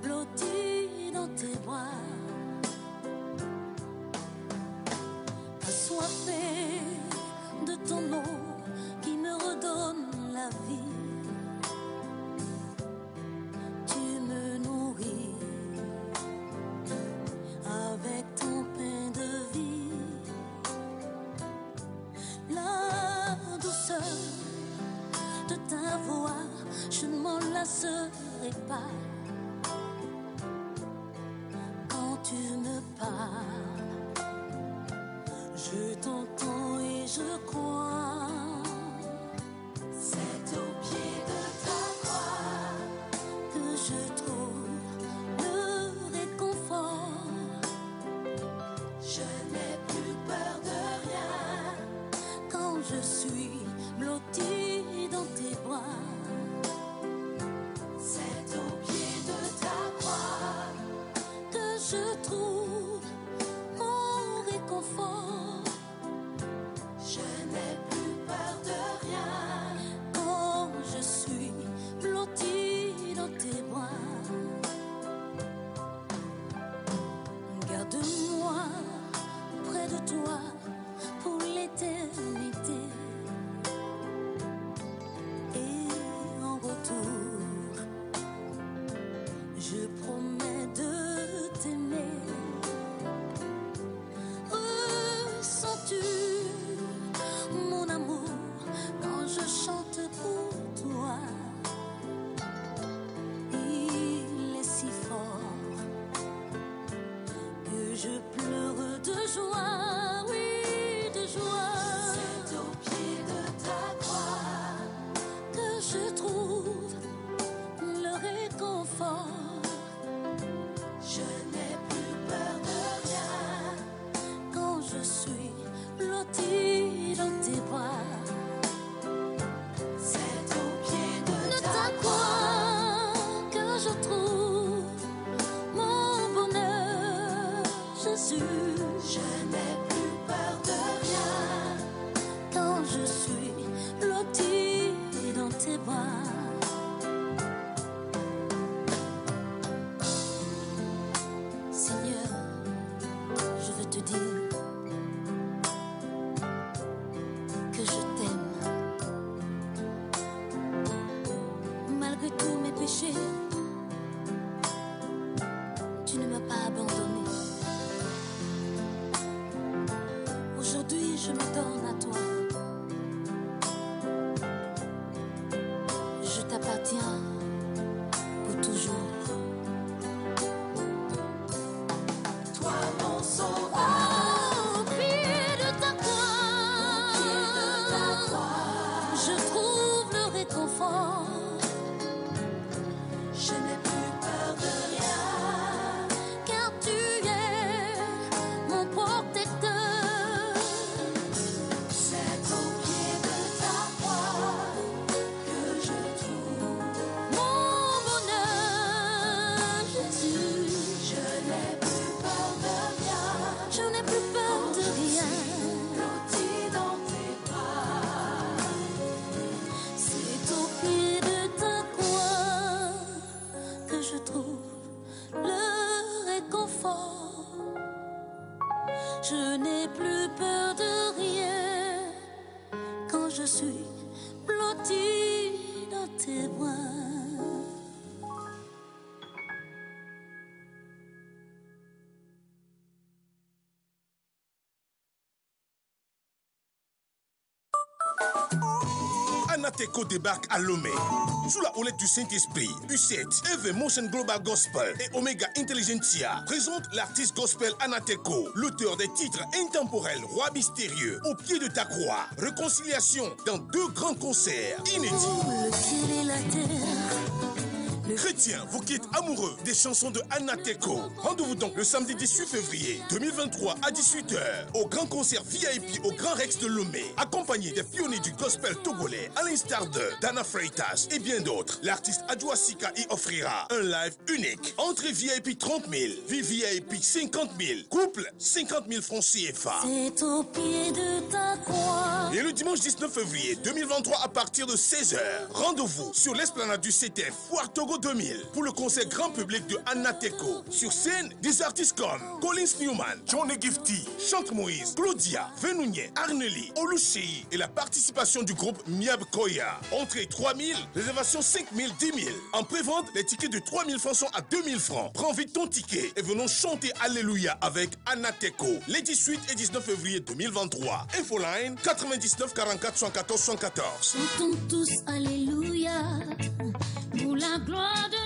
blottie dans tes bras. Assoiffée de ton eau qui me redonne la vie. Tu me nourris avec ton pain de vie. La douceur passerai pas. Quand tu me parles, je t'entends et je crois. C'est au pied de ta croix que je trouve le réconfort. Je n'ai plus peur de rien quand je suis blottie dans tes bras. C'est au pied de ta croix que je trouve mon réconfort. Je n'ai plus peur de rien quand je suis blottie dans tes bras. Garde-moi près de toi pour l'éternité. Et en retour, je promets de t'aimer. Ressens-tu mon amour quand je chante pour toi? Il est si fort que je pleure de joie, oui, de joie. C'est au pied de ta croix que je trouve le réconfort. Je n'ai plus peur de rien quand je suis blottie dans tes bras. C'est au pied de ta croix que je trouve mon bonheur, Jésus. Je n'ai plus peur de rien quand je suis blottie dans tes bras. Seigneur, je veux te dire que je t'aime. Malgré tous mes péchés, tu ne m'as pas abandonné. Aujourd'hui, je me donne à toi. Je t'appartiens pour toujours. Toi, mon sauveur, au pied de ta croix, je trouve le réconfort. Je n'ai plus peur de rien, car tu es mon protecteur. C'est au pied de ta croix que je trouve mon bonheur, Jésus. Je n'ai plus peur de rien, je n'ai plus peur de rien. Blottie dans tes bras, c'est au pied de ta croix que je trouve le réconfort. Je n'ai plus peur de rien quand je suis blottie dans tes bras. Anateco débarque à Lomé. Sous la houlette du Saint-Esprit, U7, EV Motion Global Gospel et Omega Intelligentsia présentent l'artiste gospel Anateco, l'auteur des titres intemporels Roi mystérieux, Au pied de ta croix, Réconciliation dans 2 grands concerts inédits. Le ciel et la terre. Chrétiens, vous qui êtes amoureux des chansons de Anateco, rendez-vous donc le samedi 18 février 2023 à 18h au grand concert VIP au Grand Rex de Lomé, accompagné des pionniers du gospel togolais à l'instar de Dana Freitas et bien d'autres. L'artiste Adjoa Sika y offrira un live unique. Entrée VIP 30 000, VIP 50 000, couple 50 000 francs CFA. C'est au pied de ta croix. Et le dimanche 19 février 2023 à partir de 16h, rendez-vous sur l'esplanade du CTF Foire Togo 2000 pour le concert grand public de Anateco. Sur scène, des artistes comme Collins Newman, Johnny Gifty, Chante Moïse, Claudia, Venounier, Arneli, Oluchei et la participation du groupe Miab Koya. Entrée 3 000, réservation 5 000, 10 000. En prévente, les tickets de 3 000 francs sont à 2 000 francs. Prends vite ton ticket et venons chanter Alléluia avec Anateco les 18 et 19 février 2023. Infoline 99 44 114 114. Chantons tous Alléluia pour la gloire de